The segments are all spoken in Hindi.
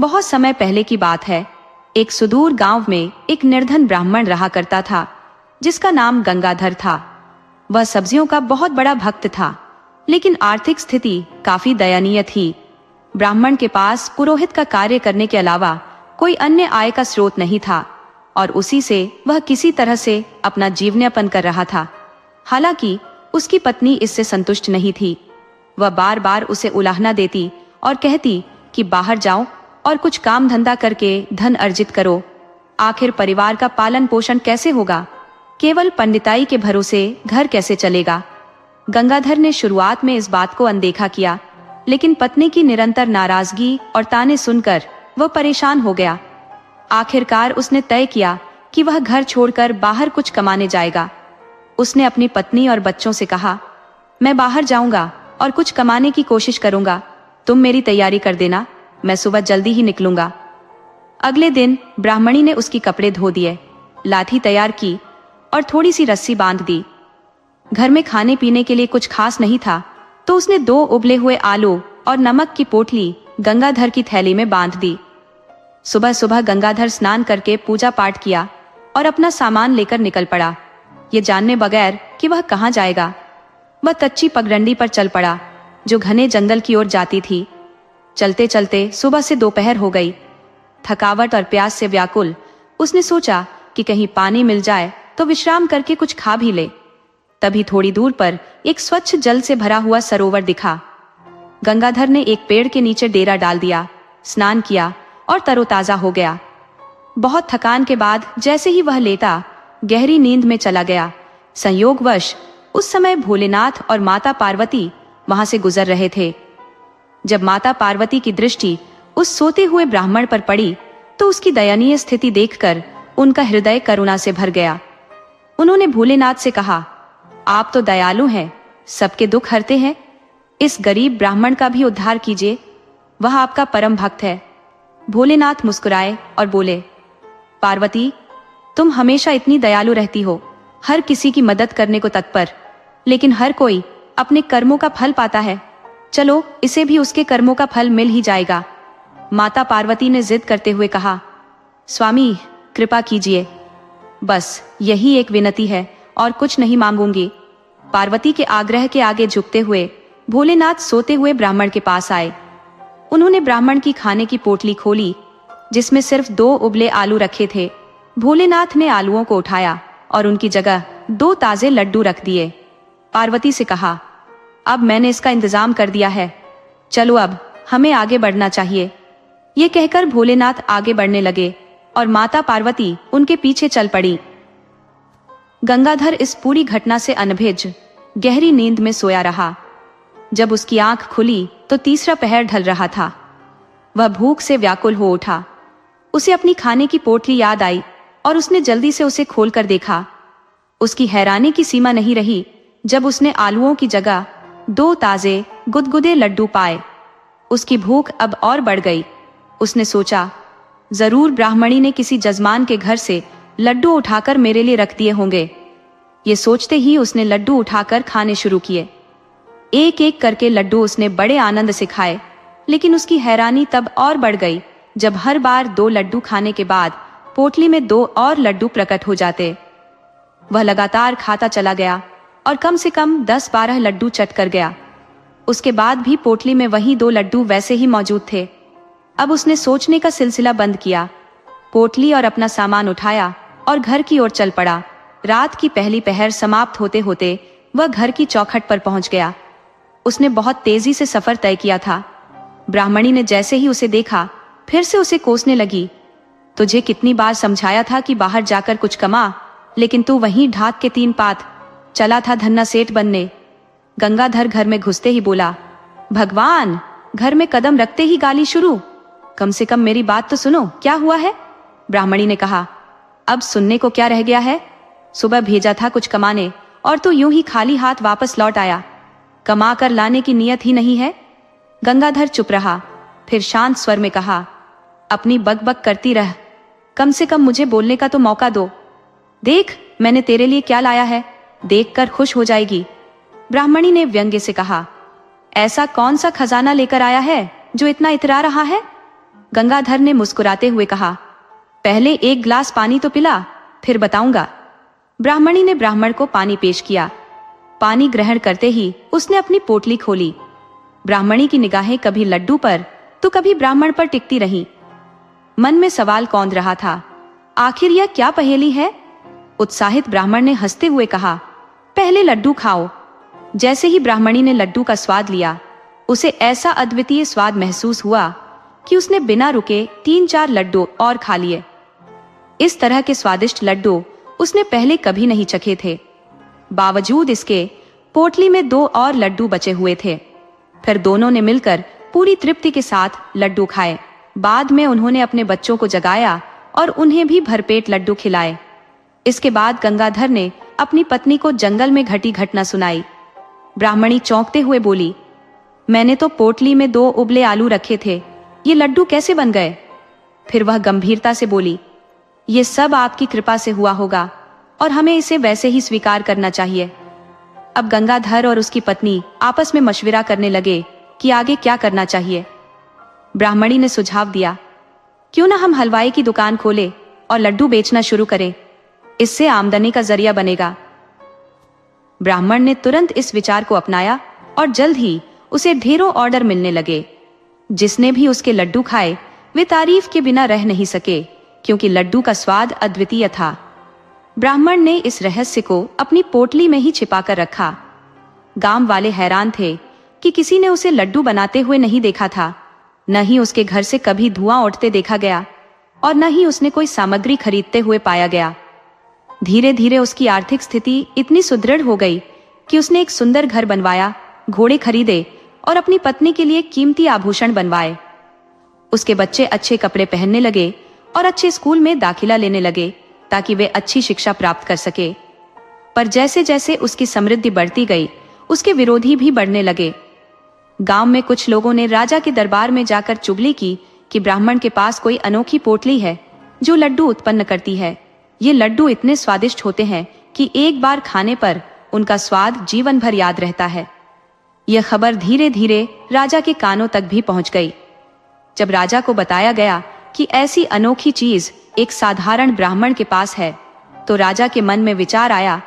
बहुत समय पहले की बात है। एक सुदूर गांव में एक निर्धन ब्राह्मण रहा करता था, जिसका नाम गंगाधर था। वह सब्जियों का बहुत बड़ा भक्त था, लेकिन आर्थिक स्थिति काफी दयनीय थी। ब्राह्मण के पास पुरोहित का कार्य करने के अलावा कोई अन्य आय का स्रोत नहीं था, और उसी से वह किसी तरह से अपना जीवनयापन कर रहा था। हालांकि उसकी पत्नी इससे संतुष्ट नहीं थी। वह बार बार उसे उलाहना देती और कहती कि बाहर जाओ और कुछ काम धंधा करके धन अर्जित करो। आखिर परिवार का पालन पोषण कैसे होगा? केवल पंडिताई के भरोसे घर कैसे चलेगा? गंगाधर ने शुरुआत में इस बात को अनदेखा किया, लेकिन पत्नी की निरंतर नाराजगी और ताने सुनकर वह परेशान हो गया। आखिरकार उसने तय किया कि वह घर छोड़कर बाहर कुछ कमाने जाएगा। उसने अपनी पत्नी और बच्चों से कहा, मैं बाहर जाऊंगा और कुछ कमाने की कोशिश करूंगा, तुम मेरी तैयारी कर देना, मैं सुबह जल्दी ही निकलूंगा। अगले दिन ब्राह्मणी ने उसकी कपड़े धो दिए, लाठी तैयार की और थोड़ी सी रस्सी बांध दी। घर में खाने पीने के लिए कुछ खास नहीं था, तो उसने 2 उबले हुए आलू और नमक की पोटली गंगाधर की थैली में बांध दी। सुबह सुबह गंगाधर स्नान करके पूजा पाठ किया और अपना सामान लेकर निकल पड़ा, ये जानने बगैर कि वह कहाँ जाएगा। वह कच्ची पगडंडी पर चल पड़ा, जो घने जंगल की ओर जाती थी। चलते चलते सुबह से दोपहर हो गई। थकावट और प्यास से व्याकुल उसने सोचा कि कहीं पानी मिल जाए तो विश्राम करके कुछ खा भी ले। तभी थोड़ी दूर पर एक स्वच्छ जल से भरा हुआ सरोवर दिखा। गंगाधर ने एक पेड़ के नीचे डेरा डाल दिया, स्नान किया और तरोताजा हो गया। बहुत थकान के बाद जैसे ही वह लेटा, गहरी नींद में चला गया। संयोगवश उस समय भोलेनाथ और माता पार्वती वहां से गुजर रहे थे। जब माता पार्वती की दृष्टि उस सोते हुए ब्राह्मण पर पड़ी, तो उसकी दयनीय स्थिति देखकर उनका हृदय करुणा से भर गया। उन्होंने भोलेनाथ से कहा, आप तो दयालु हैं, सबके दुख हरते हैं, इस गरीब ब्राह्मण का भी उद्धार कीजिए, वह आपका परम भक्त है। भोलेनाथ मुस्कुराए और बोले, पार्वती, तुम हमेशा इतनी दयालु रहती हो, हर किसी की मदद करने को तत्पर, लेकिन हर कोई अपने कर्मों का फल पाता है। चलो, इसे भी उसके कर्मों का फल मिल ही जाएगा। माता पार्वती ने जिद करते हुए कहा, स्वामी कृपा कीजिए, बस यही एक विनती है और कुछ नहीं मांगूंगी। पार्वती के आग्रह के आगे झुकते हुए भोलेनाथ सोते हुए ब्राह्मण के पास आए। उन्होंने ब्राह्मण की खाने की पोटली खोली, जिसमें सिर्फ 2 उबले आलू रखे थे। भोलेनाथ ने आलूओं को उठाया और उनकी जगह 2 ताजे लड्डू रख दिए। पार्वती से कहा, अब मैंने इसका इंतजाम कर दिया है, चलो अब हमें आगे बढ़ना चाहिए। ये कहकर भोलेनाथ आगे बढ़ने लगे और माता पार्वती उनके पीछे चल पड़ी। गंगाधर इस पूरी घटना से अनभिज्ञ गहरी नींद में सोया रहा। जब उसकी आंख खुली तो तीसरा पहर ढल रहा था। वह भूख से व्याकुल हो उठा। उसे अपनी खाने की पोटली याद आई और उसने जल्दी से उसे खोलकर देखा। उसकी हैरानी की सीमा नहीं रही जब उसने आलूओं की जगह 2 ताजे गुदगुदे लड्डू पाए। उसकी भूख अब और बढ़ गई। उसने सोचा, जरूर ब्राह्मणी ने किसी जजमान के घर से लड्डू उठाकर मेरे लिए रख दिए होंगे। ये सोचते ही उसने लड्डू उठाकर खाने शुरू किए। एक एक करके लड्डू उसने बड़े आनंद से खाए, लेकिन उसकी हैरानी तब और बढ़ गई जब हर बार 2 लड्डू खाने के बाद पोटली में 2 और लड्डू प्रकट हो जाते। वह लगातार खाता चला गया और कम से कम 10-12 लड्डू चट कर गया। उसके बाद भी पोटली में वही 2 लड्डू वैसे ही मौजूद थे। अब उसने सोचने का सिलसिला बंद किया, पोटली और अपना सामान उठाया और घर की ओर चल पड़ा। रात की पहली पहर समाप्त होते होते वह घर की चौखट पर पहुंच गया। उसने बहुत तेजी से सफर तय किया था। ब्राह्मणी ने जैसे ही उसे देखा, फिर से उसे कोसने लगी, तुझे कितनी बार समझाया था कि बाहर जाकर कुछ कमा, लेकिन तू वहीं ढाक के 3 पात चला था धन्ना सेठ बनने। गंगाधर घर में घुसते ही बोला, भगवान, घर में कदम रखते ही गाली शुरू, कम से कम मेरी बात तो सुनो, क्या हुआ है? ब्राह्मणी ने कहा, अब सुनने को क्या रह गया है? सुबह भेजा था कुछ कमाने और तू यूं ही खाली हाथ वापस लौट आया, कमा कर लाने की नियत ही नहीं है। गंगाधर चुप रहा, फिर शांत स्वर में कहा, अपनी बकबक करती रह, कम से कम मुझे बोलने का तो मौका दो। देख मैंने तेरे लिए क्या लाया है, देखकर खुश हो जाएगी। ब्राह्मणी ने व्यंग्य से कहा, ऐसा कौन सा खजाना लेकर आया है जो इतना इतरा रहा है? गंगाधर ने मुस्कुराते हुए कहा, पहले एक ग्लास पानी तो पिला, फिर बताऊंगा। ब्राह्मणी ने ब्राह्मण को पानी पेश किया। पानी ग्रहण करते ही उसने अपनी पोटली खोली। ब्राह्मणी की निगाहें कभी लड्डू पर तो कभी ब्राह्मण पर टिकती रहीं। मन में सवाल कौंध रहा था, आखिर यह क्या पहेली है? उत्साहित ब्राह्मण ने हंसते हुए कहा, पहले लड्डू खाओ। जैसे ही ब्राह्मणी ने लड्डू का स्वाद लिया, उसे ऐसा अद्वितीय स्वाद महसूस हुआ कि उसने बिना रुके 3-4 लड्डू और खा लिए। इस तरह के स्वादिष्ट लड्डू उसने पहले कभी नहीं चखे थे। बावजूद इसके पोटली में 2 और लड्डू बचे हुए थे। फिर दोनों ने मिलकर पूरी तृप्ति के साथ लड्डू खाए। बाद में उन्होंने अपने बच्चों को जगाया और उन्हें भी भरपेट लड्डू खिलाए। इसके बाद गंगाधर ने अपनी पत्नी को जंगल में घटी घटना सुनाई। ब्राह्मणी चौंकते हुए बोली, मैंने तो पोटली में 2 उबले आलू रखे थे, ये लड्डू कैसे बन गए? फिर वह गंभीरता से बोली, ये सब आपकी कृपा से हुआ होगा और हमें इसे वैसे ही स्वीकार करना चाहिए। अब गंगाधर और उसकी पत्नी आपस में मशविरा करने लगे कि आगे क्या करना चाहिए। ब्राह्मणी ने सुझाव दिया, क्यों ना हम हलवाई की दुकान खोलें और लड्डू बेचना शुरू करें, इससे आमदनी का जरिया बनेगा। ब्राह्मण ने तुरंत इस विचार को अपनाया और जल्द ही उसे ढेरों ऑर्डर मिलने लगे। जिसने भी उसके लड्डू खाए वे तारीफ के बिना रह नहीं सके, क्योंकि लड्डू का स्वाद अद्वितीय था। ब्राह्मण ने इस रहस्य को अपनी पोटली में ही छिपाकर रखा। गांव वाले हैरान थे कि किसी ने उसे लड्डू बनाते हुए नहीं देखा था। न ही उसके घर से कभी धुआं उठते देखा गया और न ही उसने कोई सामग्री खरीदते हुए पाया गया। धीरे धीरे उसकी आर्थिक स्थिति इतनी सुदृढ़ हो गई कि उसने एक सुंदर घर बनवाया, घोड़े खरीदे और अपनी पत्नी के लिए कीमती आभूषण बनवाए। उसके बच्चे अच्छे कपड़े पहनने लगे और अच्छे स्कूल में दाखिला लेने लगे ताकि वे अच्छी शिक्षा प्राप्त कर सके। पर जैसे जैसे उसकी समृद्धि बढ़ती गई, उसके विरोधी भी बढ़ने लगे। गांव में कुछ लोगों ने राजा के दरबार में जाकर चुगली की कि ब्राह्मण के पास कोई अनोखी पोटली है जो लड्डू उत्पन्न करती है। ये लड्डू इतने स्वादिष्ट होते हैं कि एक बार खाने पर उनका स्वाद जीवन भर याद रहता है। यह खबर धीरे धीरे राजा के कानों तक भी पहुंच गई। जब राजा को बताया गया कि ऐसी अनोखी चीज एक साधारण ब्राह्मण के पास है, तो राजा के मन में विचार आया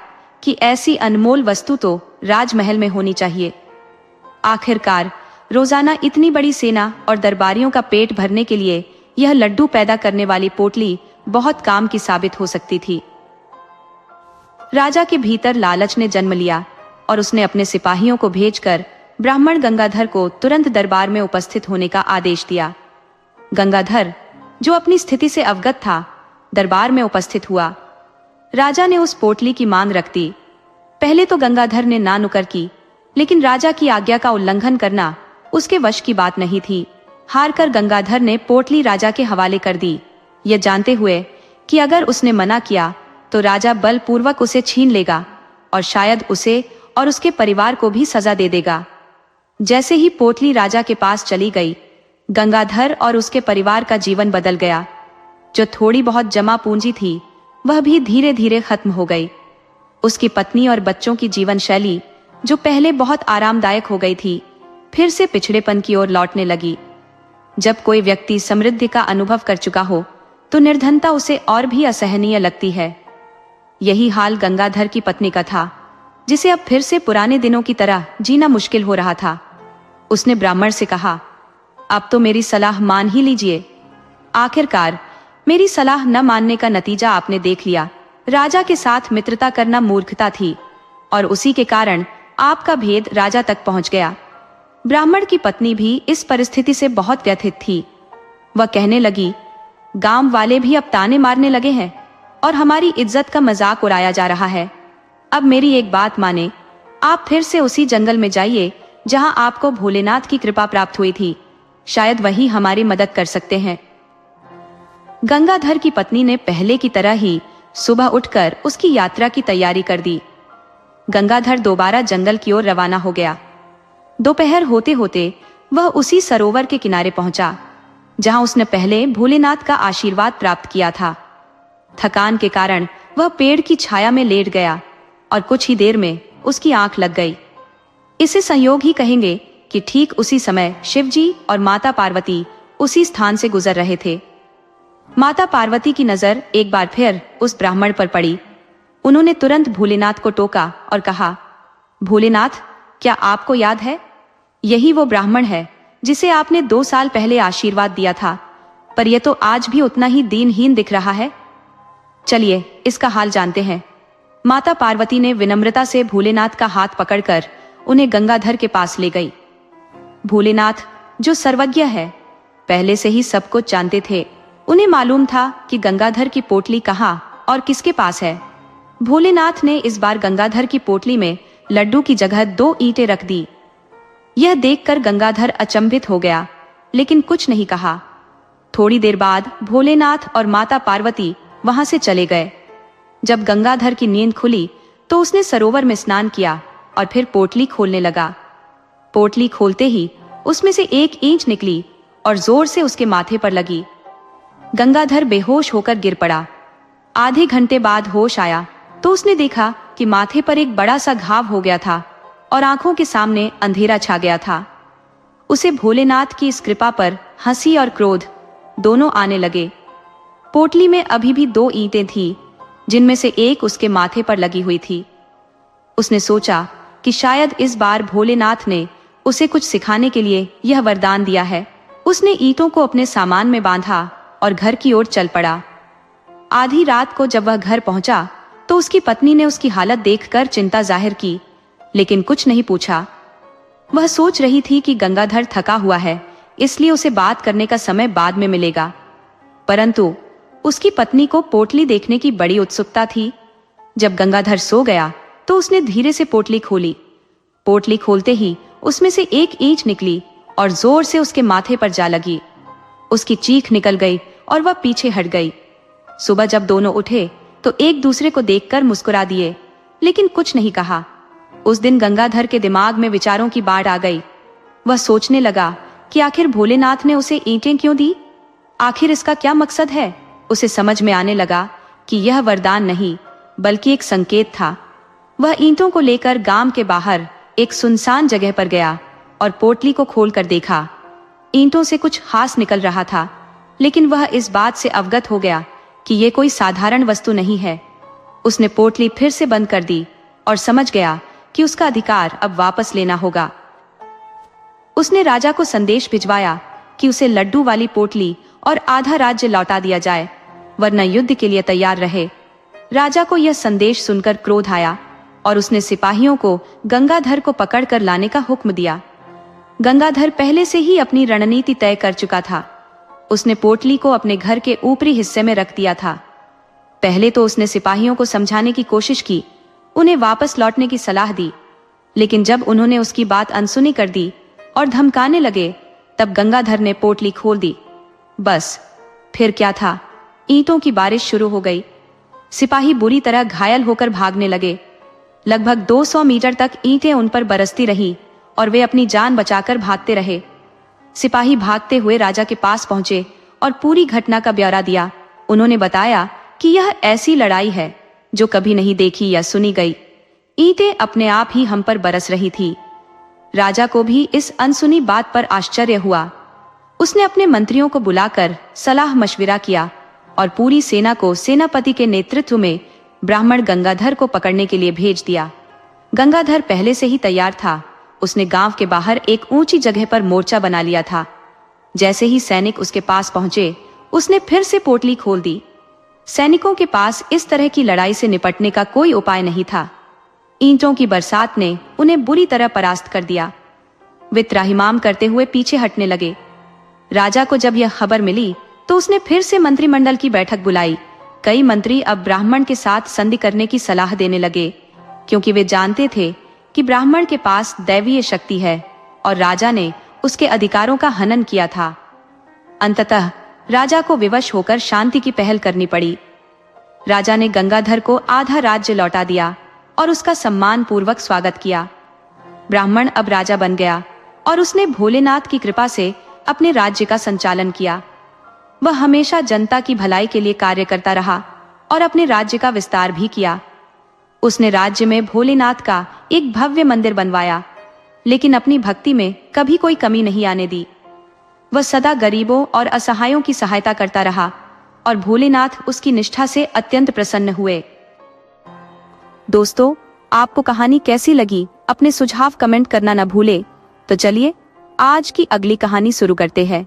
कि ऐसी अनमोल वस्तु तो राजमहल में होनी चाहिए। आखिरकार रोजाना इतनी बड़ी सेना और दरबारियों का पेट भरने के लिए यह लड्डू पैदा करने वाली पोटली बहुत काम की साबित हो सकती थी। राजा के भीतर लालच ने जन्म लिया और उसने अपने सिपाहियों को भेजकर ब्राह्मण गंगाधर को तुरंत दरबार में उपस्थित होने का आदेश दिया। गंगाधर, जो अपनी स्थिति से अवगत था, दरबार में उपस्थित हुआ। राजा ने उस पोटली की मांग रख दी। पहले तो गंगाधर ने ना नुकर की, लेकिन राजा की आज्ञा का उल्लंघन करना उसके वश की बात नहीं थी। हारकर गंगाधर ने पोटली राजा के हवाले कर दी, यह जानते हुए कि अगर उसने मना किया तो राजा बलपूर्वक उसे छीन लेगा और शायद उसे और उसके परिवार को भी सजा दे देगा। जैसे ही पोटली राजा के पास चली गई, गंगाधर और उसके परिवार का जीवन बदल गया। जो थोड़ी बहुत जमा पूंजी थी वह भी धीरे धीरे खत्म हो गई। उसकी पत्नी और बच्चों की जीवन शैली, जो पहले बहुत आरामदायक हो गई थी, फिर से पिछड़ेपन की ओर लौटने लगी। जब कोई व्यक्ति समृद्धि का अनुभव कर चुका हो तो निर्धनता उसे और भी असहनीय लगती है। यही हाल गंगाधर की पत्नी का था, जिसे अब फिर से पुराने दिनों की तरह जीना मुश्किल हो रहा था। उसने ब्राह्मण से कहा, अब तो मेरी सलाह मान ही लीजिए। आखिरकार मेरी सलाह न मानने का नतीजा आपने देख लिया। राजा के साथ मित्रता करना मूर्खता थी और उसी के कारण आपका भेद राजा तक पहुंच गया। ब्राह्मण की पत्नी भी इस परिस्थिति से बहुत व्यथित थी। वह कहने लगी, गांव वाले भी अब ताने मारने लगे हैं और हमारी इज्जत का मजाक उड़ाया जा रहा है। अब मेरी एक बात माने, आप फिर से उसी जंगल में जाइए जहां आपको भोलेनाथ की कृपा प्राप्त हुई थी। शायद वही हमारी मदद कर सकते हैं। गंगाधर की पत्नी ने पहले की तरह ही सुबह उठकर उसकी यात्रा की तैयारी कर दी। गंगाधर दोबारा जंगल की ओर रवाना हो गया। दोपहर होते होते वह उसी सरोवर के किनारे पहुंचा जहां उसने पहले भोलेनाथ का आशीर्वाद प्राप्त किया था। थकान के कारण वह पेड़ की छाया में लेट गया और कुछ ही देर में उसकी आंख लग गई। इसे संयोग ही कहेंगे कि ठीक उसी समय शिवजी और माता पार्वती उसी स्थान से गुजर रहे थे। माता पार्वती की नजर एक बार फिर उस ब्राह्मण पर पड़ी। उन्होंने तुरंत भोलेनाथ को टोका और कहा, भोलेनाथ, क्या आपको याद है? यही वो ब्राह्मण है जिसे आपने 2 साल पहले आशीर्वाद दिया था, पर यह तो आज भी उतना ही दीनहीन दिख रहा है। चलिए इसका हाल जानते हैं। माता पार्वती ने विनम्रता से भोलेनाथ का हाथ पकड़कर उन्हें गंगाधर के पास ले गई। भोलेनाथ, जो सर्वज्ञ है, पहले से ही सब कुछ जानते थे। उन्हें मालूम था कि गंगाधर की पोटली कहाँ और किसके पास है। भोलेनाथ ने इस बार गंगाधर की पोटली में लड्डू की जगह 2 ईंटें रख दी। यह देखकर गंगाधर अचंभित हो गया, लेकिन कुछ नहीं कहा। थोड़ी देर बाद भोलेनाथ और माता पार्वती वहां से चले गए। जब गंगाधर की नींद खुली तो उसने सरोवर में स्नान किया और फिर पोटली खोलने लगा। पोटली खोलते ही उसमें से एक ईंट निकली और जोर से उसके माथे पर लगी। गंगाधर बेहोश होकर गिर पड़ा। आधे घंटे बाद होश आया तो उसने देखा कि माथे पर एक बड़ा सा घाव हो गया था और आंखों के सामने अंधेरा छा गया था। उसे भोलेनाथ की इस कृपा पर हंसी और क्रोध दोनों आने लगे। पोटली में अभी भी 2 ईंटें थी, जिनमें से एक उसके माथे पर लगी हुई थी। उसने सोचा कि शायद इस बार भोलेनाथ ने उसे कुछ सिखाने के लिए यह वरदान दिया है। उसने ईंटों को अपने सामान में बांधा और घर की ओर चल पड़ा। आधी रात को जब वह घर पहुंचा तो उसकी पत्नी ने उसकी हालत देखकर चिंता जाहिर की, लेकिन कुछ नहीं पूछा। वह सोच रही थी कि गंगाधर थका हुआ है, इसलिए उसे बात करने का समय बाद में मिलेगा। परंतु उसकी पत्नी को पोटली देखने की बड़ी उत्सुकता थी। जब गंगाधर सो गया तो उसने धीरे से पोटली खोली। पोटली खोलते ही उसमें से एक ईंट निकली और जोर से उसके माथे पर जा लगी। उसकी चीख निकल गई और वह पीछे हट गई। सुबह जब दोनों उठे तो एक दूसरे को देखकर मुस्कुरा दिए, लेकिन कुछ नहीं कहा। उस दिन गंगाधर के दिमाग में विचारों की बाढ़ आ गई। वह सोचने लगा कि आखिर भोलेनाथ ने उसे ईंटें क्यों दी? आखिर इसका क्या मकसद है? उसे समझ में आने लगा कि यह वरदान नहीं बल्कि एक संकेत था। वह ईंटों को लेकर गांव के बाहर एक सुनसान जगह पर गया और पोटली को खोलकर देखा। ईंटों से कुछ खास निकल रहा था, लेकिन वह इस बात से अवगत हो गया कि यह कोई साधारण वस्तु नहीं है। उसने पोटली फिर से बंद कर दी और समझ गया कि उसका अधिकार अब वापस लेना होगा। उसने राजा को संदेश भिजवाया कि उसे लड्डू वाली पोटली और आधा राज्य लौटा दिया जाए, वरना युद्ध के लिए तैयार रहे। राजा को यह संदेश सुनकर क्रोध आया और उसने सिपाहियों को गंगाधर को पकड़कर लाने का हुक्म दिया। गंगाधर पहले से ही अपनी रणनीति तय कर चुका था। उसने पोटली को अपने घर के ऊपरी हिस्से में रख दिया था। पहले तो उसने सिपाहियों को समझाने की कोशिश की, उन्हें वापस लौटने की सलाह दी, लेकिन जब उन्होंने उसकी बात अनसुनी कर दी और धमकाने लगे, तब गंगाधर ने पोटली खोल दी। बस फिर क्या था, ईंटों की बारिश शुरू हो गई। सिपाही बुरी तरह घायल होकर भागने लगे। लगभग 200 मीटर तक ईंटें उन पर बरसती रहीं और वे अपनी जान बचाकर भागते रहे। सिपाही भागते हुए राजा के पास पहुंचे और पूरी घटना का ब्यौरा दिया। उन्होंने बताया कि यह ऐसी लड़ाई है जो कभी नहीं देखी या सुनी गई। ईंटें अपने आप ही हम पर बरस रही थी। राजा को भी इस अनसुनी बात पर आश्चर्य हुआ। उसने अपने मंत्रियों को बुलाकर सलाह मशविरा किया और पूरी सेना को सेनापति के नेतृत्व में ब्राह्मण गंगाधर को पकड़ने के लिए भेज दिया। गंगाधर पहले से ही तैयार था। उसने गांव के बाहर एक ऊंची जगह पर मोर्चा बना लिया था। जैसे ही सैनिक उसके पास पहुंचे, उसने फिर से पोटली खोल दी। सैनिकों के पास इस तरह की लड़ाई से निपटने का कोई उपाय नहीं था। ईंटों की बरसात ने उन्हें बुरी तरह परास्त कर दिया। वे त्राहिमाम करते हुए पीछे हटने लगे। राजा को जब यह खबर मिली तो उसने फिर से मंत्रिमंडल की बैठक बुलाई। कई मंत्री अब ब्राह्मण के साथ संधि करने की सलाह देने लगे, क्योंकि वे जानते थे कि ब्राह्मण के पास दैवीय शक्ति है और राजा ने उसके अधिकारों का हनन किया था। अंततः राजा को विवश होकर शांति की पहल करनी पड़ी। राजा ने गंगाधर को आधा राज्य लौटा दिया और उसका सम्मान पूर्वक स्वागत किया। ब्राह्मण अब राजा बन गया और उसने भोलेनाथ की कृपा से अपने राज्य का संचालन किया। वह हमेशा जनता की भलाई के लिए कार्य करता रहा और अपने राज्य का विस्तार भी किया। उसने राज्य में भोलेनाथ का एक भव्य मंदिर बनवाया, लेकिन अपनी भक्ति में कभी कोई कमी नहीं आने दी। वह सदा गरीबों और असहायों की सहायता करता रहा और भोलेनाथ उसकी निष्ठा से अत्यंत प्रसन्न हुए। दोस्तों, आपको कहानी कैसी लगी? अपने सुझाव कमेंट करना न भूले। तो चलिए आज की अगली कहानी शुरू करते हैं।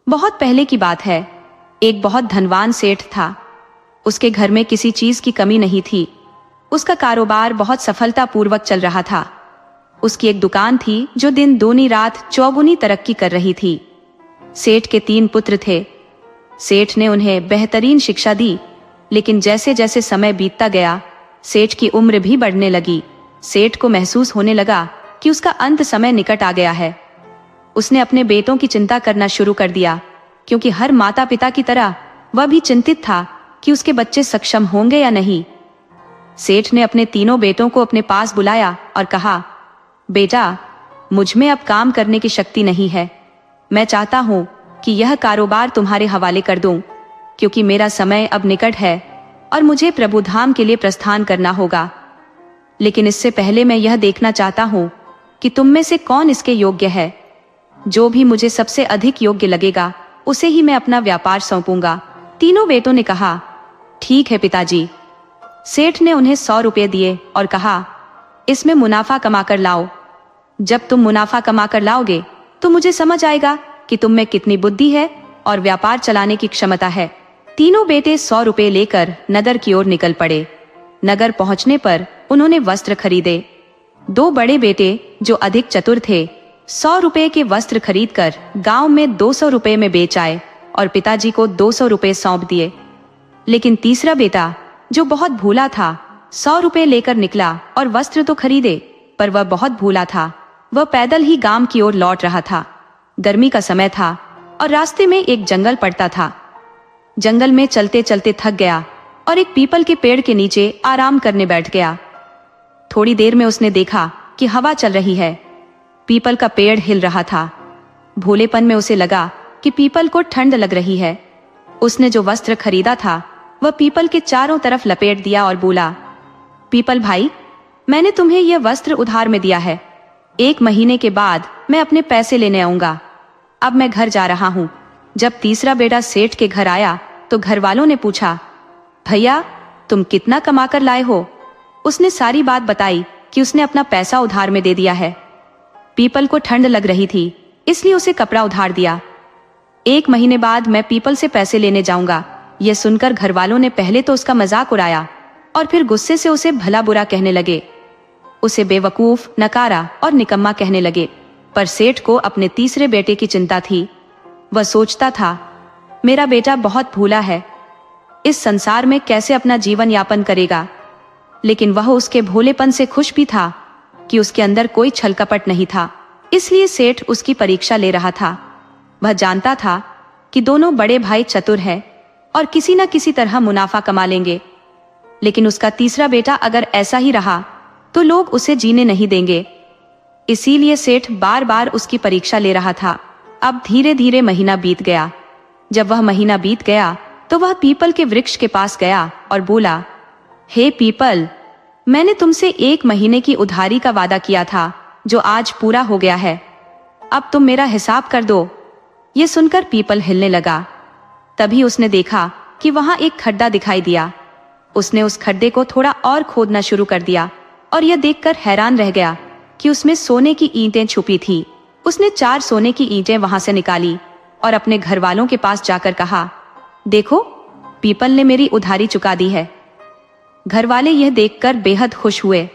बहुत पहले की बात है। एक बहुत धनवान सेठ था। उसके घर में किसी चीज की कमी नहीं थी। उसका कारोबार बहुत सफलतापूर्वक चल रहा था। उसकी एक दुकान थी जो दिन दूनी रात चौगुनी तरक्की कर रही थी। सेठ के 3 पुत्र थे। सेठ ने उन्हें बेहतरीन शिक्षा दी, लेकिन जैसे जैसे समय बीतता गया, सेठ की उम्र भी बढ़ने लगी। सेठ को महसूस होने लगा कि उसका अंत समय निकट आ गया है। उसने अपने बेटों की चिंता करना शुरू कर दिया, क्योंकि हर माता पिता की तरह वह भी चिंतित था कि उसके बच्चे सक्षम होंगे या नहीं। सेठ ने अपने तीनों बेटों को अपने पास बुलाया और कहा, बेटा, मुझ में अब काम करने की शक्ति नहीं है। मैं चाहता हूं कि यह कारोबार तुम्हारे हवाले कर दूं, क्योंकि मेरा समय अब निकट है और मुझे प्रभु धाम के लिए प्रस्थान करना होगा। लेकिन इससे पहले मैं यह देखना चाहता हूं कि तुम में से कौन इसके योग्य है। जो भी मुझे सबसे अधिक योग्य लगेगा, उसे ही मैं अपना व्यापार सौंपूंगा। तीनों बेटों ने कहा, ठीक है पिताजी। सेठ ने उन्हें 100 रुपये दिए और कहा, इसमें मुनाफा कमाकर लाओ। जब तुम मुनाफा कमाकर लाओगे तो मुझे समझ आएगा कि तुम में कितनी बुद्धि है और व्यापार चलाने की क्षमता है। तीनों बेटे 100 रुपये लेकर नगर की ओर निकल पड़े। नगर पहुंचने पर उन्होंने वस्त्र खरीदे। 2 बड़े बेटे, जो अधिक चतुर थे, 100 रुपये के वस्त्र खरीदकर गांव में 200 रुपये में बेच आए और पिताजी को 200 रुपये सौंप दिए। लेकिन तीसरा बेटा, जो बहुत भूला था, 100 रुपये लेकर निकला और वस्त्र तो खरीदे, पर वह बहुत भूला था। वह पैदल ही गांव की ओर लौट रहा था। गर्मी का समय था और रास्ते में एक जंगल पड़ता था। जंगल में चलते चलते थक गया और एक पीपल के पेड़ के नीचे आराम करने बैठ गया। थोड़ी देर में उसने देखा कि हवा चल रही है। पीपल का पेड़ हिल रहा था। भोलेपन में उसे लगा कि पीपल को ठंड लग रही है। उसने जो वस्त्र खरीदा था वह पीपल के चारों तरफ लपेट दिया और बोला, पीपल भाई, मैंने तुम्हें यह वस्त्र उधार में दिया है। 1 महीने के बाद मैं अपने पैसे लेने आऊंगा। अब मैं घर जा रहा हूं। जब तीसरा बेटा सेठ के घर आया तो घर वालों ने पूछा, भैया, तुम कितना कमा कर लाए हो? उसने सारी बात बताई कि उसने अपना पैसा उधार में दे दिया है। पीपल को ठंड लग रही थी, इसलिए उसे कपड़ा उधार दिया। 1 महीने बाद मैं पीपल से पैसे लेने जाऊंगा। यह सुनकर घर वालों ने पहले तो उसका मजाक उड़ाया और फिर गुस्से से उसे भला बुरा कहने लगे। उसे बेवकूफ, नकारा और निकम्मा कहने लगे। पर सेठ को अपने तीसरे बेटे की चिंता थी। वह सोचता था, मेरा बेटा बहुत भूला है, इस संसार में कैसे अपना जीवन यापन करेगा। लेकिन वह उसके भोलेपन से खुश भी था कि उसके अंदर कोई छल कपट नहीं था। इसलिए सेठ उसकी परीक्षा ले रहा था। वह जानता था कि दोनों बड़े भाई चतुर हैं और किसी न किसी तरह मुनाफा कमा लेंगे। लेकिन उसका तीसरा बेटा अगर ऐसा ही रहा तो लोग उसे जीने नहीं देंगे। इसीलिए सेठ बार बार उसकी परीक्षा ले रहा था। अब धीरे धीरे महीना बीत गया। जब वह महीना बीत गया तो वह पीपल के वृक्ष के पास गया और बोला, हे पीपल, मैंने तुमसे 1 महीने की उधारी का वादा किया था, जो आज पूरा हो गया है। अब तुम मेरा हिसाब कर दो। ये सुनकर पीपल हिलने लगा। तभी उसने देखा कि वहां एक खड्डा दिखाई दिया। उसने उस खड्डे को थोड़ा और खोदना शुरू कर दिया और यह देखकर हैरान रह गया कि उसमें सोने की ईंटें छुपी थी। उसने 4 सोने की ईंटें वहां से निकाली और अपने घर वालों के पास जाकर कहा, देखो, पीपल ने मेरी उधारी चुका दी है। घर वाले यह देखकर बेहद खुश हुए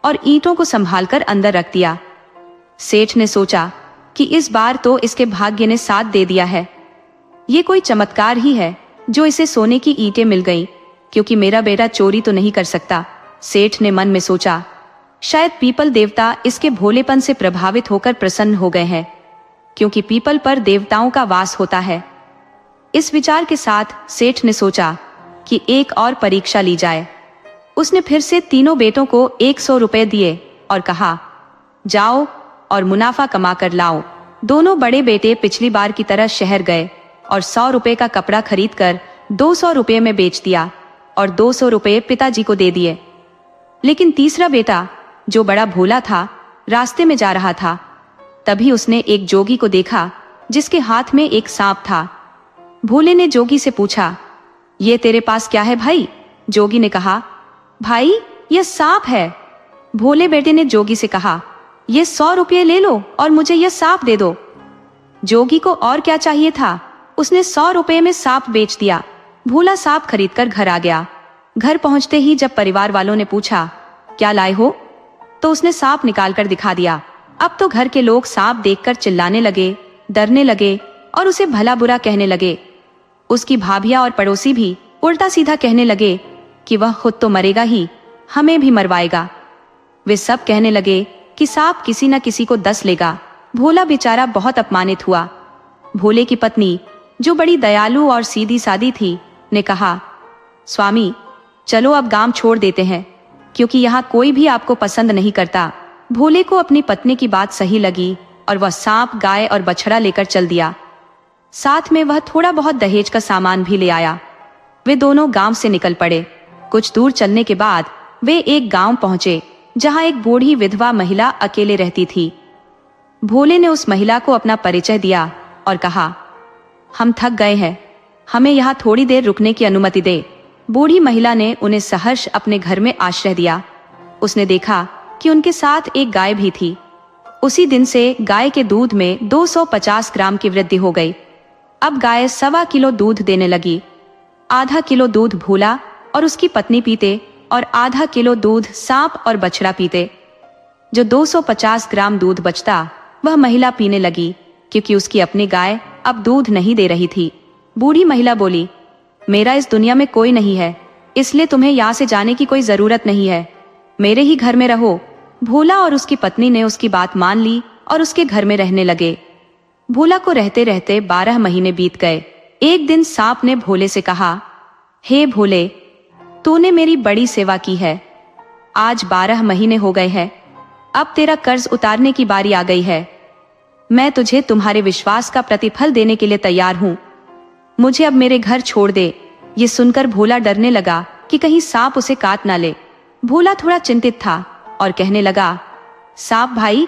और ईंटों को संभालकर अंदर रख दिया। सेठ ने सोचा कि इस बार तो इसके भाग्य ने साथ दे दिया है। ये कोई चमत्कार ही है जो इसे सोने की ईंटें मिल गईं, क्योंकि मेरा बेटा चोरी तो नहीं कर सकता। सेठ ने मन में सोचा, शायद पीपल देवता इसके भोलेपन से प्रभावित होकर प्रसन्न हो गए हैं, क्योंकि पीपल पर देवताओं का वास होता है। इस विचार के साथ सेठ ने सोचा कि एक और परीक्षा ली जाए। उसने फिर से तीनों बेटों को 100 रुपए दिए और कहा, जाओ और मुनाफा कमा कर लाओ। दोनों बड़े बेटे पिछली बार की तरह शहर गए और 100 रुपए का कपड़ा खरीदकर 200 रुपए में बेच दिया और 200 रुपए पिताजी को दे दिए। लेकिन तीसरा बेटा, जो बड़ा भोला था, रास्ते में जा रहा था। तभी उसने एक जोगी को देखा जिसके हाथ में एक सांप था। भोले ने जोगी से पूछा, ये तेरे पास क्या है भाई? जोगी ने कहा, भाई यह सांप है। भोले बेटे ने जोगी से कहा, ये 100 रुपये ले लो और मुझे यह सांप दे दो। जोगी को और क्या चाहिए था, उसने 100 रुपये में सांप बेच दिया। भोला सांप खरीदकर घर आ गया। घर पहुंचते ही जब परिवार वालों ने पूछा, क्या लाए हो, तो उसने सांप निकालकर दिखा दिया। अब तो घर के लोग सांप देखकर चिल्लाने लगे, डरने लगे और उसे भला बुरा कहने लगे। उसकी भाभियां और पड़ोसी भी उल्टा सीधा कहने लगे कि वह खुद तो मरेगा ही, हमें भी मरवाएगा। वे सब कहने लगे कि सांप किसी न किसी को डस लेगा। भोला बेचारा बहुत अपमानित हुआ। भोले की पत्नी, जो बड़ी दयालु और सीधी सादी थी, ने कहा, स्वामी चलो अब गांव छोड़ देते हैं, क्योंकि यहाँ कोई भी आपको पसंद नहीं करता। भोले को अपनी पत्नी की बात सही लगी और वह सांप, गाय और बछड़ा लेकर चल दिया। साथ में वह थोड़ा बहुत दहेज का सामान भी ले आया। वे दोनों गांव से निकल पड़े। कुछ दूर चलने के बाद वे एक गांव पहुंचे जहां एक बूढ़ी विधवा महिला अकेले रहती थी। भोले ने उस महिला को अपना परिचय दिया और कहा, हम थक गए हैं, हमें यहाँ थोड़ी देर रुकने की अनुमति दे। बूढ़ी महिला ने उन्हें सहर्ष अपने घर में आश्रय दिया। उसने देखा कि उनके साथ एक गाय भी थी। उसी दिन से गाय के दूध में 250 ग्राम की वृद्धि हो गई। अब गाय 1.25 किलो दूध देने लगी। आधा किलो दूध भोला और उसकी पत्नी पीते और आधा किलो दूध सांप और बछड़ा पीते। जो 250 ग्राम दूध बचता वह महिला पीने लगी, क्योंकि उसकी अपनी गाय अब दूध नहीं दे रही थी। बूढ़ी महिला बोली, मेरा इस दुनिया में कोई नहीं है, इसलिए तुम्हें यहाँ से जाने की कोई जरूरत नहीं है, मेरे ही घर में रहो। भोला और उसकी पत्नी ने उसकी बात मान ली और उसके घर में रहने लगे। भोला को रहते रहते 12 महीने बीत गए। एक दिन सांप ने भोले से कहा, हे भोले, तूने मेरी बड़ी सेवा की है। आज 12 महीने हो गए हैं, अब तेरा कर्ज उतारने की बारी आ गई है। मैं तुझे तुम्हारे विश्वास का प्रतिफल देने के लिए तैयार हूँ। मुझे अब मेरे घर छोड़ दे। ये सुनकर भोला डरने लगा कि कहीं सांप उसे काट ना ले। भोला थोड़ा चिंतित था और कहने लगा, सांप भाई,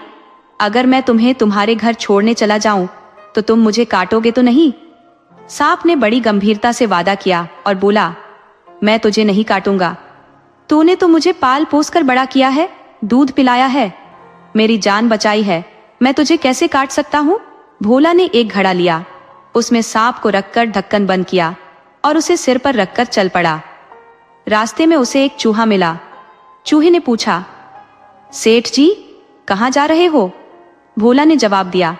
अगर मैं तुम्हें तुम्हारे घर छोड़ने चला जाऊं तो तुम मुझे काटोगे तो नहीं? सांप ने बड़ी गंभीरता से वादा किया और बोला, मैं तुझे नहीं काटूंगा। तूने तो मुझे पाल पोस कर बड़ा किया है, दूध पिलाया है, मेरी जान बचाई है, मैं तुझे कैसे काट सकता हूँ? भोला ने एक घड़ा लिया, उसमें सांप को रखकर ढक्कन बंद किया और उसे सिर पर रखकर चल पड़ा। रास्ते में उसे एक चूहा मिला। चूहे ने पूछा, सेठ जी कहाँ जा रहे हो? भोला ने जवाब दिया,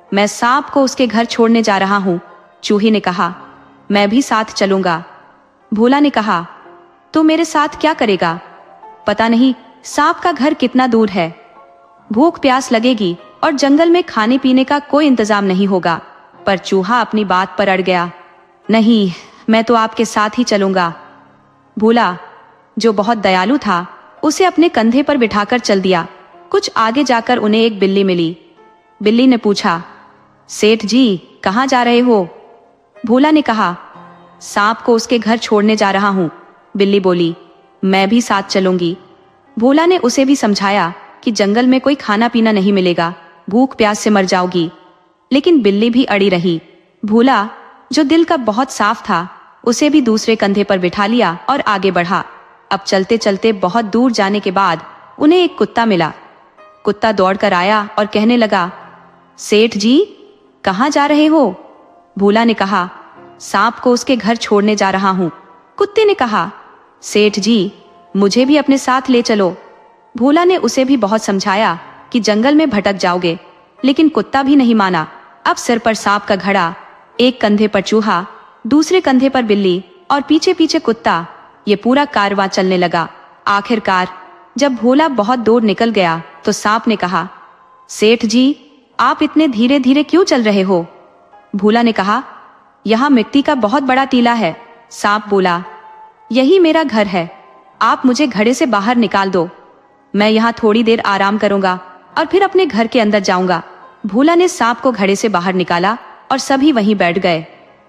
मैं सांप को उसके घर छोड़ने जा रहा हूँ। चूहे ने कहा, मैं भी साथ चलूंगा। भोला ने कहा, तो मेरे साथ क्या करेगा? पता नहीं सांप का घर कितना दूर है, भूख प्यास लगेगी और जंगल में खाने पीने का कोई इंतजाम नहीं होगा। पर चूहा अपनी बात पर अड़ गया, नहीं, मैं तो आपके साथ ही चलूंगा। भोला, जो बहुत दयालु था, उसे अपने कंधे पर बिठाकर चल दिया। कुछ आगे जाकर उन्हें एक बिल्ली मिली। बिल्ली ने पूछा, सेठ जी कहाँ जा रहे हो? भोला ने कहा, सांप को उसके घर छोड़ने जा रहा हूँ। बिल्ली बोली, मैं भी साथ चलूंगी। भोला ने उसे भी समझाया कि जंगल में कोई खाना पीना नहीं मिलेगा, भूख प्यास से मर जाओगी। लेकिन बिल्ली भी अड़ी रही। भोला, जो दिल का बहुत साफ था, उसे भी दूसरे कंधे पर बिठा लिया और आगे बढ़ा। अब चलते चलते बहुत दूर जाने के बाद उन्हें एक कुत्ता मिला। कुत्ता दौड़कर आया और कहने लगा, सेठ जी कहाँ जा रहे हो? भोला ने कहा, सांप को उसके घर छोड़ने जा रहा हूँ। कुत्ते ने कहा, सेठ जी मुझे भी अपने साथ ले चलो। भोला ने उसे भी बहुत समझाया कि जंगल में भटक जाओगे, लेकिन कुत्ता भी नहीं माना। अब सिर पर सांप का घड़ा, एक कंधे पर चूहा, दूसरे कंधे पर बिल्ली और पीछे पीछे कुत्ता, ये पूरा कारवां चलने लगा। आखिरकार जब भोला बहुत दूर निकल गया तो सांप ने कहा, सेठ जी आप इतने धीरे धीरे क्यों चल रहे हो? भोला ने कहा, यहाँ मिट्टी का बहुत बड़ा टीला है। सांप बोला, यही मेरा घर है, आप मुझे घड़े से बाहर निकाल दो, मैं यहाँ थोड़ी देर आराम करूंगा और फिर अपने घर के अंदर जाऊंगा। भोला ने सांप को घड़े से बाहर निकाला और सभी वहीं बैठ गए,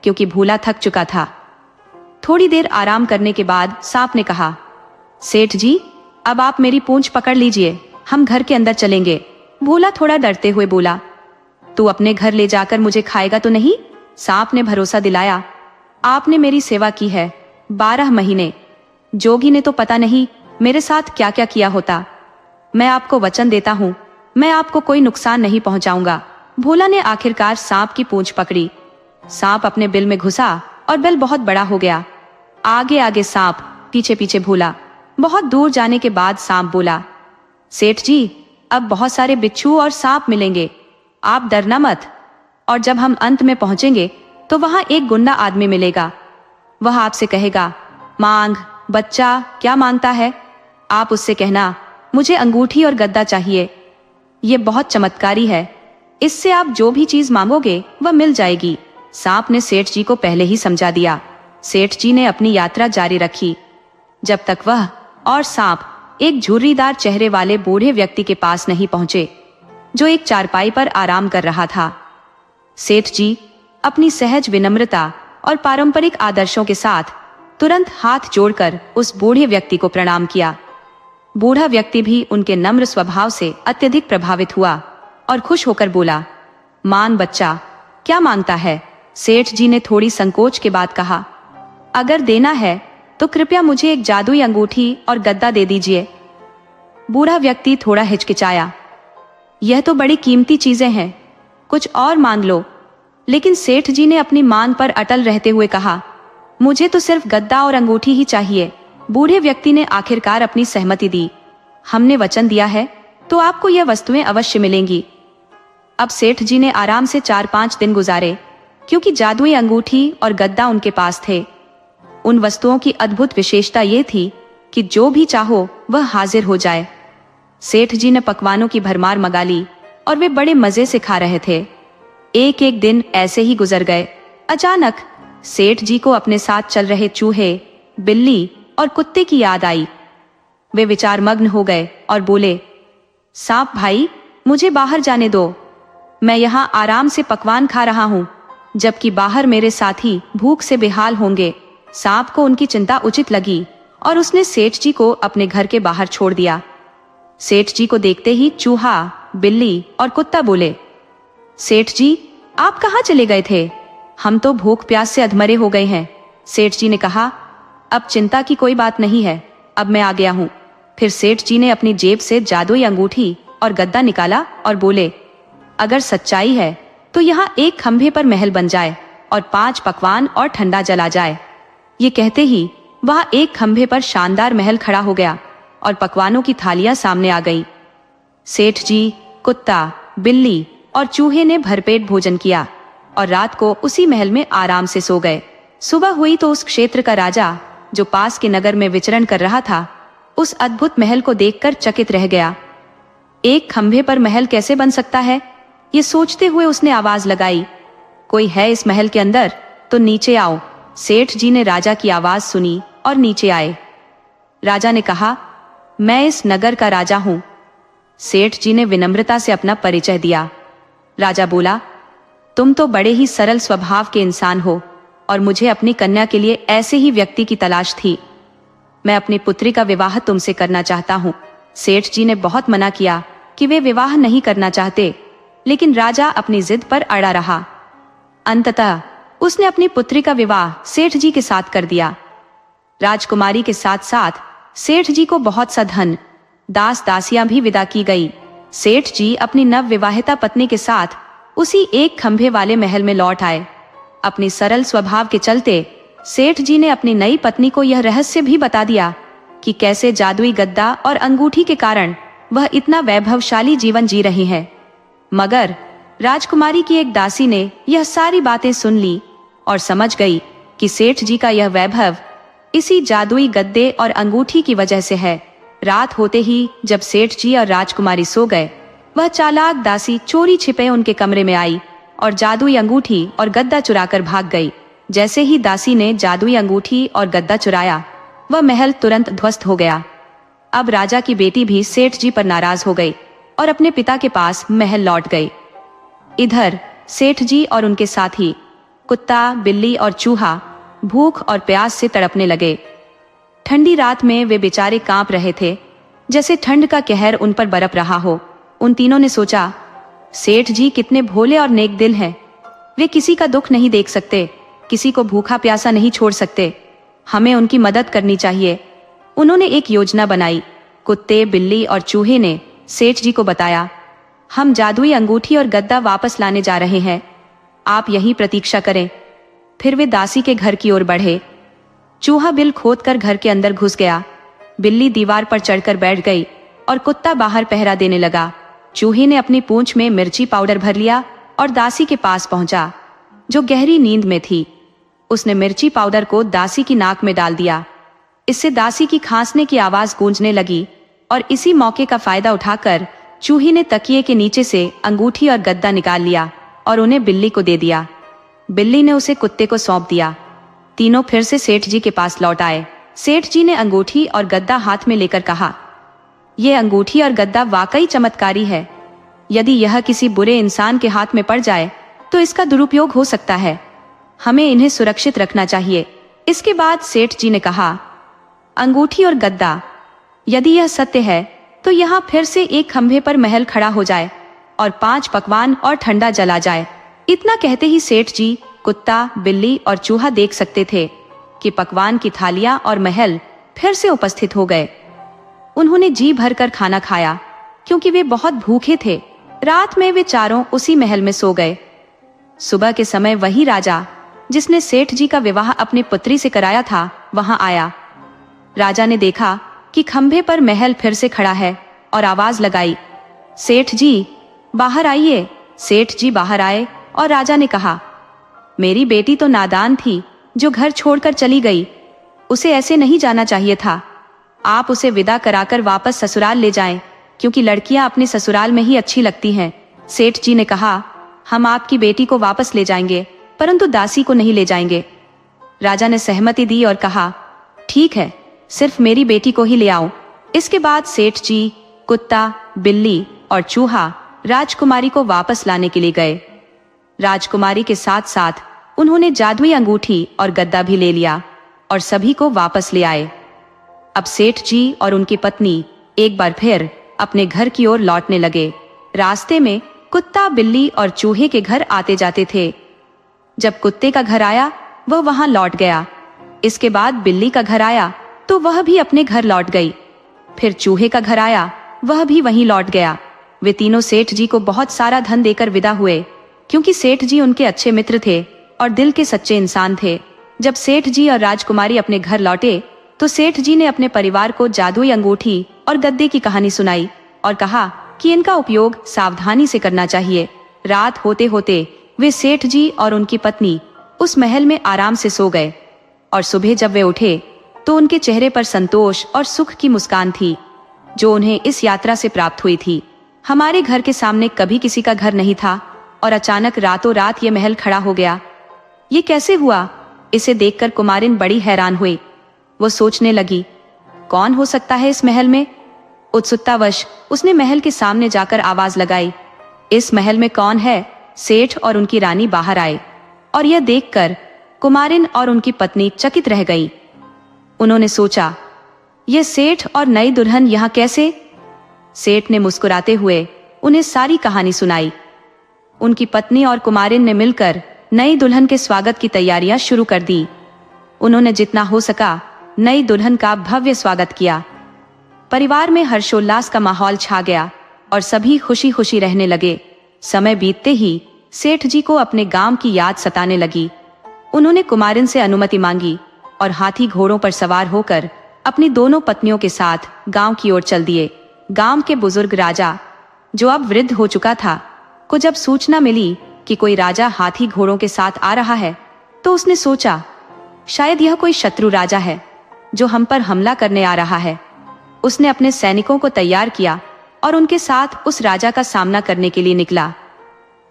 क्योंकि भोला थक चुका था। थोड़ी देर आराम करने के बाद सांप ने कहा, सेठ जी अब आप मेरी पूंछ पकड़ लीजिए, हम घर के अंदर चलेंगे। भोला थोड़ा डरते हुए बोला। तू अपने घर ले जाकर मुझे खाएगा तो नहीं? सांप ने भरोसा दिलाया। आपने मेरी सेवा की है 12 महीने, जोगी ने तो पता नहीं मेरे साथ क्या क्या किया होता। मैं आपको वचन देता हूँ, मैं आपको कोई नुकसान नहीं पहुंचाऊंगा। भोला ने आखिरकार सांप की पूंछ पकड़ी। सांप अपने बिल में घुसा और बिल बहुत बड़ा हो गया। आगे आगे सांप, पीछे पीछे भोला। बहुत दूर जाने के बाद सांप बोला, सेठ जी, अब बहुत सारे बिच्छू और सांप मिलेंगे, आप डरना मत। और जब हम अंत में पहुंचेंगे तो वहां एक गुंडा आदमी मिलेगा। वह आपसे कहेगा, मांग बच्चा, क्या मांगता है? आप उससे कहना, मुझे अंगूठी और गद्दा चाहिए। ये बहुत चमत्कारी है, इससे आप जो भी चीज मांगोगे वह मिल जाएगी। सांप ने सेठ जी को पहले ही समझा दिया। सेठ जी ने अपनी यात्रा जारी रखी जब तक वह और सांप एक झुर्रीदार चेहरे वाले बूढ़े व्यक्ति के पास नहीं पहुंचे, जो एक चारपाई पर आराम कर रहा था। सेठ जी अपनी सहज विनम्रता और पारंपरिक आदर्शों के साथ तुरंत हाथ जोड़कर उस बूढ़े व्यक्ति को प्रणाम किया। बूढ़ा व्यक्ति भी उनके नम्र स्वभाव से अत्यधिक प्रभावित हुआ और खुश होकर बोला, मान बच्चा, क्या मांगता है? सेठ जी ने थोड़ी संकोच के बाद कहा, अगर देना है तो कृपया मुझे एक जादुई अंगूठी और गद्दा दे दीजिए। बूढ़ा व्यक्ति थोड़ा हिचकिचाया, यह तो बड़ी कीमती चीजें हैं, कुछ और मांग लो। लेकिन सेठ जी ने अपनी मांग पर अटल रहते हुए कहा, मुझे तो सिर्फ गद्दा और अंगूठी ही चाहिए। बूढ़े व्यक्ति ने आखिरकार अपनी सहमति दी। हमने वचन दिया है तो आपको यह वस्तुएं अवश्य मिलेंगी। अब सेठ जी ने आराम से 4-5 दिन गुजारे, क्योंकि जादुई अंगूठी और गद्दा उनके पास थे। उन वस्तुओं की अद्भुत विशेषता ये थी कि जो भी चाहो वह हाजिर हो जाए। सेठ जी ने पकवानों की भरमार मंगा ली और वे बड़े मजे से खा रहे थे। एक एक दिन ऐसे ही गुजर गए। अचानक सेठ जी को अपने साथ चल रहे चूहे, बिल्ली और कुत्ते की याद आई। वे विचारमग्न हो गए और बोले, सांप भाई, मुझे बाहर जाने दो, मैं यहाँ आराम से पकवान खा रहा हूँ, जबकि बाहर मेरे साथी भूख से बेहाल होंगे। सांप को उनकी चिंता उचित लगी और उसने सेठ जी को अपने घर के बाहर छोड़ दिया। सेठ जी को देखते ही चूहा, बिल्ली और कुत्ता बोले, सेठ जी, आप कहाँ चले गए थे? हम तो भूख प्यास से अधमरे हो गए हैं। सेठ जी ने कहा, अब चिंता की कोई बात नहीं है, अब मैं आ गया हूँ। फिर सेठ जी ने अपनी जेब से जादुई अंगूठी और गद्दा निकाला और बोले, अगर सच्चाई है तो यहाँ एक खंभे पर महल बन जाए और 5 पकवान और ठंडा जला जाए। ये कहते ही वहां एक खंभे पर शानदार महल खड़ा हो गया और पकवानों की थालियां सामने आ गई। सेठ जी, कुत्ता, बिल्ली और चूहे ने भरपेट भोजन किया और रात को उसी महल में आराम से सो गए। सुबह हुई तो उस क्षेत्र का राजा, जो पास के नगर में विचरण कर रहा था, उस अद्भुत महल को देखकर चकित रह गया। एक खंभे पर महल कैसे बन सकता है? ये सोचते हुए उसने आवाज लगाई, कोई है इस महल के अंदर? तो नीचे आओ। सेठ जी ने राजा की आवाज सुनी और नीचे आए। राजा ने कहा, मैं इस नगर का राजा हूं। सेठ जी ने विनम्रता से अपना परिचय दिया। राजा बोला, तुम तो बड़े ही सरल स्वभाव के इंसान हो और मुझे अपनी कन्या के लिए ऐसे ही व्यक्ति की तलाश थी। मैं अपनी पुत्री का विवाह तुमसे करना चाहता हूँ। सेठ जी ने बहुत मना किया कि वे विवाह नहीं करना चाहते, लेकिन राजा अपनी जिद पर अड़ा रहा। अंततः उसने अपनी पुत्री का विवाह सेठ जी के साथ कर दिया। राजकुमारी के साथ साथ सेठ जी को बहुत सा धन, दास दासियां भी विदा की गई। सेठ जी अपनी नव विवाहिता पत्नी के साथ उसी एक खंभे वाले महल में लौट आए। अपनी सरल स्वभाव के चलते सेठ जी ने अपनी नई पत्नी को यह रहस्य भी बता दिया कि कैसे जादुई गद्दा और अंगूठी के कारण वह इतना वैभवशाली जीवन जी रही है। मगर राजकुमारी की एक दासी ने यह सारी बातें सुन ली और समझ गई कि सेठ जी का यह वैभव इसी जादुई गद्दे और अंगूठी की वजह से है। रात होते ही जब सेठ जी और राजकुमारी सो गए, वह चालाक दासी चोरी छिपे उनके कमरे में आई और जादुई अंगूठी और गद्दा चुराकर भाग गई। जैसे ही दासी ने जादुई अंगूठी और गद्दा चुराया, वह महल तुरंत ध्वस्त हो गया। अब राजा की बेटी भी सेठ जी पर नाराज हो गई और अपने पिता के पास महल लौट गई। इधर सेठ जी और उनके साथी कुत्ता, बिल्ली और चूहा भूख और प्यास से तड़पने लगे। ठंडी रात में वे बेचारे कांप रहे थे। जैसे ठंड का कहर उन पर बरप रहा हो। उन तीनों ने सोचा, सेठ जी कितने भोले और नेक दिल हैं। वे किसी का दुख नहीं देख सकते, किसी को भूखा प्यासा नहीं छोड़ सकते। हमें उनकी मदद करनी चाहिए। उन्होंने एक योजना बनाई। कुत्ते, बिल्ली और चूहे ने सेठ जी को बताया, हम जादुई अंगूठी और गद्दा वापस लाने जा रहे हैं, आप यहीं प्रतीक्षा करें। फिर वे दासी के घर की ओर बढ़े। चूहा बिल खोदकर घर के अंदर घुस गया, बिल्ली दीवार पर चढ़कर बैठ गई और कुत्ता बाहर पहरा देने लगा। चूहे ने अपनी पूंछ में मिर्ची पाउडर भर लिया और दासी के पास पहुंचा, जो गहरी नींद में थी। उसने मिर्ची पाउडर को दासी की नाक में डाल दिया। इससे दासी की खांसने की आवाज गूंजने लगी और इसी मौके का फायदा उठाकर चूहे ने तकिए के नीचे से अंगूठी और गद्दा निकाल लिया और उन्हें बिल्ली को दे दिया। बिल्ली ने उसे कुत्ते को सौंप दिया। तीनों फिर से सेठ जी के पास लौट आए। सेठ जी ने अंगूठी और गद्दा हाथ में लेकर कहा, यह अंगूठी और गद्दा वाकई चमत्कारी है। यदि यह किसी बुरे इंसान के हाथ में पड़ जाए तो इसका दुरुपयोग हो सकता है। हमें इन्हें सुरक्षित रखना चाहिए। इसके बाद सेठ जी ने कहा, अंगूठी और गद्दा, यदि यह सत्य है तो यहाँ फिर से एक खंभे पर महल खड़ा हो जाए और 5 पकवान और ठंडा जला जाए। इतना कहते ही सेठ जी, कुत्ता, बिल्ली और चूहा देख सकते थे कि पकवान की थालियां और महल फिर से उपस्थित हो गए। उन्होंने जी भरकर खाना खाया क्योंकि वे बहुत भूखे थे। रात में वे चारों उसी महल में सो गए। सुबह के समय वही राजा जिसने सेठ जी का विवाह अपनी पुत्री से कराया था वहां आया। राजा ने देखा कि खंभे पर महल फिर से खड़ा है और आवाज लगाई, सेठ जी बाहर आइए। सेठ जी बाहर आए और राजा ने कहा, मेरी बेटी तो नादान थी जो घर छोड़कर चली गई। उसे ऐसे नहीं जाना चाहिए था। आप उसे विदा कराकर वापस ससुराल ले जाएं, क्योंकि लड़कियां अपने ससुराल में ही अच्छी लगती हैं। सेठ जी ने कहा, हम आपकी बेटी को वापस ले जाएंगे, परंतु दासी को नहीं ले जाएंगे। राजा ने सहमति दी और कहा, ठीक है, सिर्फ मेरी बेटी को ही ले आओ। इसके बाद सेठ जी, कुत्ता, बिल्ली और चूहा राजकुमारी को वापस लाने के लिए गए। राजकुमारी के साथ साथ उन्होंने जादुई अंगूठी और गद्दा भी ले लिया और सभी को वापस ले आए। अब सेठ जी और उनकी पत्नी एक बार फिर अपने घर की ओर लौटने लगे। रास्ते में कुत्ता, बिल्ली और चूहे के घर आते जाते थे। जब कुत्ते का घर आया वह वहां लौट गया। इसके बाद बिल्ली का घर आया तो वह भी अपने घर लौट गई। फिर चूहे का घर आया, वह भी वहीं लौट गया। वे तीनों सेठ जी को बहुत सारा धन देकर विदा हुए, क्योंकि सेठ जी उनके अच्छे मित्र थे और दिल के सच्चे इंसान थे। जब सेठ जी और राजकुमारी अपने घर लौटे तो सेठ जी ने अपने परिवार को जादुई अंगूठी और गद्दे की कहानी सुनाई और कहा कि इनका उपयोग सावधानी से करना चाहिए। रात होते होते वे सेठ जी और उनकी पत्नी उस महल में आराम से सो गए और सुबह जब वे उठे तो उनके चेहरे पर संतोष और सुख की मुस्कान थी, जो उन्हें इस यात्रा से प्राप्त हुई थी। हमारे घर के सामने कभी किसी का घर नहीं था और अचानक रातों रात ये महल खड़ा हो गया। ये कैसे हुआ? इसे देखकर कुमारिन बड़ी हैरान हुई। वो सोचने लगी, कौन हो सकता है इस महल में? उत्सुकतावश उसने महल के सामने जाकर आवाज लगाई, इस महल में कौन है? सेठ और उनकी रानी बाहर आए और यह देखकर कुमारिन और उनकी पत्नी चकित रह गई। उन्होंने सोचा, यह सेठ और नई दुल्हन यहाँ कैसे? सेठ ने मुस्कुराते हुए उन्हें सारी कहानी सुनाई। उनकी पत्नी और कुमारिन ने मिलकर नई दुल्हन के स्वागत की तैयारियां शुरू कर दी। उन्होंने जितना हो सका नई दुल्हन का भव्य स्वागत किया। परिवार में हर्षोल्लास का माहौल छा गया और सभी खुशी खुशी रहने लगे। समय बीतते ही सेठ जी को अपने गांव की याद सताने लगी। उन्होंने कुमारिन से अनुमति मांगी और हाथी घोड़ों पर सवार होकर अपनी दोनों पत्नियों के साथ गांव की ओर चल दिए। गांव के बुजुर्ग राजा, जो अब वृद्ध हो चुका था, को जब सूचना मिली कि कोई राजा हाथी घोड़ों के साथ आ रहा है तो उसने सोचा, शायद यह कोई शत्रु राजा है जो हम पर हमला करने आ रहा है। उसने अपने सैनिकों को तैयार किया और उनके साथ उस राजा का सामना करने के लिए निकला।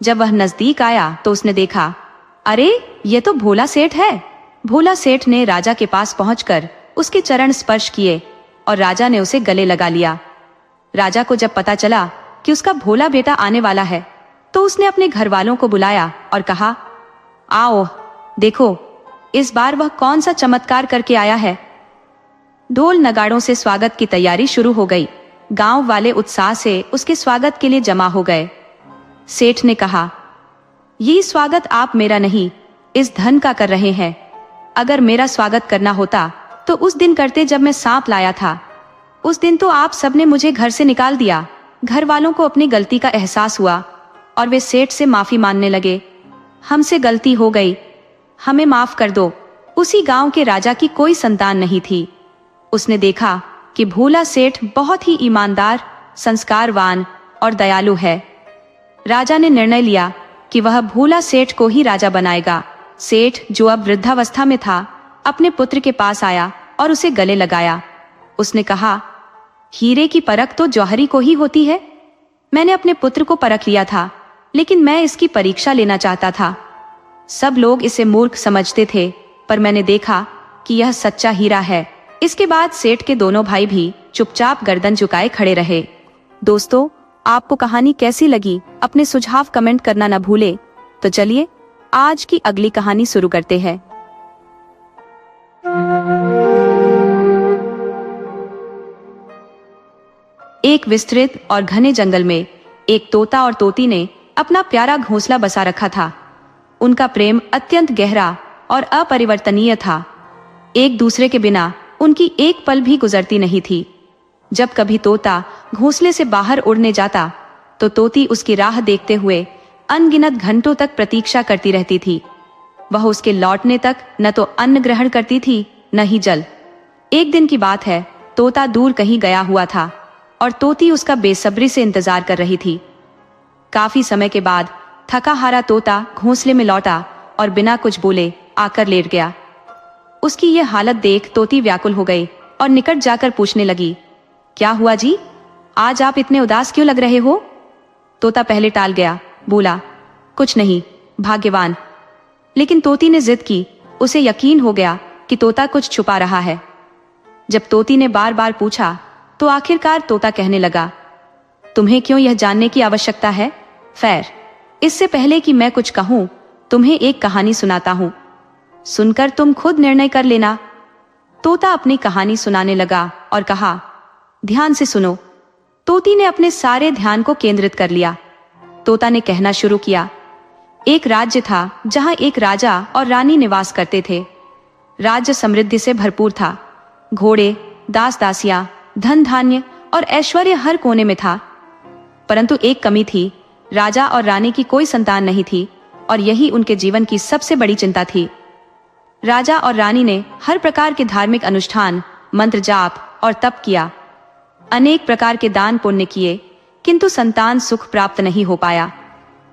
जब वह नजदीक आया तो उसने देखा, अरे ये तो भोला सेठ है। भोला सेठ ने राजा के पास पहुंचकर उसके चरण स्पर्श किए और राजा ने उसे गले लगा लिया। राजा को जब पता चला कि उसका भोला बेटा आने वाला है तो उसने अपने घर वालों को बुलाया और कहा, आओ देखो इस बार वह कौन सा चमत्कार करके आया है। ढोल नगाड़ों से स्वागत की तैयारी शुरू हो गई। गांव वाले उत्साह से उसके स्वागत के लिए जमा हो गए। सेठ ने कहा, ये स्वागत आप मेरा नहीं, इस धन का कर रहे हैं। अगर मेरा स्वागत करना होता तो उस दिन करते जब मैं सांप लाया था। उस दिन तो आप सबने मुझे घर से निकाल दिया। घर वालों को अपनी गलती का एहसास हुआ और वे सेठ से माफी मांगने लगे। हमसे गलती हो गई, हमें माफ कर दो। उसी गांव के राजा की कोई संतान नहीं थी। उसने देखा कि भोला सेठ बहुत ही ईमानदार, संस्कारवान और दयालु है। राजा ने निर्णय लिया कि वह भोला सेठ को ही राजा बनाएगा। सेठ, जो अब वृद्धावस्था में था, अपने पुत्र के पास आया और उसे गले लगाया। उसने कहा, हीरे की परख तो जौहरी को ही होती है। मैंने अपने पुत्र को परख लिया था, लेकिन मैं इसकी परीक्षा लेना चाहता था। सब लोग इसे मूर्ख समझते थे, पर मैंने देखा कि यह सच्चा हीरा है। इसके बाद सेठ के दोनों भाई भी चुपचाप गर्दन झुकाए खड़े रहे। दोस्तों, आपको कहानी कैसी लगी? अपने सुझाव कमेंट करना न भूले। तो चलिए आज की अगली कहानी शुरू करते हैं। एक विस्तृत और घने जंगल में एक तोता और तोती ने अपना प्यारा घोंसला बसा रखा था। उनका प्रेम अत्यंत गहरा और अपरिवर्तनीय था। एक दूसरे के बिना उनकी एक पल भी गुजरती नहीं थी। जब कभी तोता घोंसले से बाहर उड़ने जाता तो तोती उसकी राह देखते हुए अनगिनत घंटों तक प्रतीक्षा करती रहती थी। वह उसके लौटने तक न तो अन्न ग्रहण करती थी, न ही जल। एक दिन की बात है, तोता दूर कहीं गया हुआ था और तोती उसका बेसब्री से इंतजार कर रही थी। काफी समय के बाद थका हारा तोता घोंसले में लौटा और बिना कुछ बोले आकर लेट गया। उसकी यह हालत देख तोती व्याकुल हो गई और निकट जाकर पूछने लगी, क्या हुआ जी? आज आप इतने उदास क्यों लग रहे हो? तोता पहले टाल गया, बोला, कुछ नहीं, भाग्यवान। लेकिन तोती ने जिद की। उसे यकीन हो गया कि तोता कुछ छुपा रहा है। जब तोती ने बार बार पूछा तो आखिरकार तोता कहने लगा, तुम्हें क्यों यह जानने की आवश्यकता है? खैर, इससे पहले कि मैं कुछ कहूं, तुम्हें एक कहानी सुनाता हूं। सुनकर तुम खुद निर्णय कर लेना। तोता अपनी कहानी सुनाने लगा और कहा, ध्यान से सुनो। तोती ने अपने सारे ध्यान को केंद्रित कर लिया। तोता ने कहना शुरू किया, एक राज्य था जहां एक राजा और रानी निवास करते थे। राज्य समृद्धि से भरपूर था। घोड़े, दास दासियां, धन धान्य और ऐश्वर्य हर कोने में था। परंतु एक कमी थी, राजा और रानी की कोई संतान नहीं थी और यही उनके जीवन की सबसे बड़ी चिंता थी। राजा और रानी ने हर प्रकार के धार्मिक अनुष्ठान, मंत्र जाप और तप किया। अनेक प्रकार के दान पुण्य किए, किंतु संतान सुख प्राप्त नहीं हो पाया।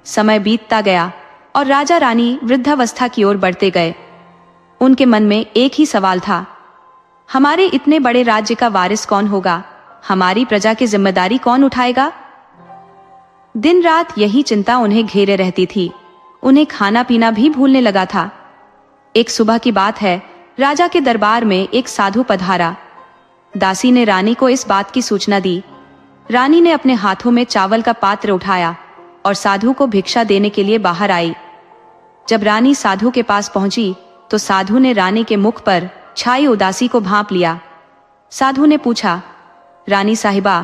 समय बीतता गया और राजा रानी वृद्धावस्था की ओर बढ़ते गए। उनके मन में एक ही सवाल था, हमारे इतने बड़े राज्य का वारिस कौन होगा? हमारी प्रजा की जिम्मेदारी कौन उठाएगा? दिन रात यही चिंता उन्हें घेरे रहती थी। उन्हें खाना पीना भी भूलने लगा था। एक सुबह की बात है, राजा के दरबार में एक साधु पधारा। दासी ने रानी को इस बात की सूचना दी। रानी ने अपने हाथों में चावल का पात्र उठाया और साधु को भिक्षा देने के लिए बाहर आई। जब रानी साधु के पास पहुंची तो साधु ने रानी के मुख पर छाई उदासी को भांप लिया। साधु ने पूछा, रानी साहिबा,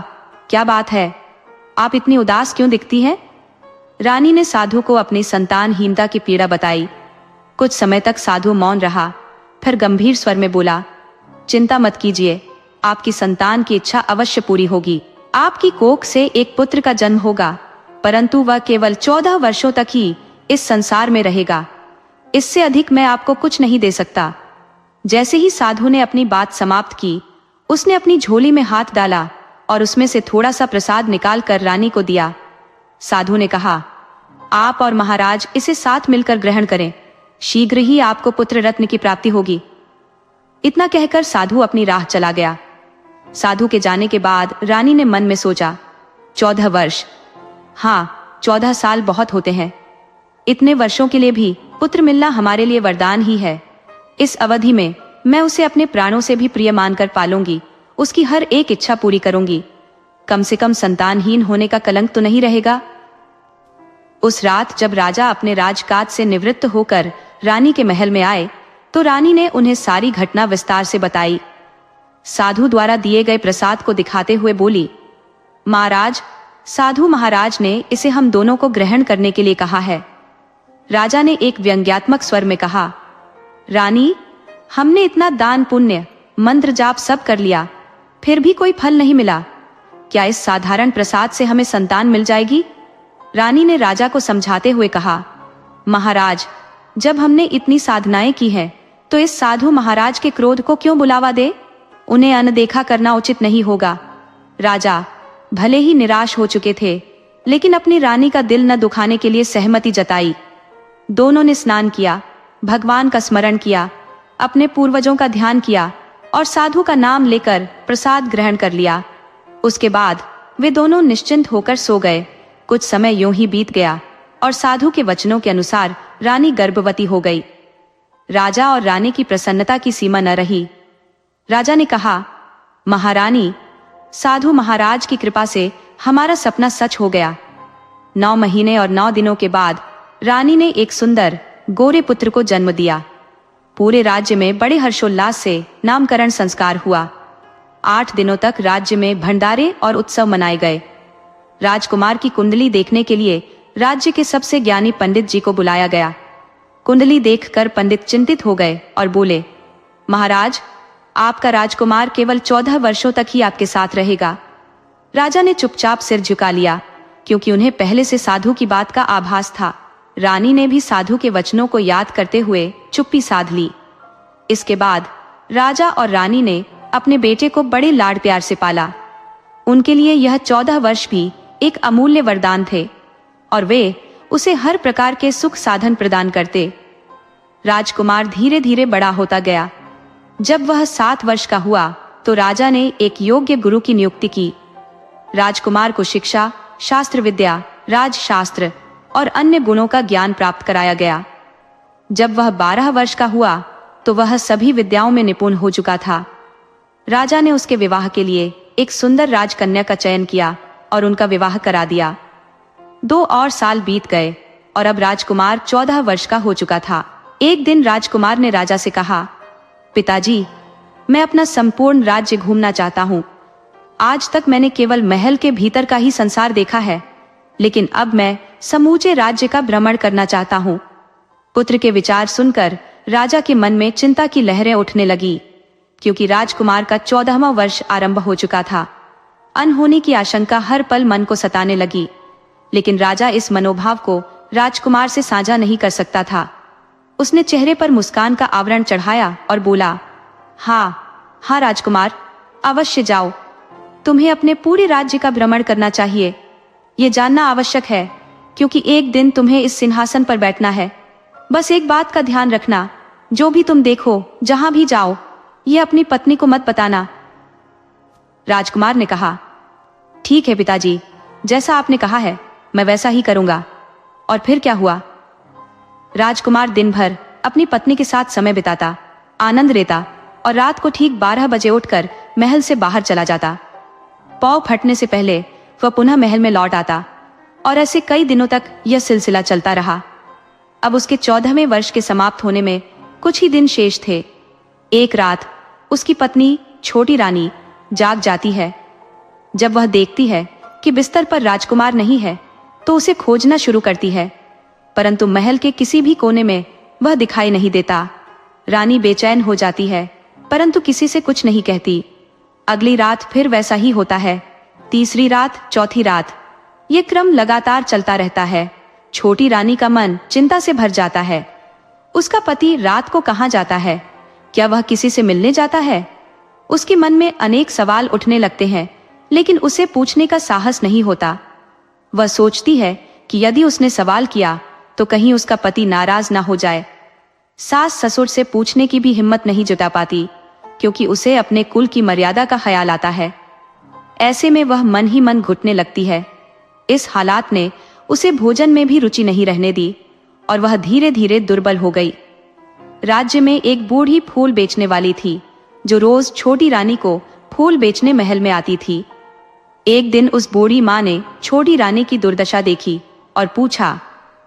क्या बात है? आप इतनी उदास क्यों दिखती हैं? रानी ने साधु को अपनी संतानहीनता की पीड़ा बताई। कुछ समय तक साधु मौन रहा, फिर गंभीर स्वर में बोला, चिंता मत कीजिए, आपकी संतान की इच्छा अवश्य पूरी होगी। आपकी कोख से एक पुत्र का जन्म होगा, परंतु वह केवल 14 वर्षों तक ही इस संसार में रहेगा। इससे अधिक मैं आपको कुछ नहीं दे सकता। जैसे ही साधु ने अपनी बात समाप्त की, उसने अपनी झोली में हाथ डाला और उसमें से थोड़ा सा प्रसाद निकाल कर रानी को दिया। साधु ने कहा, आप और महाराज इसे साथ मिलकर ग्रहण करें, शीघ्र ही आपको पुत्र रत्न की प्राप्ति होगी। इतना कहकर साधु अपनी राह चला गया। साधु के जाने के बाद रानी ने मन में सोचा, 14 वर्ष, हाँ 14 साल बहुत होते हैं। इतने वर्षों के लिए भी पुत्र मिलना हमारे लिए वरदान ही है। इस अवधि में मैं उसे अपने प्राणों से भी प्रिय मानकर पालूंगी, उसकी हर एक इच्छा पूरी करूंगी। कम से कम संतानहीन होने का कलंक तो नहीं रहेगा। उस रात जब राजा अपने राजकाज से निवृत्त होकर रानी के महल में आए तो रानी ने उन्हें सारी घटना विस्तार से बताई। साधु द्वारा दिए गए प्रसाद को दिखाते हुए बोली, महाराज, साधु महाराज ने इसे हम दोनों को ग्रहण करने के लिए कहा है। राजा ने एक व्यंग्यात्मक स्वर में कहा, रानी, हमने इतना दान पुण्य मंत्र जाप सब कर लिया, फिर भी कोई फल नहीं मिला। क्या इस साधारण प्रसाद से हमें संतान मिल जाएगी? रानी ने राजा को समझाते हुए कहा, महाराज, जब हमने इतनी साधनाएं की हैं, तो इस साधु महाराज के क्रोध को क्यों बुलावा दे? उन्हें अनदेखा करना उचित नहीं होगा। राजा भले ही निराश हो चुके थे, लेकिन अपनी रानी का दिल न दुखाने के लिए सहमति जताई। दोनों ने स्नान किया, भगवान का स्मरण किया, अपने पूर्वजों का ध्यान किया और साधु का नाम लेकर प्रसाद ग्रहण कर लिया। उसके बाद वे दोनों निश्चिंत होकर सो गए। कुछ समय यूं ही बीत गया और साधु के वचनों के अनुसार रानी गर्भवती हो गई। राजा और रानी की प्रसन्नता की सीमा न रही। राजा ने कहा, महारानी, साधु महाराज की कृपा से हमारा सपना सच हो गया। 9 महीने और 9 दिनों के बाद रानी ने एक सुंदर गोरे पुत्र को जन्म दिया। पूरे राज्य में बड़े हर्षोल्लास से नामकरण संस्कार हुआ। 8 दिनों तक राज्य में भंडारे और उत्सव मनाए गए। राजकुमार की कुंडली देखने के लिए राज्य के सबसे ज्ञानी पंडित जी को बुलाया गया। कुंडली देखकर पंडित चिंतित हो गए और बोले, महाराज, आपका राजकुमार केवल 14 वर्षों तक ही आपके साथ रहेगा। राजा ने चुपचाप सिर झुका लिया, क्योंकि उन्हें पहले से साधु की बात का आभास था। रानी ने भी साधु के वचनों को याद करते हुए चुप्पी साध ली। इसके बाद राजा और रानी ने अपने बेटे को बड़े लाड प्यार से पाला। उनके लिए यह 14 वर्ष भी एक अमूल्य वरदान थे और वे उसे हर प्रकार के सुख साधन प्रदान करते। राजकुमार धीरे धीरे बड़ा होता गया। जब वह 7 वर्ष का हुआ तो राजा ने एक योग्य गुरु की नियुक्ति की। राजकुमार को शिक्षा, शास्त्र विद्या, राजशास्त्र और अन्य गुणों का ज्ञान प्राप्त कराया गया। जब वह 12 वर्ष का हुआ तो वह सभी विद्याओं में निपुण हो चुका था। राजा ने उसके विवाह के लिए एक सुंदर राजकन्या का चयन किया और उनका विवाह करा दिया। 2 और साल बीत गए और अब राजकुमार 14 वर्ष का हो चुका था। एक दिन राजकुमार ने राजा से कहा, पिताजी, मैं अपना संपूर्ण राज्य घूमना चाहता हूँ। आज तक मैंने केवल महल के भीतर का ही संसार देखा है, लेकिन अब मैं समूचे राज्य का भ्रमण करना चाहता हूँ। पुत्र के विचार सुनकर राजा के मन में चिंता की लहरें उठने लगी, क्योंकि राजकुमार का 14वां वर्ष आरंभ हो चुका था। अनहोनी की आशंका हर पल मन को सताने लगी, लेकिन राजा इस मनोभाव को राजकुमार से साझा नहीं कर सकता था। उसने चेहरे पर मुस्कान का आवरण चढ़ाया और बोला, हाँ राजकुमार, अवश्य जाओ। तुम्हें अपने पूरे राज्य का भ्रमण करना चाहिए। ये जानना आवश्यक है, क्योंकि एक दिन तुम्हें इस सिंहासन पर बैठना है। बस एक बात का ध्यान रखना, जो भी तुम देखो, जहां भी जाओ, ये अपनी पत्नी को मत बताना। राजकुमार ने कहा, ठीक है पिताजी, जैसा आपने कहा है मैं वैसा ही करूंगा। और फिर क्या हुआ? राजकुमार दिन भर अपनी पत्नी के साथ समय बिताता, आनंद लेता और रात को ठीक 12 बजे उठकर महल से बाहर चला जाता। पौ फटने से पहले वह पुनः महल में लौट आता और ऐसे कई दिनों तक यह सिलसिला चलता रहा। अब उसके 14वें वर्ष के समाप्त होने में कुछ ही दिन शेष थे। एक रात उसकी पत्नी छोटी रानी जाग जाती है। जब वह देखती है कि बिस्तर पर राजकुमार नहीं है, तो उसे खोजना शुरू करती है, परंतु महल के किसी भी कोने में वह दिखाई नहीं देता। रानी बेचैन हो जाती है, परंतु किसी से कुछ नहीं कहती। अगली रात फिर वैसा ही होता है। तीसरी रात, चौथी रात, ये क्रम लगातार चलता रहता है। छोटी रानी का मन चिंता से भर जाता है। उसका पति रात को कहाँ जाता है? क्या वह किसी से मिलने जाता है? उसके मन में अनेक सवाल उठने लगते हैं, लेकिन उसे पूछने का साहस नहीं होता। वह सोचती है कि यदि उसने सवाल किया तो कहीं उसका पति नाराज ना हो जाए। सास ससुर से पूछने की भी हिम्मत नहीं जुटा पाती, क्योंकि उसे अपने कुल की मर्यादा का ख्याल आता है। ऐसे में वह मन ही मन घुटने लगती है। इस हालात ने उसे भोजन में भी रुचि नहीं रहने दी और वह धीरे धीरे दुर्बल हो गई। राज्य में एक बूढ़ी फूल बेचने वाली थी, जो रोज छोटी रानी को फूल बेचने महल में आती थी। एक दिन उस बूढ़ी माँ ने छोटी रानी की दुर्दशा देखी और पूछा,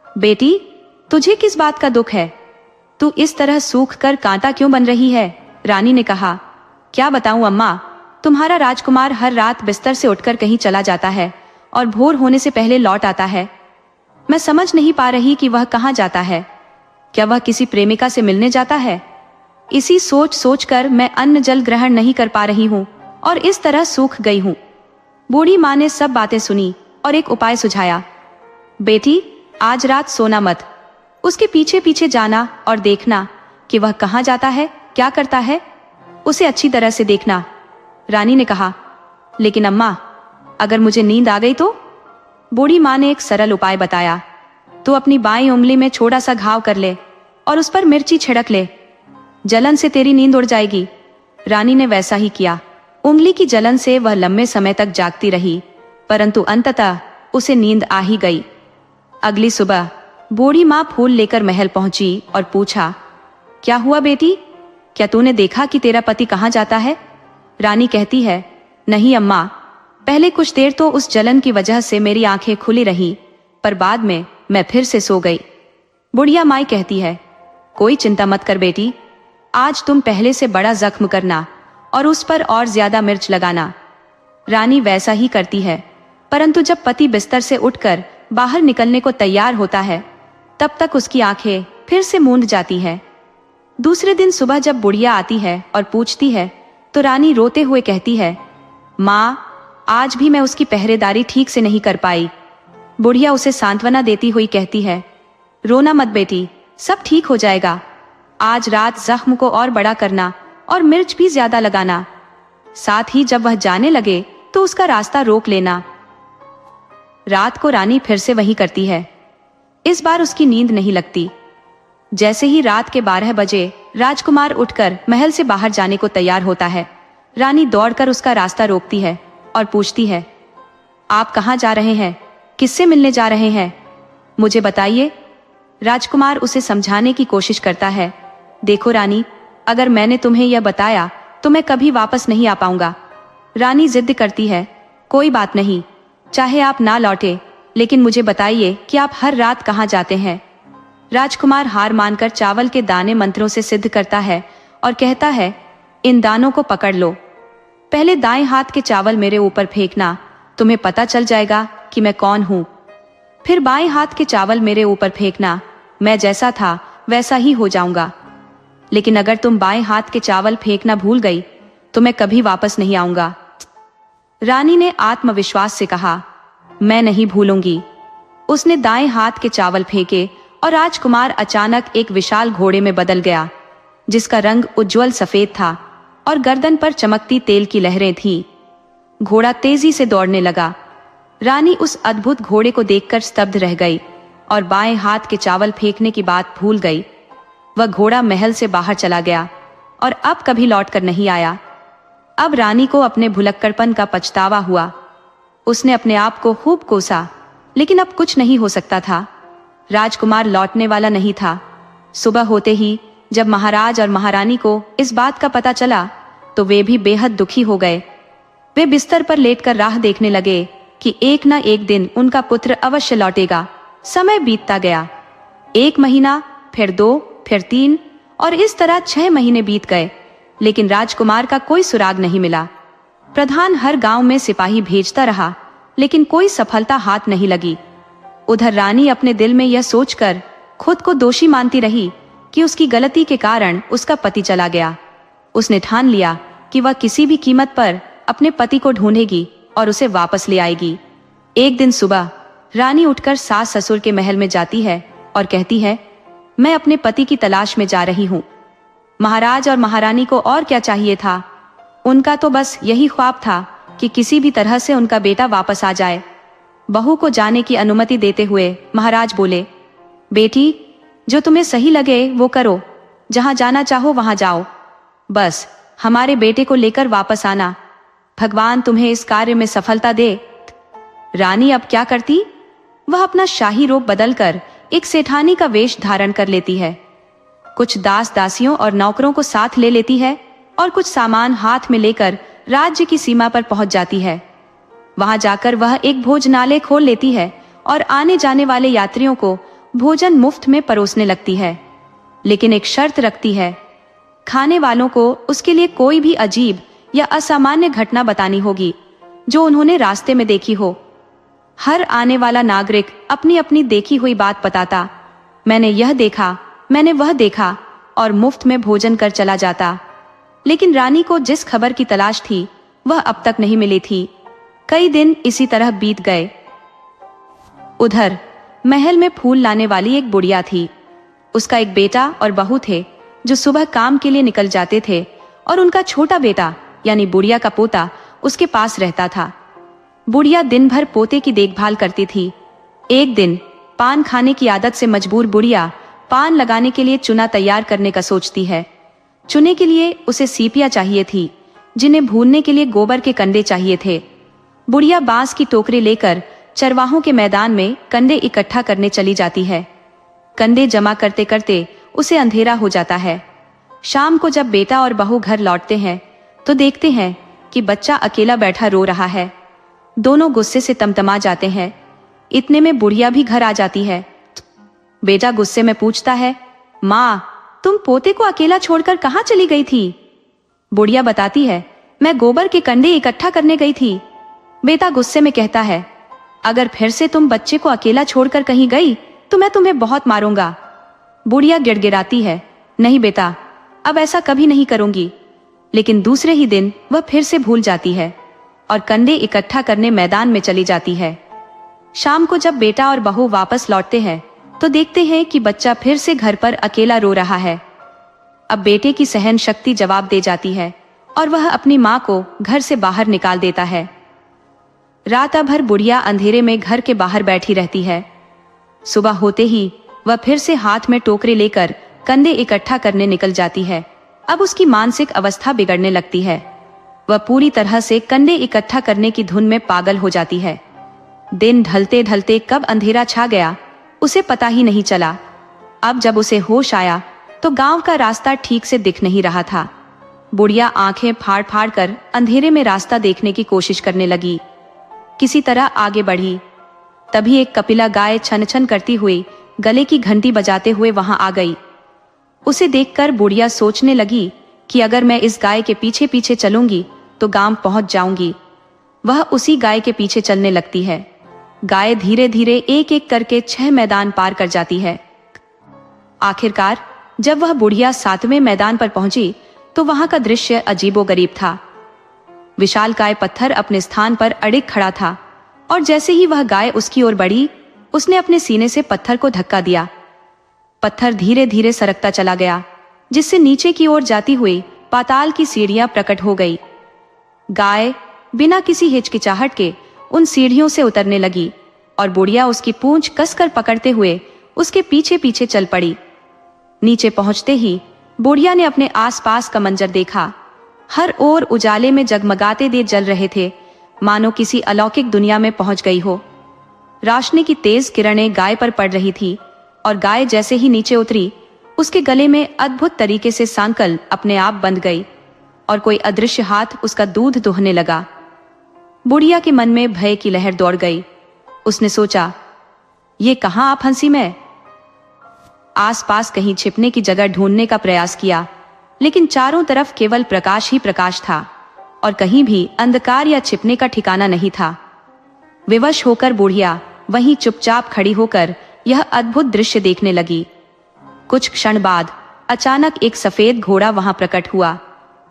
बेटी, तुझे किस बात का दुख है? तू इस तरह सूख कर कांटा क्यों बन रही है? रानी ने कहा, क्या बताऊं अम्मा, तुम्हारा राजकुमार हर रात बिस्तर से उठकर कहीं चला जाता है और भोर होने से पहले लौट आता है। मैं समझ नहीं पा रही कि वह कहाँ जाता है। क्या वह किसी प्रेमिका से मिलने जाता है? इसी सोच सोचकर मैं अन्न जल ग्रहण नहीं कर पा रही हूँ और इस तरह सूख गई हूँ। बूढ़ी माँ ने सब बातें सुनी और एक उपाय सुझाया। बेटी, आज रात सोना मत। उसके पीछे पीछे जाना और देखना कि वह कहाँ जाता है, क्या करता है। उसे अच्छी तरह से देखना। रानी ने कहा। लेकिन अम्मा, अगर मुझे नींद आ गई तो? बूढ़ी माँ ने एक सरल उपाय बताया। तू अपनी बाईं उंगली में छोटा सा घाव कर ले और उस पर मिर्ची छिड़क ले। जलन से तेरी नींद उड़ जाएगी। रानी ने वैसा ही किया। उंगली की जलन से वह लंबे समय तक जागती रही, परंतु अंततः उसे नींद आ ही गई। अगली सुबह बूढ़ी माँ फूल लेकर महल पहुंची और पूछा, क्या हुआ बेटी? क्या तूने देखा कि तेरा पति कहाँ जाता है? रानी कहती है, नहीं अम्मा, पहले कुछ देर तो उस जलन की वजह से मेरी आंखें खुली रही, पर बाद में मैं फिर से सो गई। बुढ़िया माई कहती है, कोई चिंता मत कर बेटी, आज तुम पहले से बड़ा जख्म करना और उस पर और ज्यादा मिर्च लगाना। रानी वैसा ही करती है, परंतु जब पति बिस्तर से उठकर बाहर निकलने को तैयार होता है, तब तक उसकी आंखें फिर से मूंद जाती है। दूसरे दिन सुबह जब बुढ़िया आती है और पूछती है, तो रानी रोते हुए कहती है, माँ, आज भी मैं उसकी पहरेदारी ठीक से नहीं कर पाई। बुढ़िया उसे सांत्वना देती हुई कहती है, रोना मत बेटी, सब ठीक हो जाएगा। आज रात जख्म को और बड़ा करना और मिर्च भी ज्यादा लगाना। साथ ही जब वह जाने लगे तो उसका रास्ता रोक लेना। रात को रानी फिर से वही करती है। इस बार उसकी नींद नहीं लगती। जैसे ही रात के 12 बजे राजकुमार उठकर महल से बाहर जाने को तैयार होता है, रानी दौड़कर उसका रास्ता रोकती है और पूछती है, आप कहाँ जा रहे हैं? किससे मिलने जा रहे हैं? मुझे बताइए। राजकुमार उसे समझाने की कोशिश करता है, देखो रानी, अगर मैंने तुम्हें यह बताया तो मैं कभी वापस नहीं आ पाऊंगा। रानी जिद करती है, कोई बात नहीं, चाहे आप ना लौटे, लेकिन मुझे बताइए कि आप हर रात कहाँ जाते हैं। राजकुमार हार मानकर चावल के दाने मंत्रों से सिद्ध करता है और कहता है, इन दानों को पकड़ लो। पहले दाएं हाथ के चावल मेरे ऊपर फेंकना, तुम्हें पता चल जाएगा कि मैं कौन हूं। फिर बाएं हाथ के चावल मेरे ऊपर फेंकना, मैं जैसा था वैसा ही हो जाऊंगा। लेकिन अगर तुम बाएं हाथ के चावल फेंकना भूल गई तो मैं कभी वापस नहीं आऊंगा। रानी ने आत्मविश्वास से कहा, मैं नहीं भूलूंगी। उसने दाएं हाथ के चावल फेंके और राजकुमार अचानक एक विशाल घोड़े में बदल गया, जिसका रंग उज्जवल सफेद था और गर्दन पर चमकती तेल की लहरें थीं। घोड़ा तेजी से दौड़ने लगा। रानी उस अद्भुत घोड़े को देखकर स्तब्ध रह गई और बाएं हाथ के चावल फेंकने की बात भूल गई। वह घोड़ा महल से बाहर चला गया और अब कभी लौटकर नहीं आया। अब रानी को अपने भुलक्कड़पन का पछतावा हुआ। उसने अपने आप को खूब कोसा, लेकिन अब कुछ नहीं हो सकता था। राजकुमार लौटने वाला नहीं था। सुबह होते ही जब महाराज और महारानी को इस बात का पता चला तो वे भी बेहद दुखी हो गए। वे बिस्तर पर लेटकर राह देखने लगे कि एक न एक दिन उनका पुत्र अवश्य लौटेगा। समय बीतता गया। 1 महीना, फिर 2, फिर 3 और इस तरह 6 महीने बीत गए, लेकिन राजकुमार का कोई सुराग नहीं मिला। प्रधान हर गांव में सिपाही भेजता रहा, लेकिन कोई सफलता हाथ नहीं लगी। उधर रानी अपने दिल में यह सोचकर खुद को दोषी मानती रही कि उसकी गलती के कारण उसका पति चला गया। उसने ठान लिया कि वह किसी भी कीमत पर अपने पति को ढूंढेगी और उसे वापस ले आएगी। एक दिन सुबह रानी उठकर सास ससुर के महल में जाती है और कहती है, मैं अपने पति की तलाश में जा रही हूँ। महाराज और महारानी को और क्या चाहिए था? उनका तो बस यही ख्वाब था कि किसी भी तरह से उनका बेटा वापस आ जाए। बहू को जाने की अनुमति देते हुए महाराज बोले, बेटी, जो तुम्हें सही लगे वो करो, जहां जाना चाहो वहां जाओ, बस हमारे बेटे को लेकर वापस आना। भगवान तुम्हें इस कार्य में सफलता दे। रानी अब क्या करती? वह अपना शाही रूप बदलकर एक सेठानी का वेश धारण कर लेती है। कुछ दास दासियों और नौकरों को साथ ले लेती है और कुछ सामान हाथ में लेकर राज्य की सीमा पर पहुंच जाती है। वहां जाकर वह एक भोजनालय खोल लेती है और आने जाने वाले यात्रियों को भोजन मुफ्त में परोसने लगती है, लेकिन एक शर्त रखती है, खाने वालों को उसके लिए कोई भी अजीब या असामान्य घटना बतानी होगी जो उन्होंने रास्ते में देखी हो। हर आने वाला नागरिक अपनी अपनी देखी हुई बात बताता। मैंने यह देखा, मैंने वह देखा, और मुफ्त में भोजन कर चला जाता। लेकिन रानी को जिस खबर की तलाश थी वह अब तक नहीं मिली थी। कई दिन इसी तरह बीत गए। उधर महल में फूल लाने वाली एक बुढ़िया थी। उसका एक बेटा और बहू थे जो सुबह काम के लिए निकल जाते थे, और उनका छोटा बेटा यानी बुढ़िया का पोता उसके पास रहता था। बुढ़िया दिन भर पोते की देखभाल करती थी। एक दिन पान खाने की आदत से मजबूर बुढ़िया पान लगाने के लिए चूना तैयार करने का सोचती है। चूने के लिए उसे सीपियां चाहिए थी, जिन्हें भूनने के लिए गोबर के कंडे चाहिए थे। बुढ़िया बांस की टोकरी लेकर चरवाहों के मैदान में कंडे इकट्ठा करने चली जाती है। कंडे जमा करते करते उसे अंधेरा हो जाता है। शाम को जब बेटा और बहू घर लौटते हैं तो देखते हैं कि बच्चा अकेला बैठा रो रहा है। दोनों गुस्से से तमतमा जाते हैं। इतने में बुढ़िया भी घर आ जाती है। बेटा गुस्से में पूछता है, माँ, तुम पोते को अकेला छोड़कर कहाँ चली गई थी? बुढ़िया बताती है, मैं गोबर के कंडे इकट्ठा करने गई थी। बेटा गुस्से में कहता है, अगर फिर से तुम बच्चे को अकेला छोड़कर कहीं गई तो मैं तुम्हें बहुत मारूंगा। बुढ़िया गिड़गिड़ाती है, नहीं बेटा, अब ऐसा कभी नहीं करूंगी। लेकिन दूसरे ही दिन वह फिर से भूल जाती है और कंडे इकट्ठा करने मैदान में चली जाती है। शाम को जब बेटा और बहू वापस लौटते हैं तो देखते हैं कि बच्चा फिर से घर पर अकेला रो रहा है। अब बेटे की सहन शक्ति जवाब दे जाती है और वह अपनी माँ को घर से बाहर निकाल देता है। रात भर बुढ़िया अंधेरे में घर के बाहर बैठी रहती है। सुबह होते ही वह फिर से हाथ में टोकरी लेकर कंडे इकट्ठा करने निकल जाती है। अब उसकी मानसिक अवस्था बिगड़ने लगती है। वह पूरी तरह से कंडे इकट्ठा करने की धुन में पागल हो जाती है। दिन ढलते ढलते कब अंधेरा छा गया उसे पता ही नहीं चला। अब जब उसे होश आया तो गांव का रास्ता ठीक से दिख नहीं रहा था। बुढ़िया आंखें फाड़ फाड़ कर अंधेरे में रास्ता देखने की कोशिश करने लगी। किसी तरह आगे बढ़ी। तभी एक कपिला गाय छन छन करती हुई गले की घंटी बजाते हुए वहां आ गई। उसे देखकर बुढ़िया सोचने लगी कि अगर मैं इस गाय के पीछे पीछे चलूंगी तो गांव पहुंच जाऊंगी। वह उसी गाय के पीछे चलने लगती है। गाय धीरे धीरे एक एक करके 6 मैदान पार कर जाती है। आखिरकार जब वह बुढ़िया 7वें मैदान पर पहुंची तो वहां का दृश्य अजीबोगरीब था। विशालकाय पत्थर अपने स्थान पर अड़िग खड़ा था और जैसे ही वह गाय उसकी ओर बढ़ी उसने अपने सीने से पत्थर को धक्का दिया। पत्थर धीरे धीरे सरकता चला गया, जिससे नीचे की ओर जाती हुई पाताल की सीढ़ियां प्रकट हो गई। गाय बिना किसी हिचकिचाहट के उन सीढ़ियों से उतरने लगी और बुढ़िया उसकी पूंछ कसकर पकड़ते हुए उसके पीछे पीछे चल पड़ी। नीचे पहुंचते ही बुढ़िया ने अपने आसपास का मंजर देखा। हर ओर उजाले में जगमगाते दिए जल रहे थे, मानो किसी अलौकिक दुनिया में पहुंच गई हो। रोशनी की तेज किरणें गाय पर पड़ रही थी और गाय जैसे ही नीचे उतरी उसके गले में अद्भुत तरीके से सांकल अपने आप बंध गई और कोई अदृश्य हाथ उसका दूध दुहने लगा। बुढ़िया के मन में भय की लहर दौड़ गई। उसने सोचा, ये कहां आप हंसी में? आसपास कहीं छिपने की जगह ढूंढने का प्रयास किया, लेकिन चारों तरफ केवल प्रकाश ही प्रकाश था और कहीं भी अंधकार या छिपने का ठिकाना नहीं था। विवश होकर बुढ़िया वहीं चुपचाप खड़ी होकर यह अद्भुत दृश्य देखने लगी। कुछ क्षण बाद अचानक एक सफेद घोड़ा वहां प्रकट हुआ।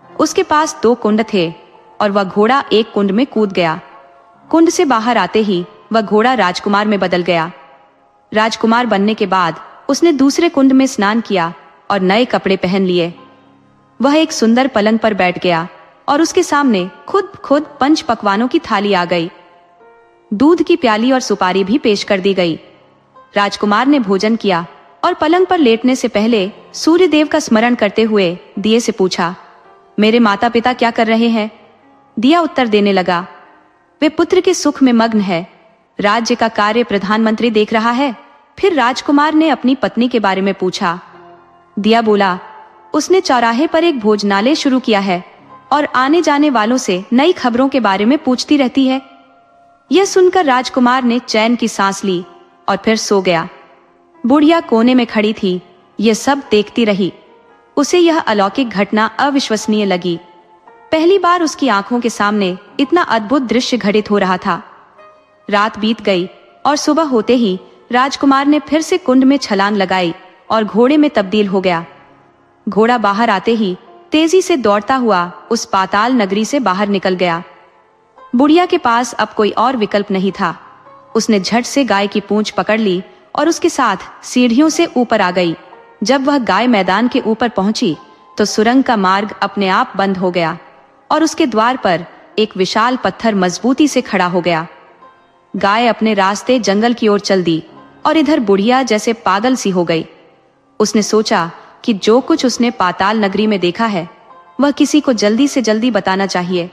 उसके पास 2 कुंड थे और वह घोड़ा एक कुंड में कूद गया। कुंड से बाहर आते ही वह घोड़ा राजकुमार में बदल गया। राजकुमार बनने के बाद उसने दूसरे कुंड में स्नान किया और नए कपड़े पहन लिए। वह एक सुंदर पलंग पर बैठ गया और उसके सामने खुद 5 पकवानों की थाली आ गई। दूध की प्याली और सुपारी भी पेश कर दी गई। राजकुमार ने भोजन किया और पलंग पर लेटने से पहले सूर्यदेव का स्मरण करते हुए दिए से पूछा, मेरे माता पिता क्या कर रहे हैं? दिया उत्तर देने लगा, वे पुत्र के सुख में मग्न है। राज्य का कार्य प्रधानमंत्री देख रहा है। फिर राजकुमार ने अपनी पत्नी के बारे में पूछा। दिया बोला, उसने चौराहे पर एक भोजनालय शुरू किया है और आने जाने वालों से नई खबरों के बारे में पूछती रहती है। यह सुनकर राजकुमार ने चैन की सांस ली और फिर सो गया। बुढ़िया कोने में खड़ी थी, यह सब देखती रही। उसे यह अलौकिक घटना अविश्वसनीय लगी। पहली बार उसकी आंखों के सामने इतना अद्भुत दृश्य घटित हो रहा था। रात बीत गई और सुबह होते ही राजकुमार ने फिर से कुंड में छलांग लगाई और घोड़े में तब्दील हो गया। घोड़ा बाहर आते ही तेजी से दौड़ता हुआ उस पाताल नगरी से बाहर निकल गया। बुढ़िया के पास अब कोई और विकल्प नहीं था। उसने झट से गाय की पूंछ पकड़ ली और उसके साथ सीढ़ियों से ऊपर आ गई। जब वह गाय मैदान के ऊपर पहुंची तो सुरंग का मार्ग अपने आप बंद हो गया और उसके द्वार पर एक विशाल पत्थर मजबूती से खड़ा हो गया। गाय अपने रास्ते जंगल की ओर चल दी और इधर बुढ़िया जैसे पागल सी हो गई। उसने सोचा कि जो कुछ उसने पाताल नगरी में देखा है वह किसी को जल्दी से जल्दी बताना चाहिए।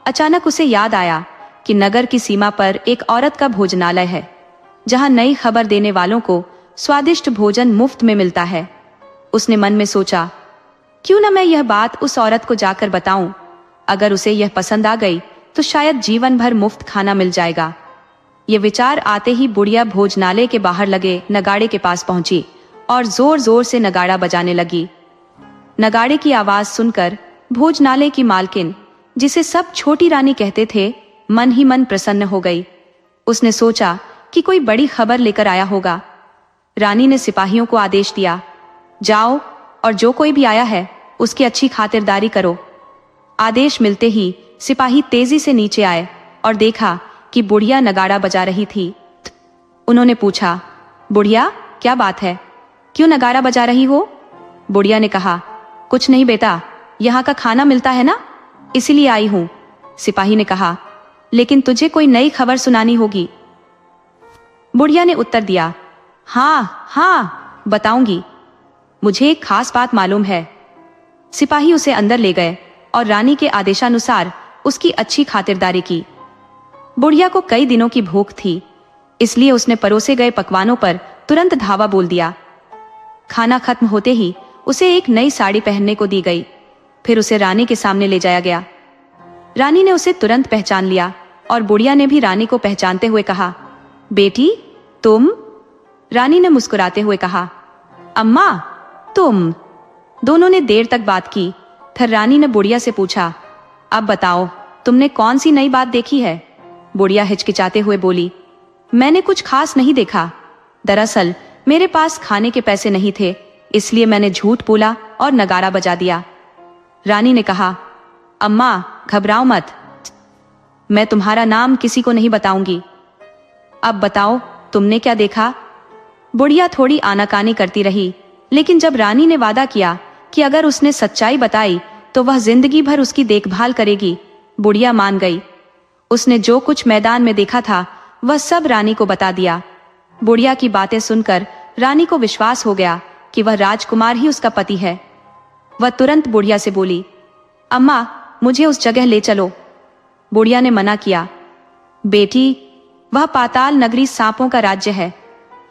अचानक उसे याद आया कि नगर की सीमा पर एक औरत का भोजनालय है, जहां नई खबर देने वालों को स्वादिष्ट भोजन मुफ्त में मिलता है। उसने मन में सोचा, क्यों न मैं यह बात उस औरत को जाकर बताऊं। अगर उसे यह पसंद आ गई तो शायद जीवन भर मुफ्त खाना मिल जाएगा। ये विचार आते ही बुढ़िया भोजनालय के बाहर लगे नगाड़े के पास पहुंची और जोर जोर से नगाड़ा बजाने लगी। नगाड़े की आवाज सुनकर भोजनालय की मालकिन, जिसे सब छोटी रानी कहते थे, मन ही मन प्रसन्न हो गई। उसने सोचा कि कोई बड़ी खबर लेकर आया होगा। रानी ने सिपाहियों को आदेश दिया, जाओ और जो कोई भी आया है उसकी अच्छी खातिरदारी करो। आदेश मिलते ही सिपाही तेजी से नीचे आए और देखा कि बुढ़िया नगाड़ा बजा रही थी। उन्होंने पूछा, बुढ़िया क्या बात है, क्यों नगाड़ा बजा रही हो? बुढ़िया ने कहा, कुछ नहीं बेटा, यहाँ का खाना मिलता है ना, इसीलिए आई हूं। सिपाही ने कहा, लेकिन तुझे कोई नई खबर सुनानी होगी। बुढ़िया ने उत्तर दिया, हाँ हाँ बताऊंगी, मुझे एक खास बात मालूम है। सिपाही उसे अंदर ले गए और रानी के आदेशानुसार उसकी अच्छी खातिरदारी की। बुढ़िया को कई दिनों की भूख थी, इसलिए उसने परोसे गए पकवानों पर तुरंत धावा बोल दिया। खाना खत्म होते ही उसे एक नई साड़ी पहनने को दी गई। फिर उसे रानी के सामने ले जाया गया। रानी ने उसे तुरंत पहचान लिया और बुढ़िया ने भी रानी को पहचानते हुए कहा, बेटी तुम? रानी ने मुस्कुराते हुए कहा, अम्मा तुम? दोनों ने देर तक बात की। फिर रानी ने बुढ़िया से पूछा, अब बताओ तुमने कौन सी नई बात देखी है? बुढ़िया हिचकिचाते हुए बोली, मैंने कुछ खास नहीं देखा। दरअसल मेरे पास खाने के पैसे नहीं थे, इसलिए मैंने झूठ बोला और नगाड़ा बजा दिया। रानी ने कहा, अम्मा घबराओ मत, मैं तुम्हारा नाम किसी को नहीं बताऊंगी। अब बताओ तुमने क्या देखा? बुढ़िया थोड़ी आनाकानी करती रही, लेकिन जब रानी ने वादा किया कि अगर उसने सच्चाई बताई तो वह जिंदगी भर उसकी देखभाल करेगी, बुढ़िया मान गई। उसने जो कुछ मैदान में देखा था वह सब रानी को बता दिया। बुढ़िया की बातें सुनकर रानी को विश्वास हो गया कि वह राजकुमार ही उसका पति है। वह तुरंत बुढ़िया से बोली, अम्मा मुझे उस जगह ले चलो। बुढ़िया ने मना किया, बेटी वह पाताल नगरी सांपों का राज्य है,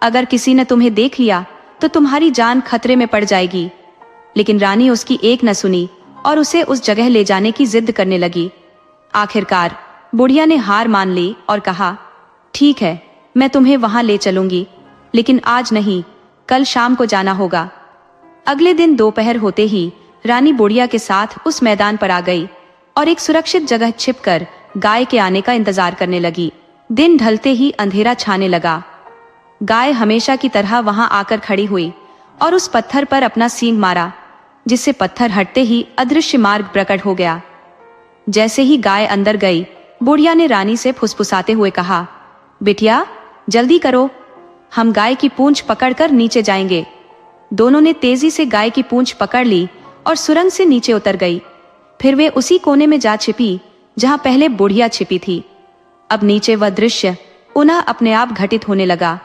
अगर किसी ने तुम्हें देख लिया तो तुम्हारी जान खतरे में पड़ जाएगी। लेकिन रानी उसकी एक न सुनी और उसे उस जगह ले जाने की जिद करने लगी। आखिरकार बुढ़िया ने हार मान ली और कहा, ठीक है मैं तुम्हें वहां ले चलूंगी, लेकिन आज नहीं, कल शाम को जाना होगा। अगले दिन दोपहर होते ही रानी बुढ़िया के साथ उस मैदान पर आ गई और एक सुरक्षित जगह छिपकर गाय के आने का इंतजार करने लगी। दिन ढलते ही अंधेरा छाने लगा। गाय हमेशा की तरह वहां आकर खड़ी हुई और उस पत्थर पर अपना सींग मारा, जिससे पत्थर हटते ही अदृश्य मार्ग प्रकट हो गया। जैसे ही गाय अंदर गई, बुढ़िया ने रानी से फुसफुसाते हुए कहा, बिटिया जल्दी करो, हम गाय की पूंछ पकड़कर नीचे जाएंगे। दोनों ने तेजी से गाय की पूंछ पकड़ ली और सुरंग से नीचे उतर गई। फिर वे उसी कोने में जा छिपी जहां पहले बुढ़िया छिपी थी। अब नीचे वह दृश्य पुनः अपने आप घटित होने लगा।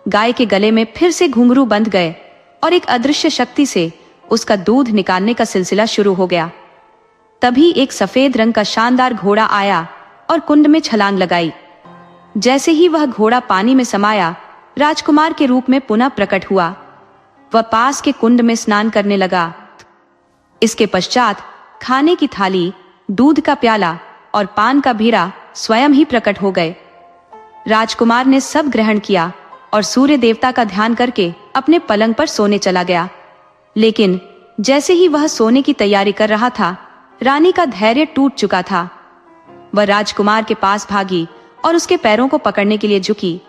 गाय के गले में फिर से घुंघरू बंध गए और एक अदृश्य शक्ति से उसका दूध निकालने का सिलसिला शुरू हो गया। तभी एक सफेद रंग का शानदार घोड़ा आया और कुंड में छलांग लगाई। जैसे ही वह घोड़ा पानी में समाया, राजकुमार के रूप में पुनः प्रकट हुआ। वह पास के कुंड में स्नान करने लगा। इसके पश्चात खाने की थाली, दूध का प्याला और पान का भीरा स्वयं ही प्रकट हो गए। राजकुमार ने सब ग्रहण किया और सूर्य देवता का ध्यान करके अपने पलंग पर सोने चला गया। लेकिन जैसे ही वह सोने की तैयारी कर रहा था, रानी का धैर्य टूट चुका था। वह राजकुमार के पास भागी और उसके पैरों को पकड़ने के लिए झुकी,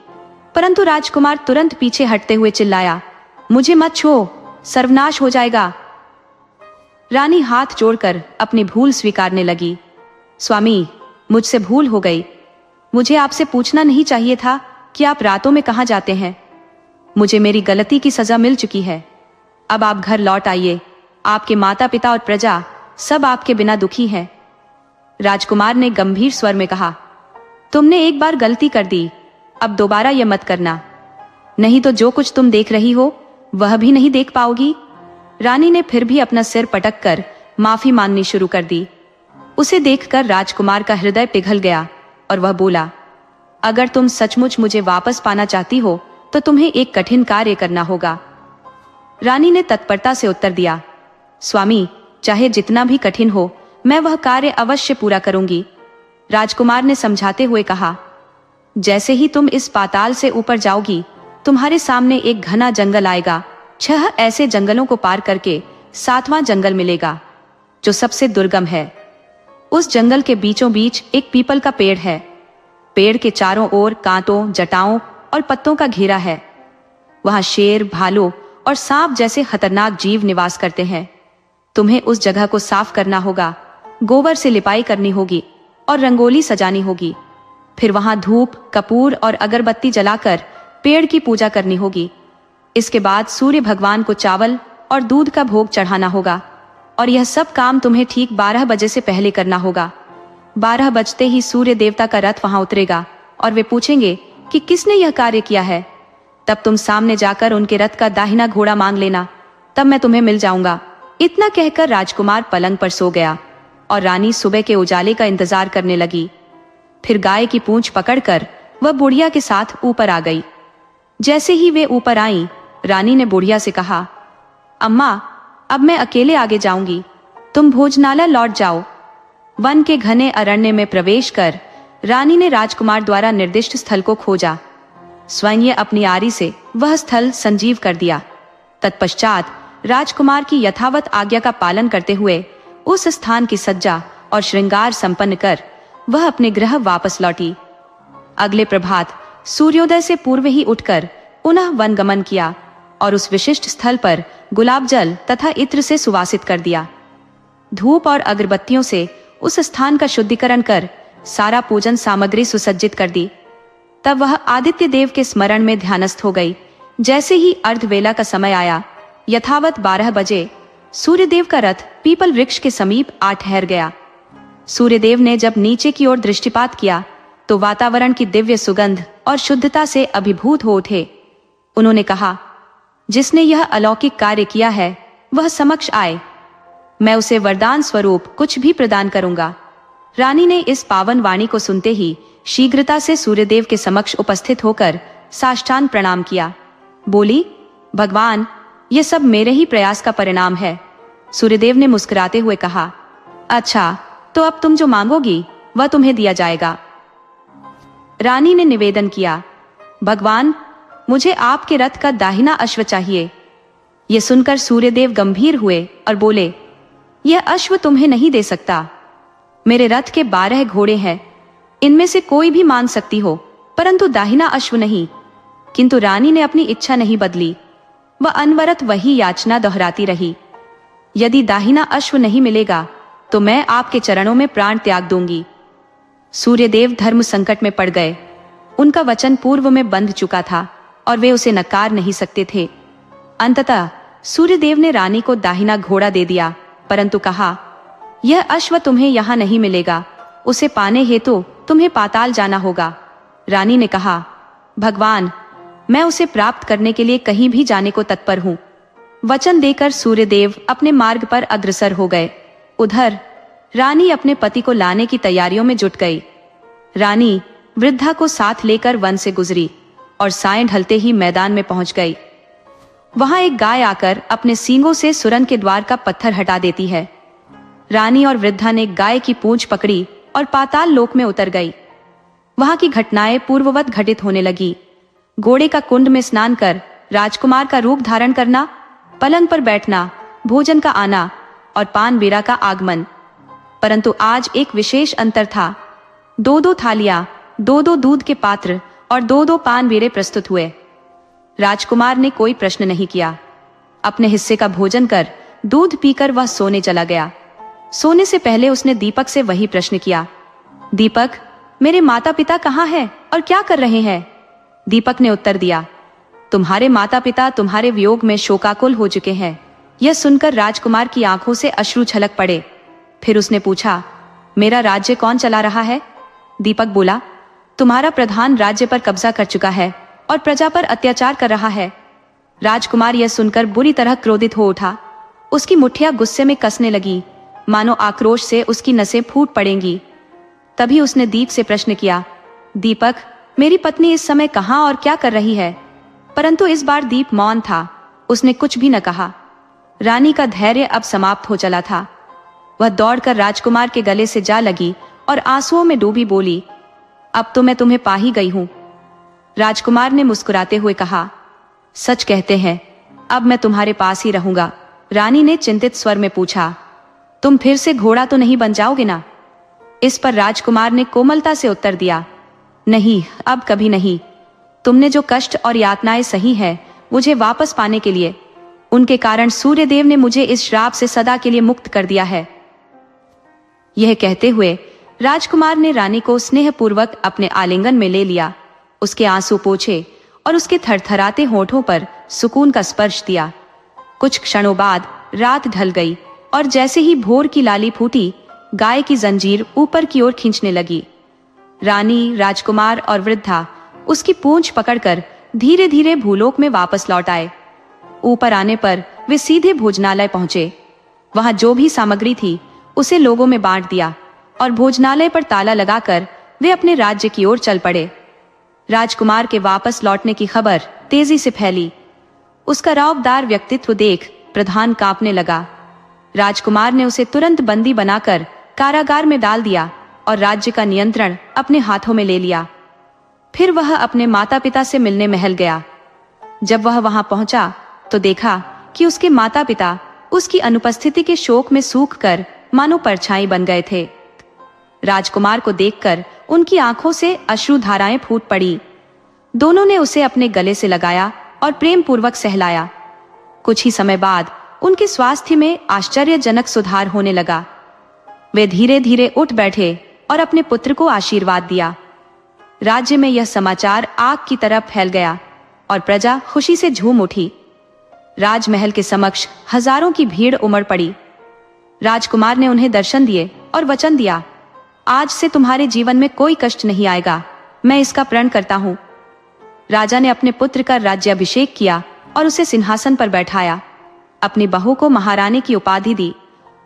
परंतु राजकुमार तुरंत पीछे हटते हुए चिल्लाया, मुझे मत छुओ, सर्वनाश हो जाएगा। रानी हाथ जोड़कर अपनी भूल स्वीकारने लगी। स्वामी, मुझसे भूल हो गई। मुझे आपसे पूछना नहीं चाहिए था कि आप रातों में कहां जाते हैं। मुझे मेरी गलती की सजा मिल चुकी है। अब आप घर लौट आइए। आपके माता पिता और प्रजा सब आपके बिना दुखी हैं। राजकुमार ने गंभीर स्वर में कहा, तुमने एक बार गलती कर दी, अब दोबारा यह मत करना, नहीं तो जो कुछ तुम देख रही हो वह भी नहीं देख पाओगी। रानी ने फिर भी अपना सिर पटक कर माफी मांगनी शुरू कर दी। उसे देखकर राजकुमार का हृदय पिघल गया और वह बोला, अगर तुम सचमुच मुझे वापस पाना चाहती हो तो तुम्हें एक कठिन कार्य करना होगा। रानी ने तत्परता से उत्तर दिया, स्वामी, चाहे जितना भी कठिन हो, मैं वह कार्य अवश्य पूरा करूंगी। राजकुमार ने समझाते हुए कहा, जैसे ही तुम इस पाताल से ऊपर जाओगी, तुम्हारे सामने एक घना जंगल आएगा। 6 ऐसे जंगलों को पार करके 7वां जंगल मिलेगा, जो सबसे दुर्गम है। उस जंगल के बीचों बीच एक पीपल का पेड़ है। पेड़ के चारों ओर कांटों, जटाओं और पत्तों का घेरा है। वहां शेर, भालू और सांप जैसे खतरनाक जीव निवास करते हैं। तुम्हें उस जगह को साफ करना होगा, गोबर से लिपाई करनी होगी और रंगोली सजानी होगी। फिर वहां धूप, कपूर और अगरबत्ती जलाकर पेड़ की पूजा करनी होगी। इसके बाद सूर्य भगवान को चावल और दूध का भोग चढ़ाना होगा और यह सब काम तुम्हें ठीक 12 बजे से पहले करना होगा। 12 बजते ही सूर्य देवता का रथ वहां उतरेगा और वे पूछेंगे कि किसने यह कार्य किया है। तब तुम सामने जाकर उनके रथ का दाहिना घोड़ा मांग लेना, तब मैं तुम्हें मिल जाऊंगा। इतना कहकर राजकुमार पलंग पर सो गया और रानी सुबह के उजाले का इंतजार करने लगी। फिर गाय की पूंछ पकड़कर वह बुढ़िया के साथ ऊपर आ गई। जैसे ही वे ऊपर आईं, रानी ने बुढ़िया से कहा, अम्मा, अब मैं अकेले आगे जाऊंगी, तुम भोजनालय लौट जाओ। वन के घने अरण्य में प्रवेश कर रानी ने राजकुमार द्वारा निर्दिष्ट स्थल को खोजा। स्वयं अपनी आरी से वह स्थल संजीव कर दिया। तत्पश्चात राजकुमार की यथावत आज्ञा का पालन करते हुए उस स्थान की सज्जा और श्रृंगार संपन्न कर वह अपने गृह वापस लौटी। अगले प्रभात सूर्योदय से पूर्व ही उठकर पुनः वनगमन किया और उस विशिष्ट स्थल पर गुलाब जल तथा इत्र से सुवासित कर दिया। धूप और अगरबत्तियों से उस स्थान का शुद्धिकरण कर सारा पूजन सामग्री सुसज्जित कर दी। तब वह आदित्य देव के स्मरण में ध्यानस्थ हो गई। जैसे ही अर्धवेला का समय आया, यथावत 12 बजे सूर्यदेव का रथ पीपल वृक्ष के समीप आ ठहर गया। सूर्यदेव ने जब नीचे की ओर दृष्टिपात किया तो वातावरण की दिव्य सुगंध और शुद्धता से अभिभूत हो उठे। उन्होंने कहा, जिसने यह अलौकिक कार्य किया है वह समक्ष आए, मैं उसे वरदान स्वरूप कुछ भी प्रदान करूंगा। रानी ने इस पावन वाणी को सुनते ही शीघ्रता से सूर्यदेव के समक्ष उपस्थित होकर साष्टांग प्रणाम किया। बोली, भगवान, यह सब मेरे ही प्रयास का परिणाम है। सूर्यदेव ने मुस्कुराते हुए कहा, अच्छा, तो अब तुम जो मांगोगी वह तुम्हें दिया जाएगा। रानी ने निवेदन किया, भगवान, मुझे आपके रथ का दाहिना अश्व चाहिए। यह सुनकर सूर्यदेव गंभीर हुए और बोले, यह अश्व तुम्हें नहीं दे सकता। मेरे रथ के 12 घोड़े हैं, इनमें से कोई भी मान सकती हो, परंतु दाहिना अश्व नहीं। किंतु रानी ने अपनी इच्छा नहीं बदली। वह अनवरत वही याचना दोहराती रही, यदि दाहिना अश्व नहीं मिलेगा तो मैं आपके चरणों में प्राण त्याग दूंगी। सूर्यदेव धर्म संकट में पड़ गए। उनका वचन पूर्व में बंध चुका था और वे उसे नकार नहीं सकते थे। अंततः सूर्यदेव ने रानी को दाहिना घोड़ा दे दिया, परंतु कहा, यह अश्व तुम्हें यहाँ नहीं मिलेगा, उसे पाने हेतु तुम्हें पाताल जाना होगा। रानी ने कहा, भगवान, मैं उसे प्राप्त करने के लिए कहीं भी जाने को तत्पर हूँ। वचन देकर सूर्यदेव अपने मार्ग पर अग्रसर हो गए। उधर रानी अपने पति को लाने की तैयारियों में जुट गई। रानी वृद्धा को साथ लेकर वन से गुजरी और सायं ढलते ही मैदान में पहुंच गई। वहां एक गाय आकर अपने सींगों से सुरंग के द्वार का पत्थर हटा देती है। रानी और वृद्धा ने गाय की पूंछ पकड़ी और पाताल लोक में उतर गई। वहां की घटनाएं पूर्ववत घटित होने लगी। घोड़े का कुंड में स्नान कर राजकुमार का रूप धारण करना, पलंग पर बैठना, भोजन का आना और पान बीरा का आगमन। परंतु आज एक विशेष अंतर था। 2-2 थालियां, 2-2 दूध के पात्र और 2-2 पान बीड़े प्रस्तुत हुए। राजकुमार ने कोई प्रश्न नहीं किया। अपने हिस्से का भोजन कर, दूध पीकर वह सोने चला गया। सोने से पहले उसने दीपक से वही प्रश्न किया, दीपक, मेरे माता पिता कहाँ हैं और क्या कर रहे हैं? दीपक ने उत्तर दिया, तुम्हारे माता पिता तुम्हारे वियोग में शोकाकुल हो चुके हैं। यह सुनकर राजकुमार की आंखों से अश्रु छलक पड़े। फिर उसने पूछा, मेरा राज्य कौन चला रहा है? दीपक बोला, तुम्हारा प्रधान राज्य पर कब्जा कर चुका है और प्रजा पर अत्याचार कर रहा है। राजकुमार यह सुनकर बुरी तरह क्रोधित हो उठा। उसकी मुट्ठियां गुस्से में कसने लगी, मानो आक्रोश से उसकी नसें फूट पड़ेंगी। तभी उसने दीप से प्रश्न किया, दीपक, मेरी पत्नी इस समय कहाँ और क्या कर रही है? परंतु इस बार दीप मौन था, उसने कुछ भी न कहा। रानी का धैर्य अब समाप्त हो चला था। वह दौड़कर राजकुमार के गले से जा लगी और आंसुओं में डूबी बोली, अब तो मैं तुम्हें पा ही गई हूं। राजकुमार ने मुस्कुराते हुए कहा, सच कहते हैं, अब मैं तुम्हारे पास ही रहूंगा। रानी ने चिंतित स्वर में पूछा, तुम फिर से घोड़ा तो नहीं बन जाओगे ना? इस पर राजकुमार ने कोमलता से उत्तर दिया, नहीं, अब कभी नहीं। तुमने जो कष्ट और यातनाएं सही है मुझे वापस पाने के लिए, उनके कारण सूर्यदेव ने मुझे इस श्राप से सदा के लिए मुक्त कर दिया है। यह कहते हुए राजकुमार ने रानी को स्नेहपूर्वक अपने आलिंगन में ले लिया, उसके आंसू पोंछे और उसके थरथराते होठों पर सुकून का स्पर्श दिया। कुछ क्षणों बाद रात ढल गई और जैसे ही भोर की लाली फूटी, गाय की जंजीर ऊपर की ओर खींचने लगी। रानी, राजकुमार और वृद्धा उसकी पूंछ पकड़कर धीरे धीरे भूलोक में वापस लौट आए। ऊपर आने पर वे सीधे भोजनालय पहुंचे। वहां जो भी सामग्री थी उसे लोगों में बांट दिया और भोजनालय पर ताला लगाकर वे अपने राज्य की ओर चल पड़े। राजकुमार के वापस लौटने की खबर तेजी से फैली। उसका रौबदार व्यक्तित्व देख प्रधान कांपने लगा। राजकुमार ने उसे तुरंत बंदी बनाकर कारागार में डाल दिया और राज्य का नियंत्रण अपने हाथों में ले लिया। फिर वह अपने माता पिता से मिलने महल गया। जब वह वहां पहुंचा तो देखा कि उसके माता पिता उसकी अनुपस्थिति के शोक में सूख कर मानो परछाई बन गए थे। राजकुमार को देखकर उनकी आंखों से अश्रु धाराएं फूट पड़ी। दोनों ने उसे अपने गले से लगाया और प्रेम पूर्वक सहलाया। कुछ ही समय बाद उनके स्वास्थ्य में आश्चर्यजनक सुधार होने लगा। वे धीरे धीरे उठ बैठे और अपने पुत्र को आशीर्वाद दिया। राज्य में यह समाचार आग की तरह फैल गया और प्रजा खुशी से झूम उठी। राजमहल के समक्ष हजारों की भीड़ उमड़ पड़ी। राजकुमार ने उन्हें दर्शन दिए और वचन दिया, आज से तुम्हारे जीवन में कोई कष्ट नहीं आएगा, मैं इसका प्रण करता हूँ। राजा ने अपने पुत्र का राज्याभिषेक किया और उसे सिंहासन पर बैठाया। अपनी बहू को महारानी की उपाधि दी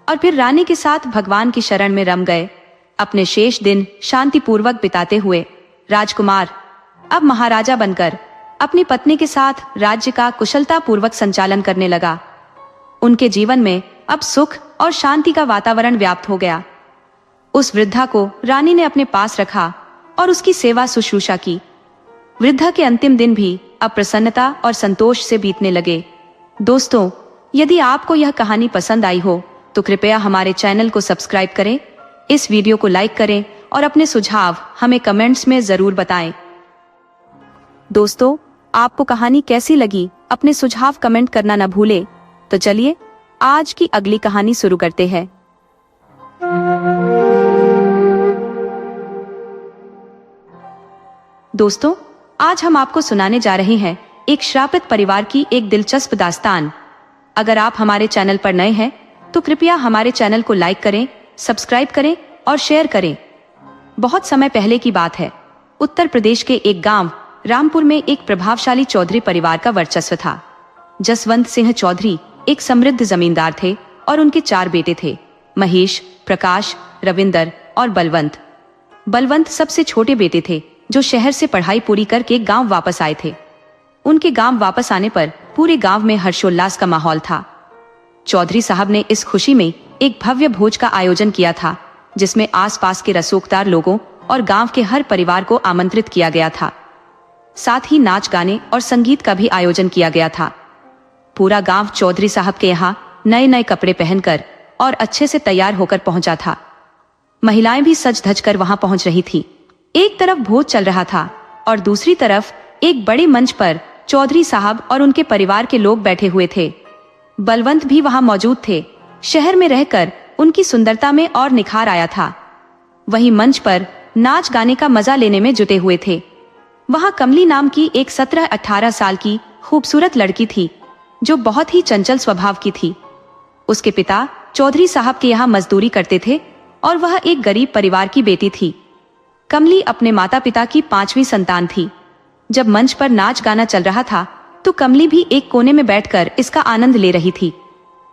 और फिर रानी के साथ भगवान की शरण में रम गए। अपने शेष दिन शांतिपूर्वक बिताते हुए राजकुमार अब महाराजा बनकर अपनी पत्नी के साथ राज्य का कुशलतापूर्वक संचालन करने लगा। उनके जीवन में अब सुख और शांति का वातावरण व्याप्त हो गया। उस वृद्धा को रानी ने अपने पास रखा और उसकी सेवा शुश्रूषा की। वृद्धा के अंतिम दिन भी अब प्रसन्नता और संतोष से बीतने लगे। दोस्तों, यदि आपको यह कहानी पसंद आई हो तो कृपया हमारे चैनल को सब्सक्राइब करें, इस वीडियो को लाइक करें और अपने सुझाव हमें कमेंट्स में जरूर बताएं। दोस्तों, आपको कहानी कैसी लगी अपने सुझाव कमेंट करना न भूलें। तो चलिए आज की अगली कहानी शुरू करते हैं। दोस्तों, आज हम आपको सुनाने जा रहे हैं एक श्रापित परिवार की एक दिलचस्प दास्तान। अगर आप हमारे चैनल पर नए हैं तो कृपया हमारे चैनल को लाइक करें, सब्सक्राइब करें और शेयर करें। बहुत समय पहले की बात है। उत्तर प्रदेश के एक गांव रामपुर में एक प्रभावशाली चौधरी परिवार का वर्चस्व था। जसवंत सिंह चौधरी एक समृद्ध जमींदार थे और उनके 4 बेटे थे, महेश, प्रकाश, रविंदर और बलवंत। बलवंत सबसे छोटे बेटे थे जो शहर से पढ़ाई पूरी करके गांव वापस आए थे। उनके गांव वापस आने पर पूरे गांव में हर्षोल्लास का माहौल था। चौधरी साहब ने इस खुशी में एक भव्य भोज का आयोजन किया था, जिसमें आसपास के रसूखदार लोगों और गांव के हर परिवार को आमंत्रित किया गया था। साथ ही नाच गाने और संगीत का भी आयोजन किया गया था। पूरा गांव चौधरी साहब के यहाँ नए नए कपड़े पहनकर और अच्छे से तैयार होकर पहुंचा था। महिलाएं भी सज धज कर वहां पहुंच रही थी। एक तरफ भोज चल रहा था और दूसरी तरफ एक बड़े मंच पर चौधरी साहब और उनके परिवार के लोग बैठे हुए थे। बलवंत भी वहां मौजूद थे। शहर में रहकर उनकी सुंदरता में और निखार आया था। वहीं मंच पर नाच गाने का मजा लेने में जुटे हुए थे। वहां कमली नाम की एक 17-18 साल की खूबसूरत लड़की थी जो बहुत ही चंचल स्वभाव की थी। उसके पिता चौधरी साहब के यहाँ मजदूरी करते थे और वह एक गरीब परिवार की बेटी थी। कमली अपने माता पिता की 5वीं संतान थी। जब मंच पर नाच गाना चल रहा था तो कमली भी एक कोने में बैठकर इसका आनंद ले रही थी।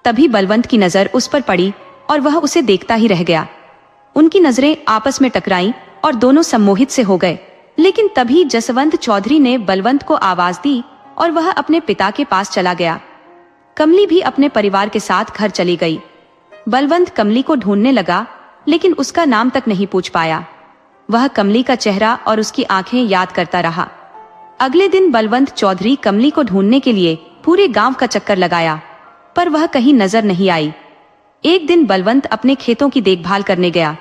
तभी बलवंत की नजर उस पर पड़ी और वह उसे देखता ही रह गया। उनकी नजरें आपस में टकराईं और दोनों सम्मोहित से हो गए। लेकिन तभी जसवंत चौधरी ने बलवंत को आवाज दी और वह अपने पिता के पास चला गया। कमली भी अपने परिवार के साथ घर चली गई। बलवंत कमली को ढूंढने लगा लेकिन उसका नाम तक नहीं पूछ पाया। वह कमली का चेहरा और उसकी आंखें याद करता रहा। अगले दिन बलवंत चौधरी कमली को ढूंढने के लिए पूरे गांव का चक्कर लगाया पर वह कहीं नजर नहीं आई। एक दिन बलवंत अपने खेतों की देखभाल करने गया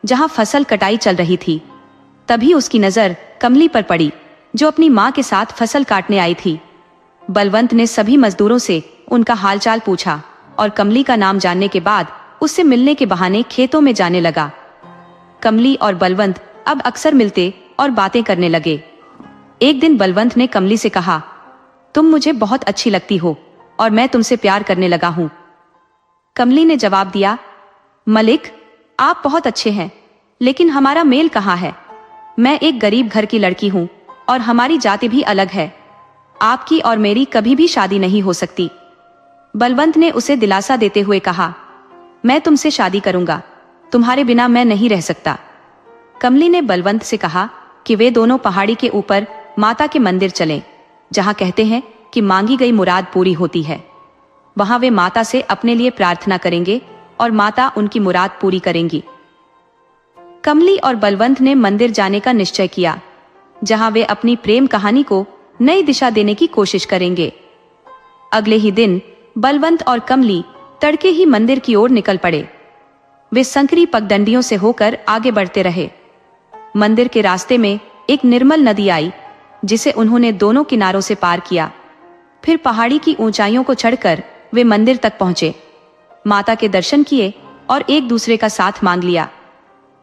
जहां फसल कटाई चल रही थी। तभी उसकी नजर कमली पर पड़ी जो अपनी मां के साथ फसल काटने आई थी। बलवंत ने सभी मजदूरों से उनका हालचाल पूछा और कमली का नाम जानने के बाद उससे मिलने के बहाने खेतों में जाने लगा। कमली और बलवंत अब अक्सर मिलते और बातें करने लगे। एक दिन बलवंत ने कमली से कहा, तुम मुझे बहुत अच्छी लगती हो और मैं तुमसे प्यार करने लगा हूं। कमली ने जवाब दिया, मलिक आप बहुत अच्छे हैं लेकिन हमारा मेल कहाँ है। मैं एक गरीब घर की लड़की हूं और हमारी जाति भी अलग है। आपकी और मेरी कभी भी शादी नहीं हो सकती। बलवंत ने उसे दिलासा देते हुए कहा, मैं तुमसे शादी करूंगा, तुम्हारे बिना मैं नहीं रह सकता। कमली ने बलवंत से कहा कि वे दोनों पहाड़ी के ऊपर माता के मंदिर चलें, जहां कहते हैं कि मांगी गई मुराद पूरी होती है। वहां वे माता से अपने लिए प्रार्थना करेंगे और माता उनकी मुराद पूरी करेंगी। कमली और बलवंत ने मंदिर जाने का निश्चय किया, जहां वे अपनी प्रेम कहानी को नई दिशा देने की कोशिश करेंगे। अगले ही दिन बलवंत और कमली तड़के ही मंदिर की ओर निकल पड़े। वे संकरी पगडंडियों से होकर आगे बढ़ते रहे। मंदिर के रास्ते में एक निर्मल नदी आई जिसे उन्होंने दोनों किनारों से पार किया। फिर पहाड़ी की ऊंचाइयों को चढ़कर वे मंदिर तक पहुंचे, माता के दर्शन किए और एक दूसरे का साथ मांग लिया।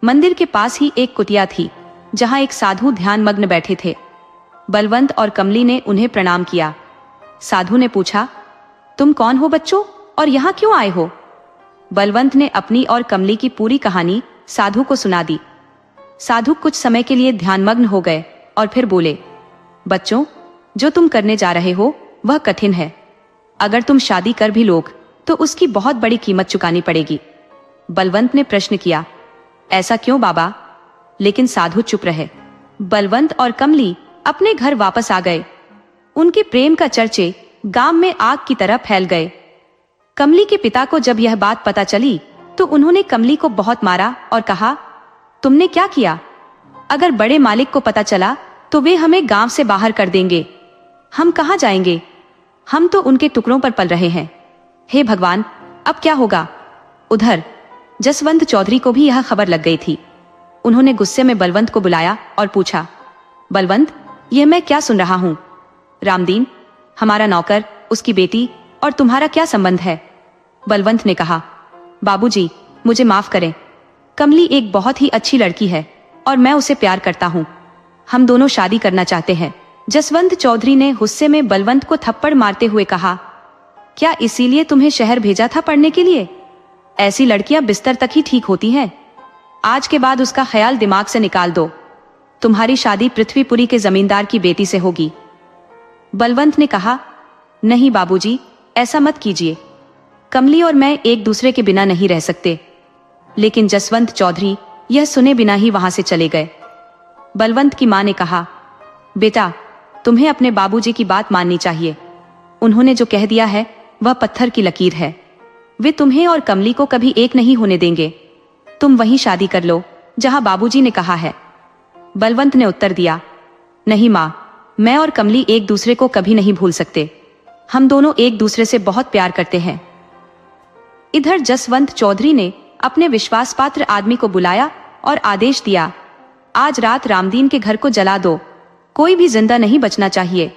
मंदिर के पास ही एक कुटिया थी जहां एक साधु ध्यान मग्न बैठे थे। बलवंत और कमली ने उन्हें प्रणाम किया। साधु ने पूछा, तुम कौन हो बच्चों और यहाँ क्यों आए हो। बलवंत ने अपनी और कमली की पूरी कहानी साधु को सुना दी। साधु कुछ समय के लिए ध्यानमग्न हो गए और फिर बोले, बच्चों जो तुम करने जा रहे हो वह कठिन है। अगर तुम शादी कर भी लोग तो उसकी बहुत बड़ी कीमत चुकानी पड़ेगी। बलवंत ने प्रश्न किया, ऐसा क्यों बाबा। लेकिन साधु चुप रहे। बलवंत और कमली अपने घर वापस आ गए। उनके प्रेम का चर्चे गांव में आग की तरह फैल गए। कमली के पिता को जब यह बात पता चली तो उन्होंने कमली को बहुत मारा और कहा, तुमने क्या किया। अगर बड़े मालिक को पता चला तो वे हमें गांव से बाहर कर देंगे। हम कहां जाएंगे। हम तो उनके टुकड़ों पर पल रहे हैं। हे भगवान, अब क्या होगा। उधर जसवंत चौधरी को भी यह खबर लग गई थी। उन्होंने गुस्से में बलवंत को बुलाया और पूछा, बलवंत यह मैं क्या सुन रहा हूं। रामदीन हमारा नौकर, उसकी बेटी और तुम्हारा क्या संबंध है। बलवंत ने कहा, बाबूजी मुझे माफ करें। कमली एक बहुत ही अच्छी लड़की है और मैं उसे प्यार करता हूँ। हम दोनों शादी करना चाहते हैं। जसवंत चौधरी ने गुस्से में बलवंत को थप्पड़ मारते हुए कहा, क्या इसीलिए तुम्हें शहर भेजा था पढ़ने के लिए। ऐसी लड़कियां बिस्तर तक ही ठीक होती हैं। आज के बाद उसका ख्याल दिमाग से निकाल दो। तुम्हारी शादी पृथ्वीपुरी के जमींदार की बेटी से होगी। बलवंत ने कहा, नहीं बाबूजी ऐसा मत कीजिए। कमली और मैं एक दूसरे के बिना नहीं रह सकते। लेकिन जसवंत चौधरी यह सुने बिना ही वहां से चले गए। बलवंत की मां ने कहा, बेटा तुम्हें अपने बाबूजी की बात माननी चाहिए। उन्होंने जो कह दिया है वह पत्थर की लकीर है। वे तुम्हें और कमली को कभी एक नहीं होने देंगे। तुम वहीं शादी कर लो जहां बाबूजी ने कहा है। बलवंत ने उत्तर दिया, नहीं मां, मैं और कमली एक दूसरे को कभी नहीं भूल सकते। हम दोनों एक दूसरे से बहुत प्यार करते हैं। इधर जसवंत चौधरी ने अपने विश्वास पात्र आदमी को बुलाया और आदेश दिया, आज रात रामदीन के घर को जला दो, कोई भी जिंदा नहीं बचना चाहिए।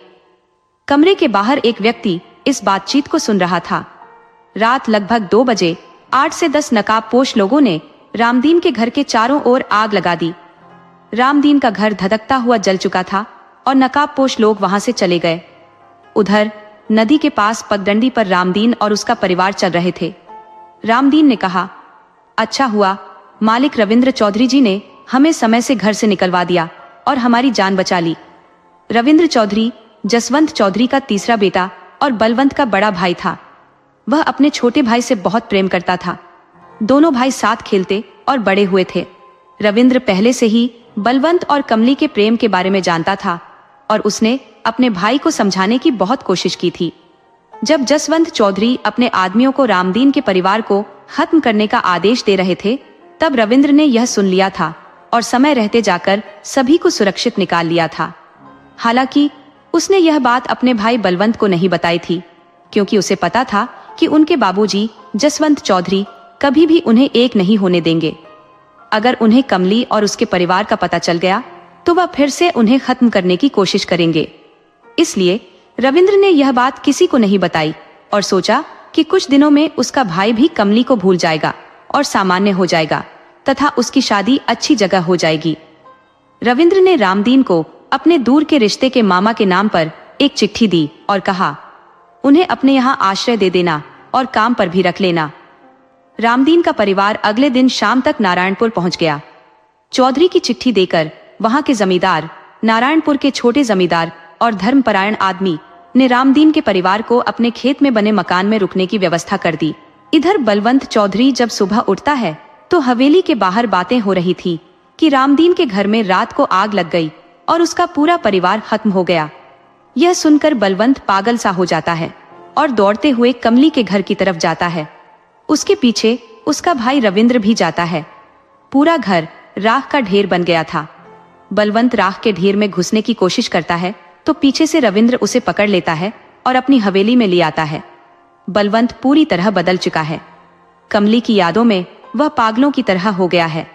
कमरे के बाहर एक व्यक्ति इस बातचीत को सुन रहा था। रात लगभग 2 बजे 8 से 10 नकाबपोश लोगों ने रामदीन के घर के चारों ओर आग लगा दी। रामदीन का घर धधकता हुआ जल चुका था और नकाबपोश लोग वहां से चले गए। उधर नदी के पास पगडंडी पर रामदीन और उसका परिवार चल रहे थे। रामदीन ने कहा, अच्छा हुआ मालिक रविंद्र चौधरी जी ने हमें समय से घर से निकलवा दिया और हमारी जान बचा ली। रविंद्र चौधरी जसवंत चौधरी का तीसरा बेटा और बलवंत का बड़ा भाई था। वह अपने छोटे भाई से बहुत प्रेम करता था। दोनों भाई साथ खेलते और बड़े हुए थे। रविंद्र पहले से ही बलवंत और कमली के प्रेम के बारे में जानता था और उसने अपने भाई को समझाने की बहुत कोशिश की थी। जब जसवंत चौधरी अपने आदमियों को रामदीन के परिवार को खत्म करने का आदेश दे रहे थे, तब रविंद्र ने यह सुन लिया था और समय रहते जाकर सभी को सुरक्षित निकाल लिया था। हालांकि उसने यह बात अपने भाई बलवंत को नहीं बताई थी, क्योंकि उसे पता था कि उनके बाबूजी जसवंत चौधरी कभी भी उन्हें एक नहीं होने देंगे। अगर उन्हें कमली और उसके परिवार का पता चल गया तो वह फिर से उन्हें खत्म करने की कोशिश करेंगे। इसलिए रविंद्र ने यह बात किसी को नहीं बताई और सोचा कि कुछ दिनों में उसका भाई भी कमली को भूल जाएगा और सामान्य हो जाएगा तथा उसकी शादी अच्छी जगह हो जाएगी। रविंद्र ने रामदीन को अपने दूर के रिश्ते के मामा के नाम पर एक चिट्ठी दी और कहा, उन्हें अपने यहाँ आश्रय दे देना और काम पर भी रख लेना। रामदीन का परिवार अगले दिन शाम तक नारायणपुर पहुंच गया। चौधरी की चिट्ठी देकर वहां के जमींदार, नारायणपुर के छोटे जमींदार और धर्मपरायण आदमी ने रामदीन के परिवार को अपने खेत में बने मकान में रुकने की व्यवस्था कर दी। इधर बलवंत चौधरी जब सुबह उठता है तो हवेली के बाहर बातें हो रही थी कि रामदीन के घर में रात को आग लग गई और उसका पूरा परिवार खत्म हो गया। यह सुनकर बलवंत पागल सा हो जाता है और दौड़ते हुए कमली के घर की तरफ जाता है। उसके पीछे उसका भाई रविंद्र भी जाता है। पूरा घर राख का ढेर बन गया था। बलवंत राख के ढेर में घुसने की कोशिश करता है तो पीछे से रविंद्र उसे पकड़ लेता है और अपनी हवेली में ले आता है। बलवंत पूरी तरह बदल चुका है। कमली की यादों में वह पागलों की तरह हो गया है।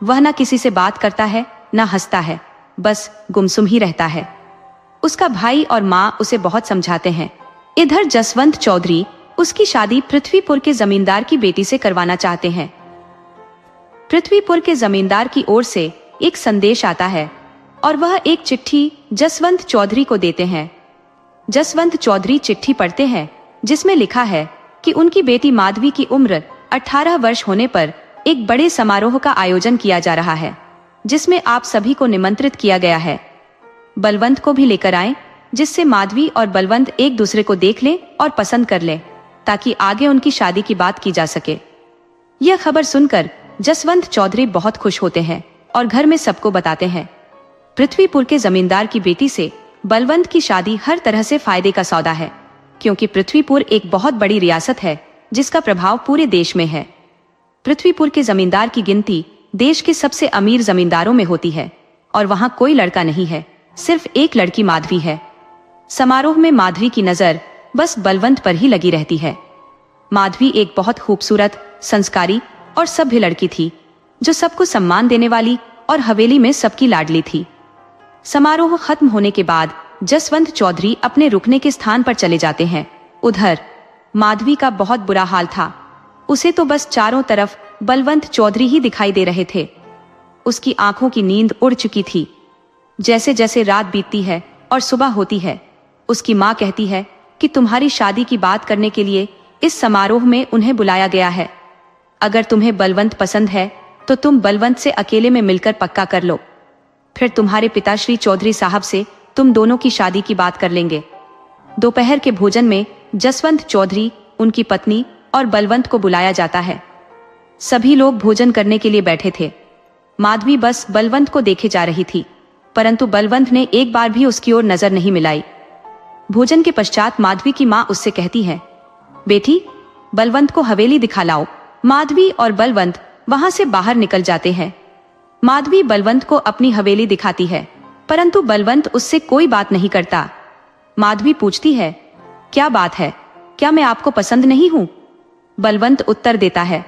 वह न किसी से बात करता है, न हंसता है, बस गुमसुम ही रहता है। उसका भाई और माँ उसे बहुत समझाते हैं। इधर जसवंत चौधरी उसकी शादी पृथ्वीपुर के जमींदार की बेटी से करवाना चाहते हैं। पृथ्वीपुर के जमींदार की ओर से एक संदेश आता है और वह एक चिट्ठी जसवंत चौधरी को देते हैं। जसवंत चौधरी चिट्ठी पढ़ते हैं जिसमें लिखा है कि उनकी बेटी माधवी की उम्र 18 वर्ष होने पर एक बड़े समारोह का आयोजन किया जा रहा है, जिसमें आप सभी को निमंत्रित किया गया है। बलवंत को भी लेकर आएं, जिससे माधवी और बलवंत एक दूसरे को देख लें और पसंद कर लें, ताकि आगे उनकी शादी की बात की जा सके। यह खबर सुनकर जसवंत चौधरी बहुत खुश होते हैं और घर में सबको बताते हैं। पृथ्वीपुर के जमींदार की बेटी से बलवंत की शादी हर तरह से फायदे का सौदा है, क्योंकि पृथ्वीपुर एक बहुत बड़ी रियासत है जिसका प्रभाव पूरे देश में है। पृथ्वीपुर के जमींदार की गिनती देश के सबसे अमीर जमींदारों में होती है और वहां कोई लड़का नहीं है, सिर्फ एक लड़की माधवी है। समारोह में माधवी की नजर बस बलवंत पर ही लगी रहती है। माधवी एक बहुत खूबसूरत, संस्कारी और सभ्य लड़की थी, जो सबको सम्मान देने वाली और हवेली में सबकी लाडली थी। समारोह खत्म होने के बाद जसवंत चौधरी अपने रुकने के स्थान पर चले जाते हैं। उधर माधवी का बहुत बुरा हाल था। उसे तो बस चारों तरफ बलवंत चौधरी ही दिखाई दे रहे थे। उसकी आंखों की नींद उड़ चुकी थी। जैसे जैसे रात बीतती है और सुबह होती है, उसकी माँ कहती है कि तुम्हारी शादी की बात करने के लिए इस समारोह में उन्हें बुलाया गया है। अगर तुम्हें बलवंत पसंद है तो तुम बलवंत से अकेले में मिलकर पक्का कर लो, फिर तुम्हारे पिताश्री चौधरी साहब से तुम दोनों की शादी की बात कर लेंगे। दोपहर के भोजन में जसवंत चौधरी, उनकी पत्नी और बलवंत को बुलाया जाता है। सभी लोग भोजन करने के लिए बैठे थे। माधवी बस बलवंत को देखे जा रही थी, परंतु बलवंत ने एक बार भी उसकी ओर नजर नहीं मिलाई। भोजन के पश्चात माधवी की माँ उससे कहती है, बेटी, बलवंत को हवेली दिखा लाओ। माधवी और बलवंत वहां से बाहर निकल जाते हैं। माधवी बलवंत को अपनी हवेली दिखाती है, परंतु बलवंत उससे कोई बात नहीं करता। माधवी पूछती है, क्या बात है, क्या मैं आपको पसंद नहीं हूं? बलवंत उत्तर देता है,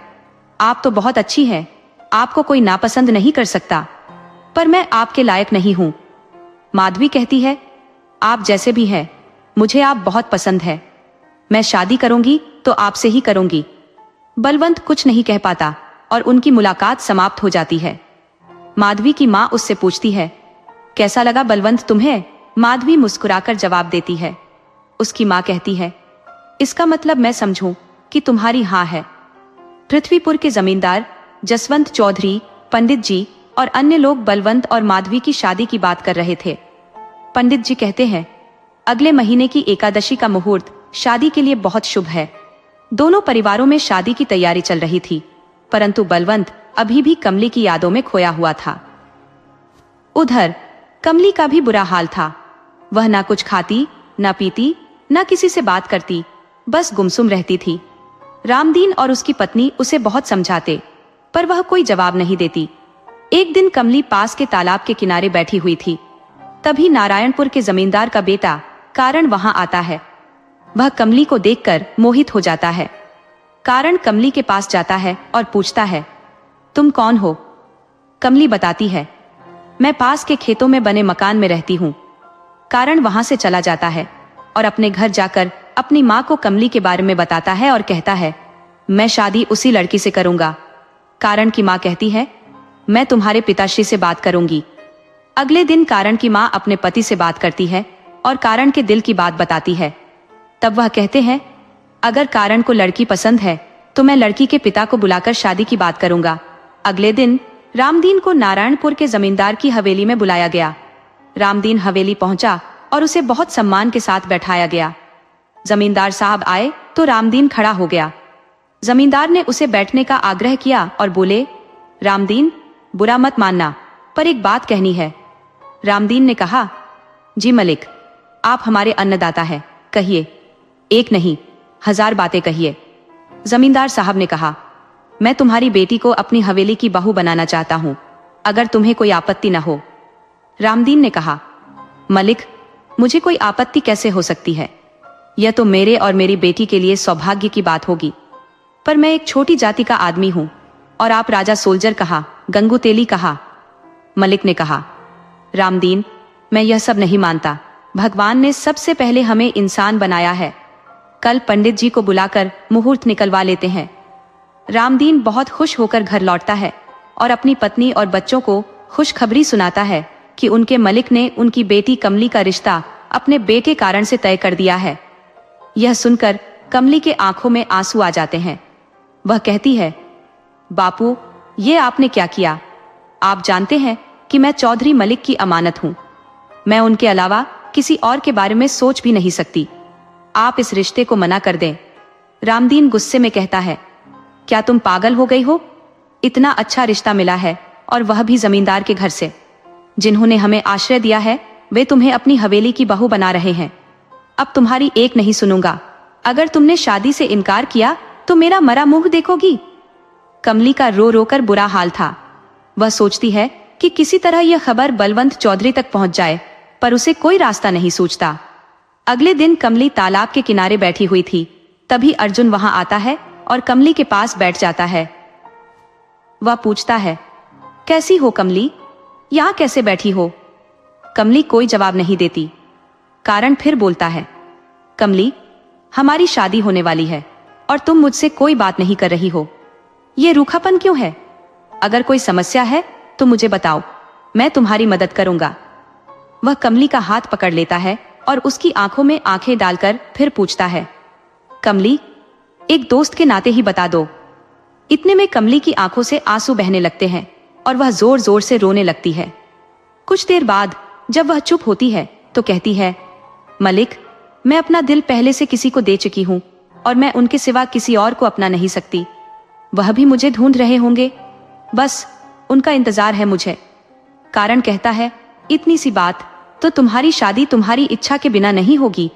आप तो बहुत अच्छी है, आपको कोई नापसंद नहीं कर सकता, पर मैं आपके लायक नहीं हूं। माधवी कहती है, आप जैसे भी हैं, मुझे आप बहुत पसंद है। मैं शादी करूंगी तो आपसे ही करूंगी। बलवंत कुछ नहीं कह पाता और उनकी मुलाकात समाप्त हो जाती है। माधवी की माँ उससे पूछती है, कैसा लगा बलवंत तुम्हें? माधवी मुस्कुराकर जवाब देती है। उसकी माँ कहती है, इसका मतलब मैं समझूं कि तुम्हारी हाँ है। पृथ्वीपुर के जमींदार जसवंत चौधरी, पंडित जी और अन्य लोग बलवंत और माधवी की शादी की बात कर रहे थे। पंडित जी कहते हैं, अगले महीने की एकादशी का मुहूर्त शादी के लिए बहुत शुभ है। दोनों परिवारों में शादी की तैयारी चल रही थी, परंतु बलवंत अभी भी कमली की यादों में खोया हुआ था। उधर कमली का भी बुरा हाल था। वह ना कुछ खाती, ना पीती, ना किसी से बात करती, बस गुमसुम रहती थी। रामदीन और उसकी पत्नी उसे बहुत समझाते, पर वह कोई जवाब नहीं देती। एक दिन कमली पास के तालाब के किनारे बैठी हुई थी। तभी नारायणपुर के जमींदार का बेटा कारण वहां आता है। वह कमली को देखकर मोहित हो जाता है। कारण कमली के पास जाता है और पूछता है, तुम कौन हो? कमली बताती है, मैं पास के खेतों में बने मकान में रहती हूँ। कारण वहां से चला जाता है और अपने घर जाकर अपनी माँ को कमली के बारे में बताता है और कहता है, मैं शादी उसी लड़की से करूंगा। कारण की माँ कहती है, मैं तुम्हारे पिताश्री से बात करूंगी। अगले दिन कारण की माँ अपने पति से बात करती है और कारण के दिल की बात बताती है। तब वह कहते हैं, अगर कारण को लड़की पसंद है तो मैं लड़की के पिता को बुलाकर शादी की बात करूंगा। अगले दिन रामदीन को नारायणपुर के जमींदार की हवेली में बुलाया गया। रामदीन हवेली पहुंचा और उसे बहुत सम्मान के साथ बैठाया गया। जमींदार साहब आए तो रामदीन खड़ा हो गया। जमींदार ने उसे बैठने का आग्रह किया और बोले, रामदीन, बुरा मत मानना, पर एक बात कहनी है। रामदीन ने कहा, जी मलिक, आप हमारे अन्नदाता हैं, कहिए। एक नहीं, 1000 बातें कहिए। जमींदार साहब ने कहा, मैं तुम्हारी बेटी को अपनी हवेली की बहू बनाना चाहता हूं, अगर तुम्हें कोई आपत्ति न हो। रामदीन ने कहा, मलिक, मुझे कोई आपत्ति कैसे हो सकती है? यह तो मेरे और मेरी बेटी के लिए सौभाग्य की बात होगी, पर मैं एक छोटी जाति का आदमी हूं और आप राजा सोल्जर कहा, गंगू तेली कहा। मलिक ने कहा, रामदीन, मैं यह सब नहीं मानता। भगवान ने सबसे पहले हमें इंसान बनाया है। कल पंडित जी को बुलाकर मुहूर्त निकलवा लेते हैं। रामदीन बहुत खुश होकर घर लौटता है और अपनी पत्नी और बच्चों को खुशखबरी सुनाता है कि उनके मलिक ने उनकी बेटी कमली का रिश्ता अपने बेटे कारण से तय कर दिया है। यह सुनकर कमली के आंखों में आंसू आ जाते हैं। वह कहती है, बापू, ये आपने क्या किया? आप जानते हैं कि मैं चौधरी मलिक की अमानत हूं। मैं उनके अलावा किसी और के बारे में सोच भी नहीं सकती। आप इस रिश्ते को मना कर दें। रामदीन गुस्से में कहता है, क्या तुम पागल हो गई हो? इतना अच्छा रिश्ता मिला है और वह भी जमींदार के घर से। जिन्होंने हमें आश्रय दिया है वे तुम्हें अपनी हवेली की बहू बना रहे हैं। अब तुम्हारी एक नहीं सुनूंगा। अगर तुमने शादी से इनकार किया तो मेरा मरा मुंह देखोगी। कमली का रो रो कर बुरा हाल था। वह सोचती है कि किसी तरह यह खबर बलवंत चौधरी तक पहुंच जाए, पर उसे कोई रास्ता नहीं सूझता। अगले दिन कमली तालाब के किनारे बैठी हुई थी। तभी अर्जुन वहां आता है और कमली के पास बैठ जाता है। वह पूछता है, कैसी हो कमली? यहां कैसे बैठी हो? कमली कोई जवाब नहीं देती। कारण फिर बोलता है, कमली, हमारी शादी होने वाली है और तुम मुझसे कोई बात नहीं कर रही हो। ये रूखापन क्यों है? अगर कोई समस्या है तो मुझे बताओ, मैं तुम्हारी मदद करूंगा। वह कमली का हाथ पकड़ लेता है और उसकी आंखों में आंखें डालकर फिर पूछता है, कमली, एक दोस्त के नाते ही बता दो। इतने में कमली की आंखों से आंसू बहने लगते हैं और वह जोर जोर से रोने लगती है। कुछ देर बाद जब वह चुप होती है तो कहती है, मलिक, मैं अपना दिल पहले से किसी को दे चुकी हूं और मैं उनके सिवा किसी और को अपना नहीं सकती। वह भी मुझे ढूंढ रहे होंगे, बस उनका इंतजार है मुझे। कारण कहता है, इतनी सी बात, तो तुम्हारी शादी तुम्हारी इच्छा के बिना नहीं होगी।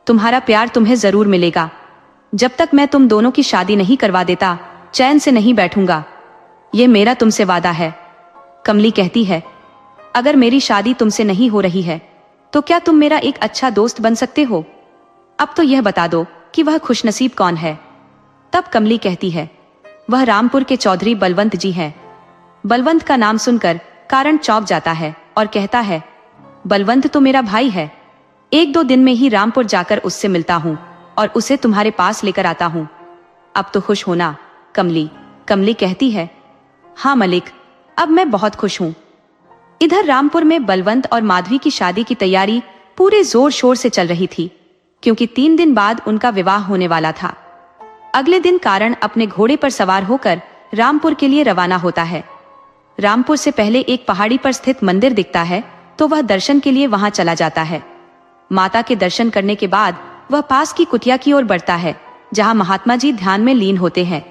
तुम्हारा प्यार तुम्हें जरूर मिलेगा। जब तक मैं तुम दोनों की शादी नहीं करवा देता चैन से नहीं बैठूंगा। ये मेरा तुमसे वादा है। कमली कहती है, अगर मेरी शादी तुमसे नहीं हो रही है तो क्या तुम मेरा एक अच्छा दोस्त बन सकते हो? अब तो यह बता दो कि वह खुशनसीब कौन है। तब कमली कहती है, वह रामपुर के चौधरी बलवंत जी हैं। बलवंत का नाम सुनकर कारण चौंक जाता है और कहता है, बलवंत तो मेरा भाई है। 1-2 दिन में ही रामपुर जाकर उससे मिलता हूँ और उसे तुम्हारे पास लेकर आता हूँ। अब तो खुश होना कमली। कमली कहती है, हाँ मलिक, अब मैं बहुत खुश हूँ। इधर रामपुर में बलवंत और माधवी की शादी की तैयारी पूरे जोर शोर से चल रही थी, क्योंकि 3 दिन बाद उनका विवाह होने वाला था। अगले दिन कारण अपने घोड़े पर सवार होकर रामपुर के लिए रवाना होता है। रामपुर से पहले एक पहाड़ी पर स्थित मंदिर दिखता है, तो वह दर्शन के लिए वहां चला जाता है। माता के दर्शन करने के बाद वह पास की कुटिया की ओर बढ़ता है, जहां महात्मा जी ध्यान में लीन होते हैं।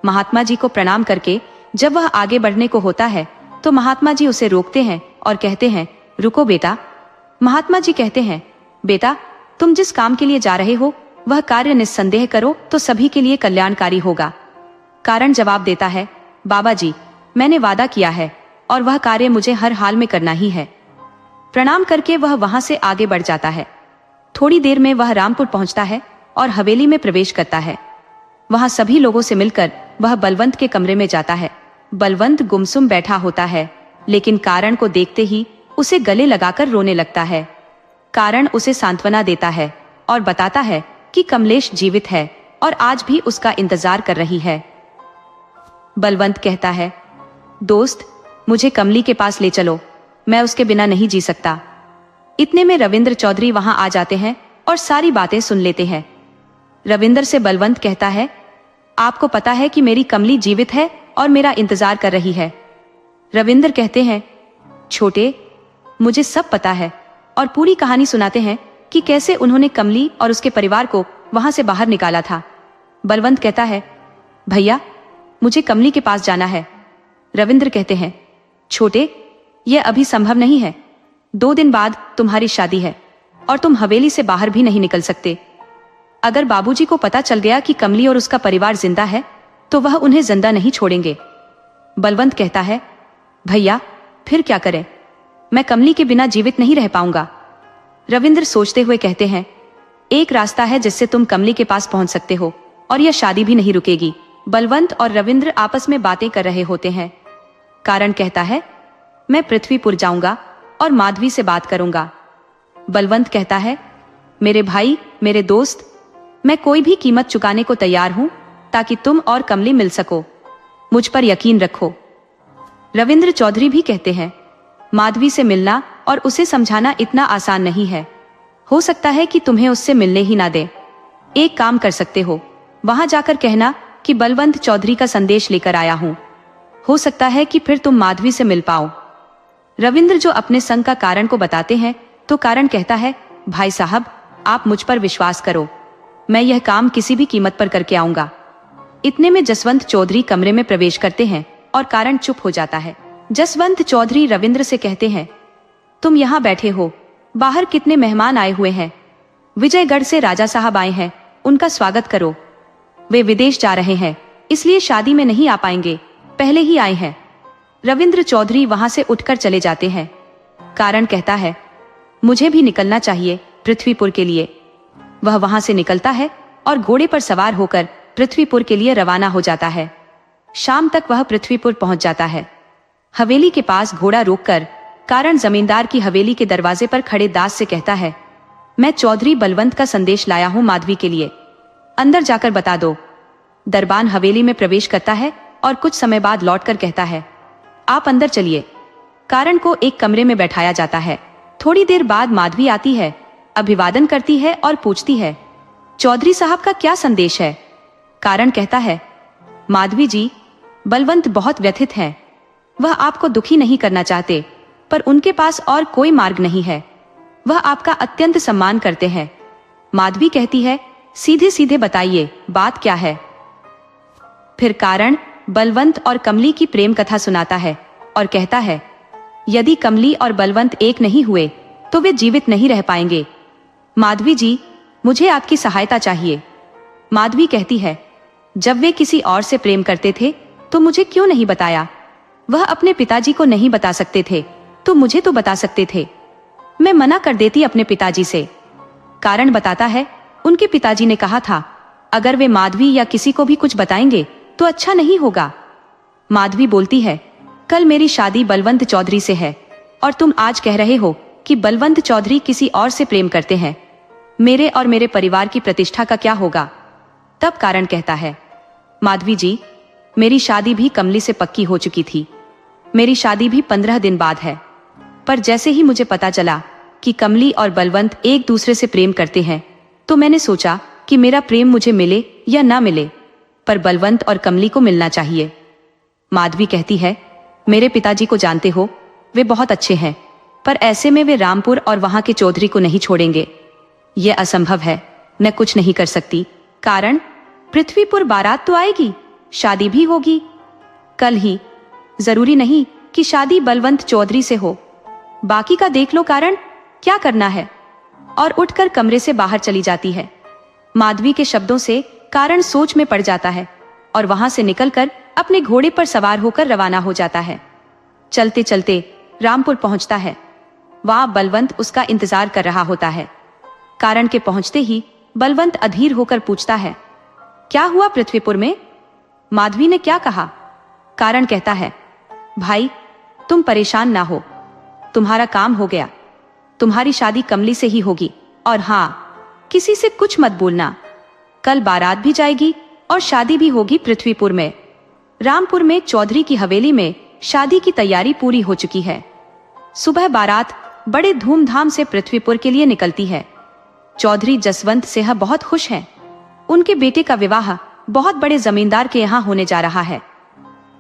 महात्मा जी को प्रणाम करके जब वह आगे बढ़ने को होता है, तो महात्मा जी उसे रोकते हैं और कहते हैं, रुको बेटा। महात्मा जी कहते हैं, बेटा, तुम जिस काम के लिए जा रहे हो वह कार्य निस्संदेह करो तो सभी के लिए कल्याणकारी होगा। कारण जवाब देता है, बाबा जी, मैंने वादा किया है और वह कार्य मुझे हर हाल में करना ही है। प्रणाम करके वह वहां से आगे बढ़ जाता है। थोड़ी देर में वह रामपुर पहुंचता है और हवेली में प्रवेश करता है। वहां सभी लोगों से मिलकर वह बलवंत के कमरे में जाता है। बलवंत गुमसुम बैठा होता है, लेकिन कारण को देखते ही उसे गले लगाकर रोने लगता है। कारण उसे सांत्वना देता है और बताता है कि कमलेश जीवित है और आज भी उसका इंतजार कर रही है। बलवंत कहता है, दोस्त, मुझे कमली के पास ले चलो, मैं उसके बिना नहीं जी सकता। इतने में रविंद्र चौधरी वहां आ जाते हैं और सारी बातें सुन लेते हैं। रविंद्र से बलवंत कहता है, आपको पता है कि मेरी कमली जीवित है और मेरा इंतजार कर रही है। रविंद्र कहते हैं, छोटे, मुझे सब पता है, और पूरी कहानी सुनाते हैं कि कैसे उन्होंने कमली और उसके परिवार को वहां से बाहर निकाला था। बलवंत कहता है, भैया, मुझे कमली के पास जाना है। रविंद्र कहते हैं, छोटे, यह अभी संभव नहीं है। 2 दिन बाद तुम्हारी शादी है और तुम हवेली से बाहर भी नहीं निकल सकते। अगर बाबूजी को पता चल गया कि कमली और उसका परिवार जिंदा है तो वह उन्हें जिंदा नहीं छोड़ेंगे। बलवंत कहता है, भैया, फिर क्या करें? मैं कमली के बिना जीवित नहीं रह पाऊंगा। रविंद्र सोचते हुए कहते हैं, एक रास्ता है जिससे तुम कमली के पास पहुंच सकते हो और यह शादी भी नहीं रुकेगी। बलवंत और रविंद्र आपस में बातें कर रहे होते हैं। कारण कहता है, मैं पृथ्वीपुर जाऊंगा और माधवी से बात करूंगा। बलवंत कहता है, मेरे भाई, मेरे दोस्त, मैं कोई भी कीमत चुकाने को तैयार हूं ताकि तुम और कमली मिल सको। मुझ पर यकीन रखो। रविंद्र चौधरी भी कहते हैं, माधवी से मिलना और उसे समझाना इतना आसान नहीं है। हो सकता है कि तुम्हें उससे मिलने ही ना दे। एक काम कर सकते हो, वहां जाकर कहना कि बलवंत चौधरी का संदेश लेकर आया हूं। हो सकता है कि फिर तुम माधवी से मिल पाओ। रविंद्र जो अपने संग का कारण को बताते हैं, तो कारण कहता है, भाई साहब, आप मुझ पर विश्वास करो, मैं यह काम किसी भी कीमत पर करके आऊंगा। इतने में जसवंत चौधरी कमरे में प्रवेश करते हैं और कारण चुप हो जाता है। जसवंत चौधरी रविंद्र से कहते हैं, तुम यहाँ बैठे हो, बाहर कितने मेहमान आए हुए हैं। विजयगढ़ से राजा साहब आए हैं, उनका स्वागत करो। वे विदेश जा रहे हैं, इसलिए शादी में नहीं आ पाएंगे, पहले ही आए हैं। रविंद्र चौधरी वहां से उठकर चले जाते हैं। कारण कहता है, मुझे भी निकलना चाहिए पृथ्वीपुर के लिए। वह वहां से निकलता है और घोड़े पर सवार होकर पृथ्वीपुर के लिए रवाना हो जाता है। शाम तक वह पृथ्वीपुर पहुंच जाता है। हवेली के पास घोड़ा रोककर कारण जमींदार की हवेली के दरवाजे पर खड़े दास से कहता है, मैं चौधरी बलवंत का संदेश लाया हूं माधवी के लिए, अंदर जाकर बता दो। दरबान हवेली में प्रवेश करता है और कुछ समय बाद लौटकर कहता है, आप अंदर चलिए। कारण को एक कमरे में बैठाया जाता है। थोड़ी देर बाद माधवी आती है, अभिवादन करती है और पूछती है, चौधरी साहब का क्या संदेश है? कारण कहता है, माधवी जी, बलवंत बहुत व्यथित हैं। वह आपको दुखी नहीं करना चाहते, पर उनके पास और कोई मार्ग नहीं है। वह आपका अत्यंत सम्मान करते हैं। माधवी कहती है, सीधे सीधे बताइए, बात क्या है? फिर कारण बलवंत और कमली की प्रेम कथा सुनाता है और कहता है, यदि कमली और बलवंत एक नहीं हुए तो वे जीवित नहीं रह पाएंगे। माधवी जी, मुझे आपकी सहायता चाहिए। माधवी कहती है, जब वे किसी और से प्रेम करते थे तो मुझे क्यों नहीं बताया? वह अपने पिताजी को नहीं बता सकते थे तो मुझे तो बता सकते थे। मैं मना कर देती अपने पिताजी से। कारण बताता है, उनके पिताजी ने कहा था, अगर वे माधवी या किसी को भी कुछ बताएंगे तो अच्छा नहीं होगा। माधवी बोलती है, कल मेरी शादी बलवंत चौधरी से है और तुम आज कह रहे हो कि बलवंत चौधरी किसी और से प्रेम करते हैं। मेरे और मेरे परिवार की प्रतिष्ठा का क्या होगा? तब कारण कहता है, माधवी जी, मेरी शादी भी कमली से पक्की हो चुकी थी। मेरी शादी भी 15 दिन बाद है, पर जैसे ही मुझे पता चला कि कमली और बलवंत एक दूसरे से प्रेम करते हैं, तो मैंने सोचा कि मेरा प्रेम मुझे मिले या ना मिले, पर बलवंत और कमली को मिलना चाहिए। माधवी कहती है, मेरे पिताजी को जानते हो, वे बहुत अच्छे हैं, पर ऐसे में वे रामपुर और वहां के चौधरी को नहीं छोड़ेंगे। यह असंभव है, मैं कुछ नहीं कर सकती। कारण, पृथ्वीपुर बारात तो आएगी, शादी भी होगी कल ही। जरूरी नहीं कि शादी बलवंत चौधरी से हो, बाकी का देख लो कारण, क्या करना है। और उठकर कमरे से बाहर चली जाती है। माधवी के शब्दों से कारण सोच में पड़ जाता है और वहां से निकलकर अपने घोड़े पर सवार होकर रवाना हो जाता है। चलते चलते रामपुर पहुंचता है। वहां बलवंत उसका इंतजार कर रहा होता है। कारण के पहुंचते ही बलवंत अधीर होकर पूछता है, क्या हुआ पृथ्वीपुर में? माधवी ने क्या कहा? कारण कहता है, भाई तुम परेशान ना हो, तुम्हारा काम हो गया। तुम्हारी शादी कमली से ही होगी, और हाँ, किसी से कुछ मत बोलना। कल बारात भी जाएगी और शादी भी होगी पृथ्वीपुर में। रामपुर में चौधरी की हवेली में शादी की तैयारी पूरी हो चुकी है। सुबह बारात बड़े धूमधाम से पृथ्वीपुर के लिए निकलती है। चौधरी जसवंत सिंह बहुत खुश हैं। उनके बेटे का विवाह बहुत बड़े जमींदार के यहाँ होने जा रहा है।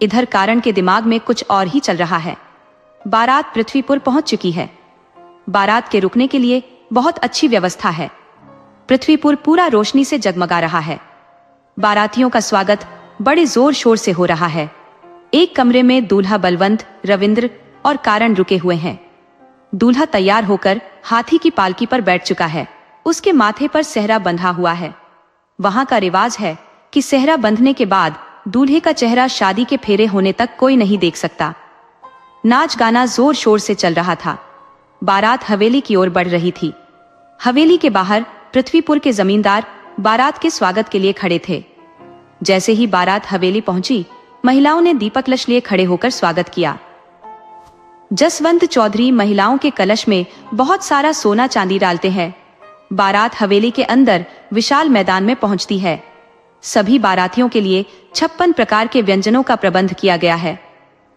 इधर कारण के दिमाग में कुछ और ही चल रहा है। बारात पृथ्वीपुर पहुंच चुकी है। बारात के रुकने के लिए बहुत अच्छी व्यवस्था है। पृथ्वीपुर पूरा रोशनी से जगमगा रहा है। बारातियों का स्वागत बड़े जोर शोर से हो रहा है। एक कमरे में दूल्हा बलवंत, रविंद्र और कारण रुके हुए हैं। दूल्हा तैयार होकर हाथी की पालकी पर बैठ चुका है। उसके माथे पर सेहरा बंधा हुआ है। वहां का रिवाज है कि सेहरा बंधने के बाद दूल्हे का चेहरा शादी के फेरे होने तक कोई नहीं देख सकता। नाच गाना जोर शोर से चल रहा था। बारात हवेली की ओर बढ़ रही थी। हवेली के बाहर पृथ्वीपुर के जमींदार बारात के स्वागत के लिए खड़े थे। जैसे ही बारात हवेली पहुंची, महिलाओं ने दीपक कलश लिए खड़े होकर स्वागत किया। जसवंत चौधरी महिलाओं के कलश में बहुत सारा सोना चांदी डालते हैं। बारात हवेली के अंदर विशाल मैदान में पहुंचती है। सभी बारातियों के लिए 56 प्रकार के व्यंजनों का प्रबंध किया गया है।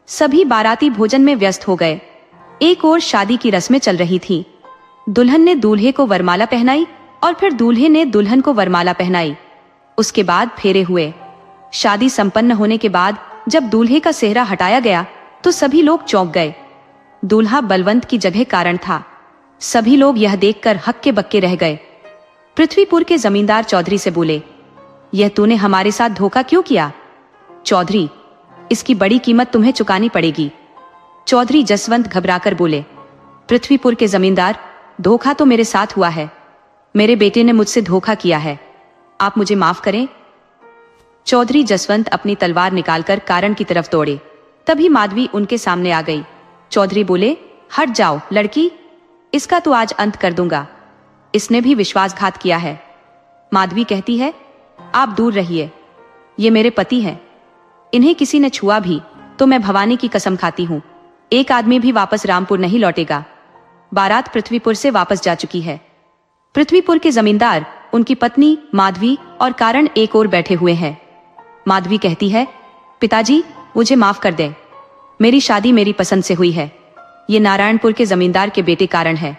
सभी बाराती भोजन में व्यस्त हो गए। एक ओर शादी की रस्में चल रही थी। दुल्हन ने दूल्हे को वरमाला पहनाई और फिर दूल्हे ने दुल्हन को वरमाला पहनाई। उसके बाद फेरे हुए। शादी संपन्न होने के बाद जब दूल्हे का सेहरा हटाया गया तो सभी लोग चौंक गए। दूल्हा बलवंत की जगह कारण था। सभी लोग यह देखकर हक्के बक्के रह गए। पृथ्वीपुर के जमींदार चौधरी से बोले, यह तूने हमारे साथ धोखा क्यों किया? चौधरी, इसकी बड़ी कीमत तुम्हें चुकानी पड़ेगी। चौधरी जसवंत घबराकर बोले, पृथ्वीपुर के जमींदार, धोखा तो मेरे साथ हुआ है। मेरे बेटे ने मुझसे धोखा किया है, आप मुझे माफ करें। चौधरी जसवंत अपनी तलवार निकालकर कारण की तरफ दौड़े। तभी माधवी उनके सामने आ गई। चौधरी बोले, हट जाओ लड़की, इसका तो आज अंत कर दूंगा। इसने भी विश्वासघात किया है। माधवी कहती है, आप दूर रहिए, ये मेरे पति हैं। इन्हें किसी ने छुआ भी तो मैं भवानी की कसम खाती हूँ, एक आदमी भी वापस रामपुर नहीं लौटेगा। बारात पृथ्वीपुर से वापस जा चुकी है। पृथ्वीपुर के जमींदार, उनकी पत्नी माधवी और कारण एक ओर बैठे हुए हैं। माधवी कहती है, पिताजी मुझे माफ कर दें, मेरी शादी मेरी पसंद से हुई है। ये नारायणपुर के जमींदार के बेटे कारण है।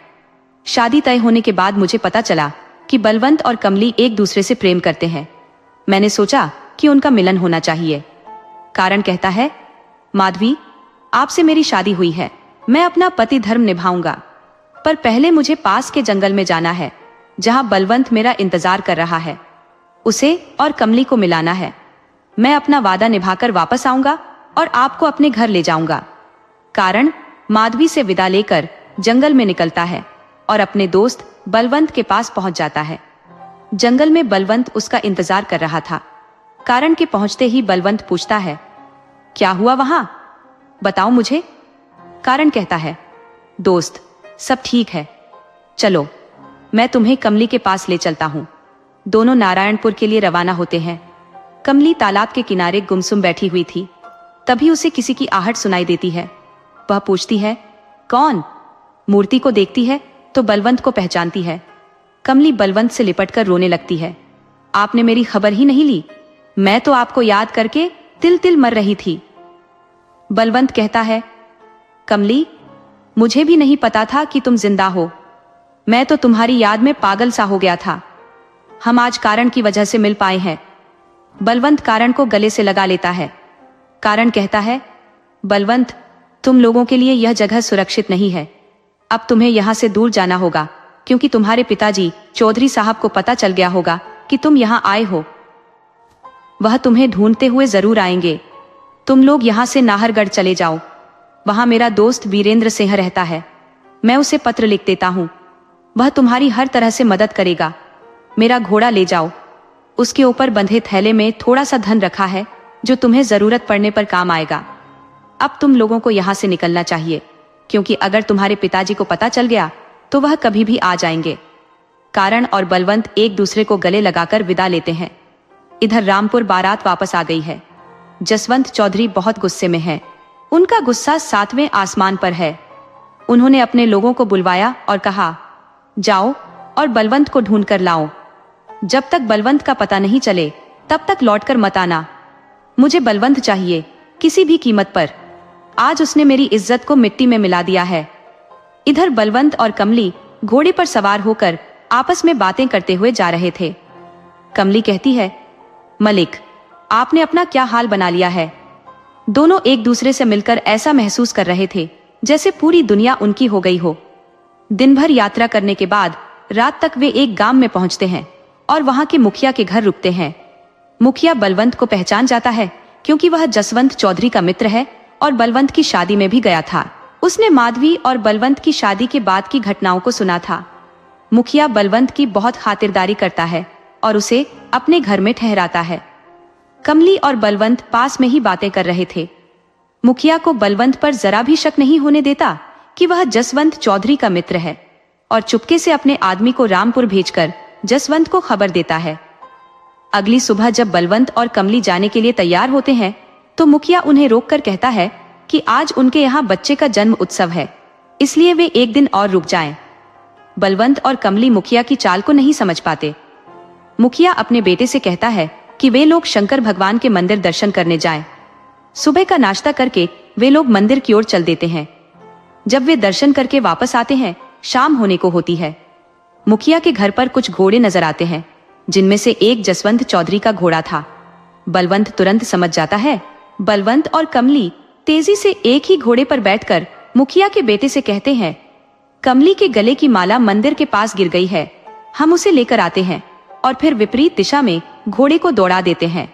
शादी तय होने के बाद मुझे पता चला कि बलवंत और कमली एक दूसरे से प्रेम करते हैं। मैंने सोचा कि उनका मिलन होना चाहिए। कारण कहता है, माधवी आपसे मेरी शादी हुई है, मैं अपना पति धर्म निभाऊंगा, पर पहले मुझे पास के जंगल में जाना है जहां बलवंत मेरा इंतजार कर रहा है। उसे और कमली को मिलाना है। मैं अपना वादा निभाकर वापस आऊंगा और आपको अपने घर ले जाऊंगा। कारण माधवी से विदा लेकर जंगल में निकलता है और अपने दोस्त बलवंत के पास पहुंच जाता है। जंगल में बलवंत उसका इंतजार कर रहा था। कारण के पहुंचते ही बलवंत पूछता है, क्या हुआ वहां, बताओ मुझे। कारण कहता है, दोस्त सब ठीक है, चलो मैं तुम्हें कमली के पास ले चलता हूं। दोनों नारायणपुर के लिए रवाना होते हैं। कमली तालाब के किनारे गुमसुम बैठी हुई थी। तभी उसे किसी की आहट सुनाई देती है। वह पूछती है, कौन? मूर्ति को देखती है तो बलवंत को पहचानती है। कमली बलवंत से लिपटकर रोने लगती है। आपने मेरी खबर ही नहीं ली, मैं तो आपको याद करके तिल तिल मर रही थी। बलवंत कहता है, कमली, मुझे भी नहीं पता था कि तुम जिंदा हो। मैं तो तुम्हारी याद में पागल सा हो गया था। हम आज कारण की वजह से मिल पाए हैं। बलवंत कारण को गले से लगा लेता है। कारण कहता है, बलवंत, तुम लोगों के लिए यह जगह सुरक्षित नहीं है। अब तुम्हें यहां से दूर जाना होगा, क्योंकि तुम्हारे पिताजी चौधरी साहब को पता चल गया होगा कि तुम यहां आए हो। वह तुम्हें ढूंढते हुए जरूर आएंगे। तुम लोग यहां से नाहरगढ़ चले जाओ। वहां मेरा दोस्त वीरेंद्र सिंह रहता है। मैं उसे पत्र लिख देता हूं। वह तुम्हारी हर तरह से मदद करेगा। मेरा घोड़ा ले जाओ। उसके ऊपर बंधे थैले में थोड़ा सा धन रखा है, जो तुम्हें जरूरत पड़ने पर काम आएगा। अब तुम लोगों को यहां से निकलना चाहिए, क्योंकि अगर तुम्हारे पिताजी को पता चल गया तो वह कभी भी आ जाएंगे। कारण और बलवंत एक दूसरे को गले लगाकर विदा लेते हैं। इधर रामपुर बारात वापस आ गई है। जसवंत चौधरी बहुत गुस्से में है। उनका गुस्सा 7वें आसमान पर है। उन्होंने अपने लोगों को बुलवाया और कहा, जाओ और बलवंत को ढूंढ कर लाओ। जब तक बलवंत का पता नहीं चले तब तक लौटकर मत आना। मुझे बलवंत चाहिए, किसी भी कीमत पर। आज उसने मेरी इज्जत को मिट्टी में मिला दिया है। इधर बलवंत और कमली घोड़े पर सवार होकर आपस में बातें करते हुए जा रहे थे। कमली कहती है, मलिक, आपने अपना क्या हाल बना लिया है। दोनों एक दूसरे से मिलकर ऐसा महसूस कर रहे थे जैसे पूरी दुनिया उनकी हो गई हो। दिन भर यात्रा करने के बाद रात तक वे एक गांव में पहुंचते हैं और वहां के मुखिया के घर रुकते हैं। मुखिया बलवंत को पहचान जाता है, क्योंकि वह जसवंत चौधरी का मित्र है और बलवंत की शादी में भी गया था। उसने माधवी और बलवंत की शादी के बाद की घटनाओं को सुना था। मुखिया बलवंत की बहुत खातिरदारी करता है और उसे अपने घर में ठहराता है। कमली और बलवंत पास में ही बातें कर रहे थे। मुखिया को बलवंत पर जरा भी शक नहीं होने देता कि वह जसवंत चौधरी का मित्र है, और चुपके से अपने आदमी को रामपुर भेजकर जसवंत को खबर देता है। अगली सुबह जब बलवंत और कमली जाने के लिए तैयार होते हैं तो मुखिया उन्हें रोककर कहता है कि आज उनके यहाँ बच्चे का जन्म उत्सव है, इसलिए वे एक दिन और रुक जाएं। बलवंत और कमली मुखिया की चाल को नहीं समझ पाते। मुखिया अपने बेटे से कहता है कि वे लोग शंकर भगवान के मंदिर दर्शन करने जाएं। सुबह का नाश्ता करके वे लोग मंदिर की ओर चल देते हैं। जब वे दर्शन करके वापस आते हैं, शाम होने को होती है। मुखिया के घर पर कुछ घोड़े नजर आते हैं, जिनमें से एक जसवंत चौधरी का घोड़ा था। बलवंत तुरंत समझ जाता है। बलवंत और कमली तेजी से एक ही घोड़े पर बैठकर मुखिया के बेटे से कहते हैं, कमली के गले की माला मंदिर के पास गिर गई है, हम उसे लेकर आते हैं। और फिर विपरीत दिशा में घोड़े को दौड़ा देते हैं।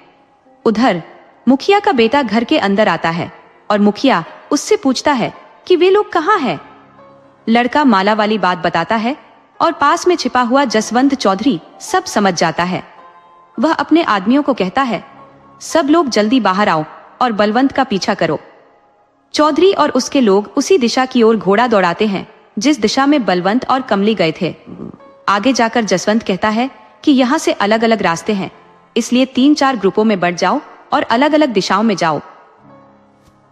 उधर मुखिया का बेटा घर के अंदर आता है और मुखिया उससे पूछता है कि वे लोग कहाँ हैं। लड़का माला वाली बात बताता है और पास में छिपा हुआ जसवंत चौधरी सब समझ जाता है। वह अपने आदमियों को कहता है, सब लोग जल्दी बाहर आओ और बलवंत का पीछा करो। चौधरी और उसके लोग उसी दिशा की ओर घोड़ा दौड़ाते हैं जिस दिशा में बलवंत और कमली गए थे। आगे जाकर जसवंत कहता है कि यहाँ से अलग अलग रास्ते हैं, इसलिए 3-4 ग्रुपों में बढ़ जाओ और अलग अलग दिशाओं में जाओ।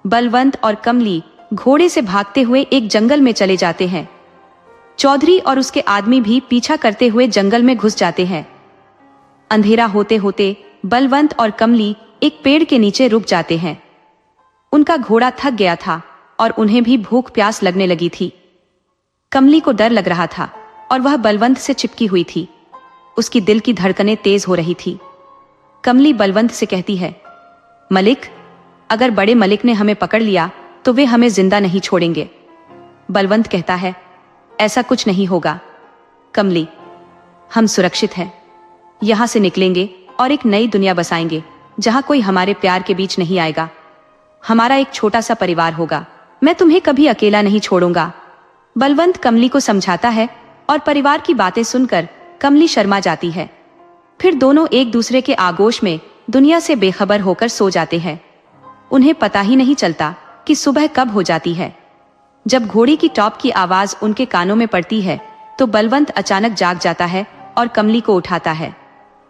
बलवंत और कमली घोड़े से भागते हुए एक जंगल में चले जाते हैं। चौधरी और उसके आदमी भी पीछा करते हुए जंगल में घुस जाते हैं। अंधेरा होते होते बलवंत और कमली एक पेड़ के नीचे रुक जाते हैं। उनका घोड़ा थक गया था और उन्हें भी भूख प्यास लगने लगी थी। कमली को डर लग रहा था और वह बलवंत से चिपकी हुई थी। उसकी दिल की धड़कनें तेज हो रही थी। कमली बलवंत से कहती है, मलिक, अगर बड़े मलिक ने हमें पकड़ लिया तो वे हमें जिंदा नहीं छोड़ेंगे। बलवंत कहता है, ऐसा कुछ नहीं होगा कमली, हम सुरक्षित हैं। यहां से निकलेंगे और एक नई दुनिया बसाएंगे जहां कोई हमारे प्यार के बीच नहीं आएगा। हमारा एक छोटा सा परिवार होगा। मैं तुम्हें कभी अकेला नहीं छोड़ूंगा। बलवंत कमली को समझाता है और परिवार की बातें सुनकर कमली शर्मा जाती है। फिर दोनों एक दूसरे के आगोश में दुनिया से बेखबर होकर सो जाते हैं। उन्हें पता ही नहीं चलता कि सुबह कब हो जाती है। जब घोड़ी की टॉप की आवाज उनके कानों में पड़ती है तो बलवंत अचानक जाग जाता है और कमली को उठाता है।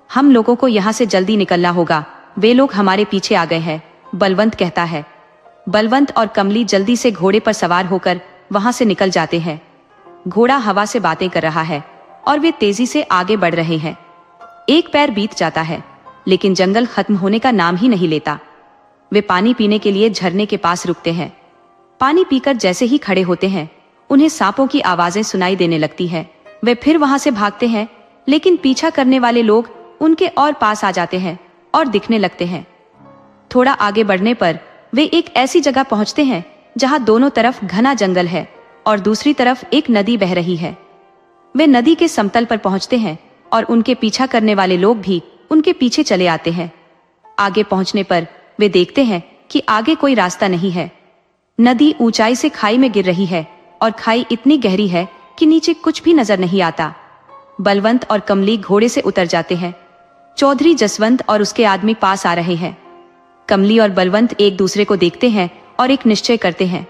हम लोगों को यहाँ से जल्दी निकलना होगा, वे लोग हमारे पीछे आ गए हैं, बलवंत कहता है। बलवंत और कमली जल्दी से घोड़े पर सवार होकर वहां से निकल जाते हैं। घोड़ा हवा से बातें कर रहा है और वे तेजी से आगे बढ़ रहे हैं। एक पैर बीत जाता है, लेकिन जंगल खत्म होने का नाम ही नहीं लेता। वे पानी पीने के लिए झरने के पास रुकते हैं। पानी पीकर जैसे ही खड़े होते हैं, उन्हें सांपों की आवाजें सुनाई देने लगती है। वे फिर वहां से भागते हैं, लेकिन पीछा करने वाले लोग उनके और पास आ जाते हैं और दिखने लगते हैं। थोड़ा आगे बढ़ने पर वे एक ऐसी जगह पहुंचते हैं जहां दोनों तरफ घना जंगल है और दूसरी तरफ एक नदी बह रही है। वे नदी के समतल पर पहुंचते हैं और उनके पीछा करने वाले लोग भी उनके पीछे चले आते हैं। आगे पहुंचने पर वे देखते हैं कि आगे कोई रास्ता नहीं है। नदी ऊंचाई से खाई में गिर रही है और खाई इतनी गहरी है कि नीचे कुछ भी नजर नहीं आता। बलवंत और कमली घोड़े से उतर जाते हैं। चौधरी जसवंत और उसके आदमी पास आ रहे हैं। कमली और बलवंत एक दूसरे को देखते हैं और एक निश्चय करते हैं।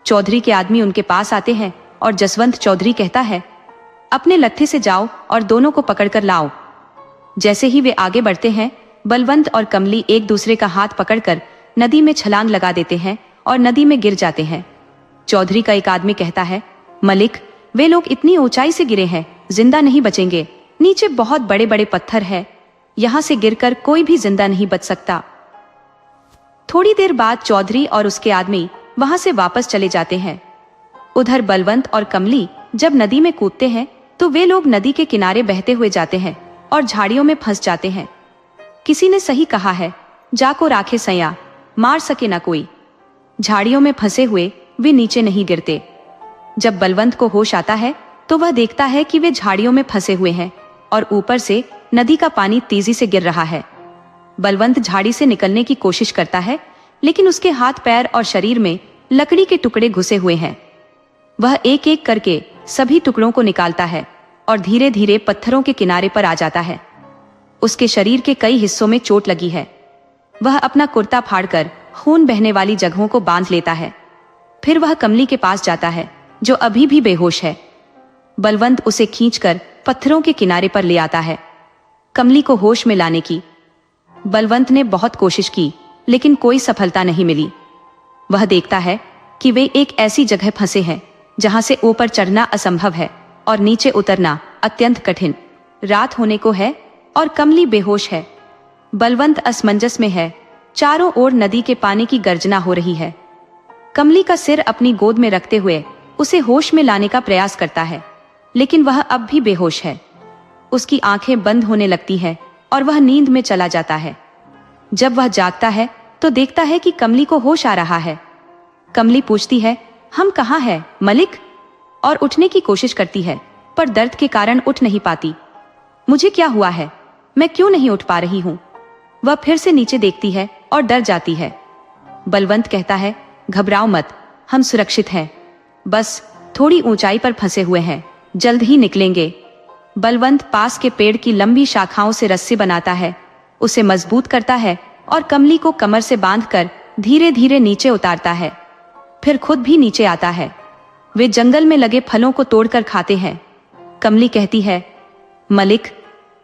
चौधरी के आदमी उनके पास आते हैं और जसवंत चौधरी कहता है, अपने लत्थे से जाओ और दोनों को पकड़कर लाओ। जैसे ही वे आगे बढ़ते हैं, बलवंत और कमली एक दूसरे का हाथ पकड़कर नदी में छलांग लगा देते हैं और नदी में गिर जाते हैं। चौधरी का एक आदमी कहता है, मलिक, वे लोग इतनी ऊंचाई से गिरे हैं, जिंदा नहीं बचेंगे। नीचे बहुत बड़े बड़े पत्थर है, यहाँ से गिरकर कोई भी जिंदा नहीं बच सकता। थोड़ी देर बाद चौधरी और उसके आदमी वहां से वापस चले जाते हैं। उधर बलवंत और कमली जब नदी में कूदते हैं तो वे लोग नदी के किनारे बहते हुए जाते हैं और झाड़ियों में फंस जाते हैं। किसी ने सही कहा है, जाको राखे सया, मार सके ना कोई। झाड़ियों में फंसे हुए वे नीचे नहीं गिरते। जब बलवंत को होश आता है तो वह देखता है कि वे झाड़ियों में फंसे हुए हैं और ऊपर से नदी का पानी तेजी से गिर रहा है। बलवंत झाड़ी से निकलने की कोशिश करता है, लेकिन उसके हाथ पैर और शरीर में लकड़ी के टुकड़े घुसे हुए हैं। वह एक एक करके सभी टुकड़ों को निकालता है और धीरे धीरे पत्थरों के किनारे पर आ जाता है। उसके शरीर के कई हिस्सों में चोट लगी है। वह अपना कुर्ता फाड़कर खून बहने वाली जगहों को बांध लेता है। फिर वह कमली के पास जाता है, जो अभी भी बेहोश है। बलवंत उसे खींचकर पत्थरों के किनारे पर ले आता है। कमली को होश में लाने की बलवंत ने बहुत कोशिश की, लेकिन कोई सफलता नहीं मिली। वह देखता है कि वे एक ऐसी जगह फंसे हैं जहां से ऊपर चढ़ना असंभव है और नीचे उतरना अत्यंत कठिन। रात होने को है और कमली बेहोश है। बलवंत असमंजस में है। चारों ओर नदी के पानी की गर्जना हो रही है। कमली का सिर अपनी गोद में रखते हुए उसे होश में लाने का प्रयास करता है, लेकिन वह अब भी बेहोश है। उसकी आंखें बंद होने लगती हैं और वह नींद में चला जाता है। जब वह जागता है तो देखता है कि कमली को होश आ रहा है। कमली पूछती है, हम कहाँ हैं, मलिक? और उठने की कोशिश करती है, पर दर्द के कारण उठ नहीं पाती। मुझे क्या हुआ है? मैं क्यों नहीं उठ पा रही हूँ? वह फिर से नीचे देखती है और डर जाती है। बलवंत कहता है, घबराओ मत, हम सुरक्षित हैं। बस थोड़ी ऊंचाई पर फंसे हुए हैं, जल्द ही निकलेंगे। बलवंत पास के पेड़ की लंबी शाखाओं से रस्सी बनाता है, उसे मजबूत करता है और कमली को कमर से बांधकर धीरे धीरे नीचे उतारता है। फिर खुद भी नीचे आता है। वे जंगल में लगे फलों को तोड़कर खाते हैं। कमली कहती है, मलिक,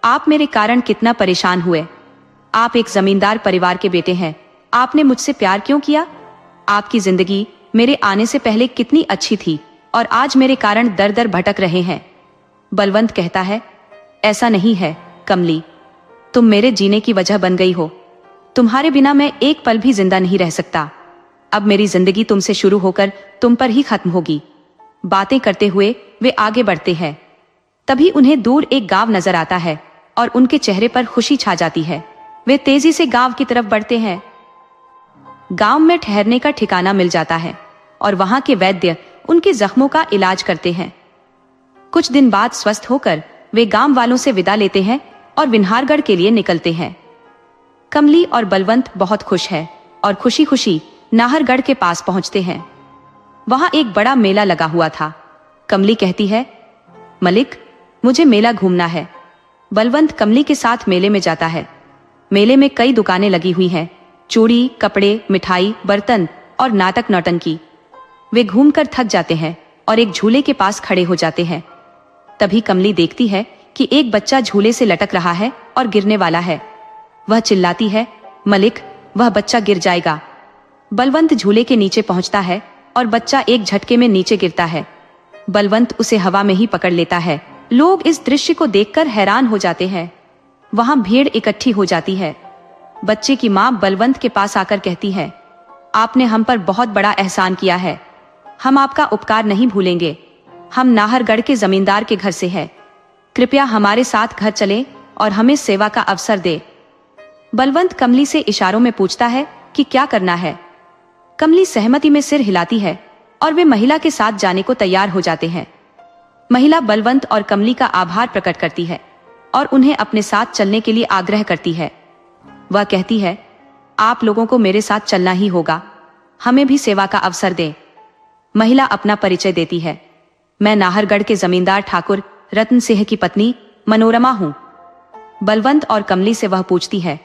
आप मेरे कारण कितना परेशान हुए। आप एक जमींदार परिवार के बेटे हैं, आपने मुझसे प्यार क्यों किया? आपकी जिंदगी मेरे आने से पहले कितनी अच्छी थी और आज मेरे कारण दर दर भटक रहे हैं। बलवंत कहता है, ऐसा नहीं है कमली, तुम मेरे जीने की वजह बन गई हो। तुम्हारे बिना मैं एक पल भी जिंदा नहीं रह सकता। अब मेरी जिंदगी तुमसे शुरू होकर तुम पर ही खत्म होगी। बातें करते हुए वे आगे बढ़ते हैं। तभी उन्हें दूर एक गांव नजर आता है और उनके चेहरे पर खुशी छा जाती है। वे तेजी से गांव की तरफ बढ़ते हैं। गांव में ठहरने का ठिकाना मिल जाता है और वहां के वैद्य उनके जख्मों का इलाज करते हैं। कुछ दिन बाद स्वस्थ होकर वे गांव वालों से विदा लेते हैं और विन्हारगढ़ के लिए निकलते हैं। कमली और बलवंत बहुत खुश है और खुशी खुशी नाहरगढ़ के पास पहुंचते हैं। वहां एक बड़ा मेला लगा हुआ था। कमली कहती है, मलिक, मुझे मेला घूमना है। बलवंत कमली के साथ मेले में जाता है। मेले में कई दुकानें लगी हुई हैं, चूड़ी, कपड़े, मिठाई, बर्तन और नाटक नौटंकी। वे घूमकर थक जाते हैं और एक झूले के पास खड़े हो जाते हैं। तभी कमली देखती है कि एक बच्चा झूले से लटक रहा है और गिरने वाला है। वह चिल्लाती है, मलिक, वह बच्चा गिर जाएगा। बलवंत झूले के नीचे पहुंचता है और बच्चा एक झटके में नीचे गिरता है। बलवंत उसे हवा में ही पकड़ लेता है। लोग इस दृश्य को देखकर हैरान हो जाते हैं। वहां भीड़ इकट्ठी हो जाती है। बच्चे की मां बलवंत के पास आकर कहती है, आपने हम पर बहुत बड़ा एहसान किया है, हम आपका उपकार नहीं भूलेंगे। हम नाहरगढ़ के जमींदार के घर से हैं। कृपया हमारे साथ घर चलें और हमें सेवा का अवसर दे। बलवंत कमली से इशारों में पूछता है कि क्या करना है। कमली सहमति में सिर हिलाती है और वे महिला के साथ जाने को तैयार हो जाते हैं। महिला बलवंत और कमली का आभार प्रकट करती है और उन्हें अपने साथ चलने के लिए आग्रह करती है। वह कहती है, आप लोगों को मेरे साथ चलना ही होगा, हमें भी सेवा का अवसर दें। महिला अपना परिचय देती है, मैं नाहरगढ़ के जमींदार ठाकुर रतन सिंह की पत्नी मनोरमा हूं। बलवंत और कमली से वह पूछती है,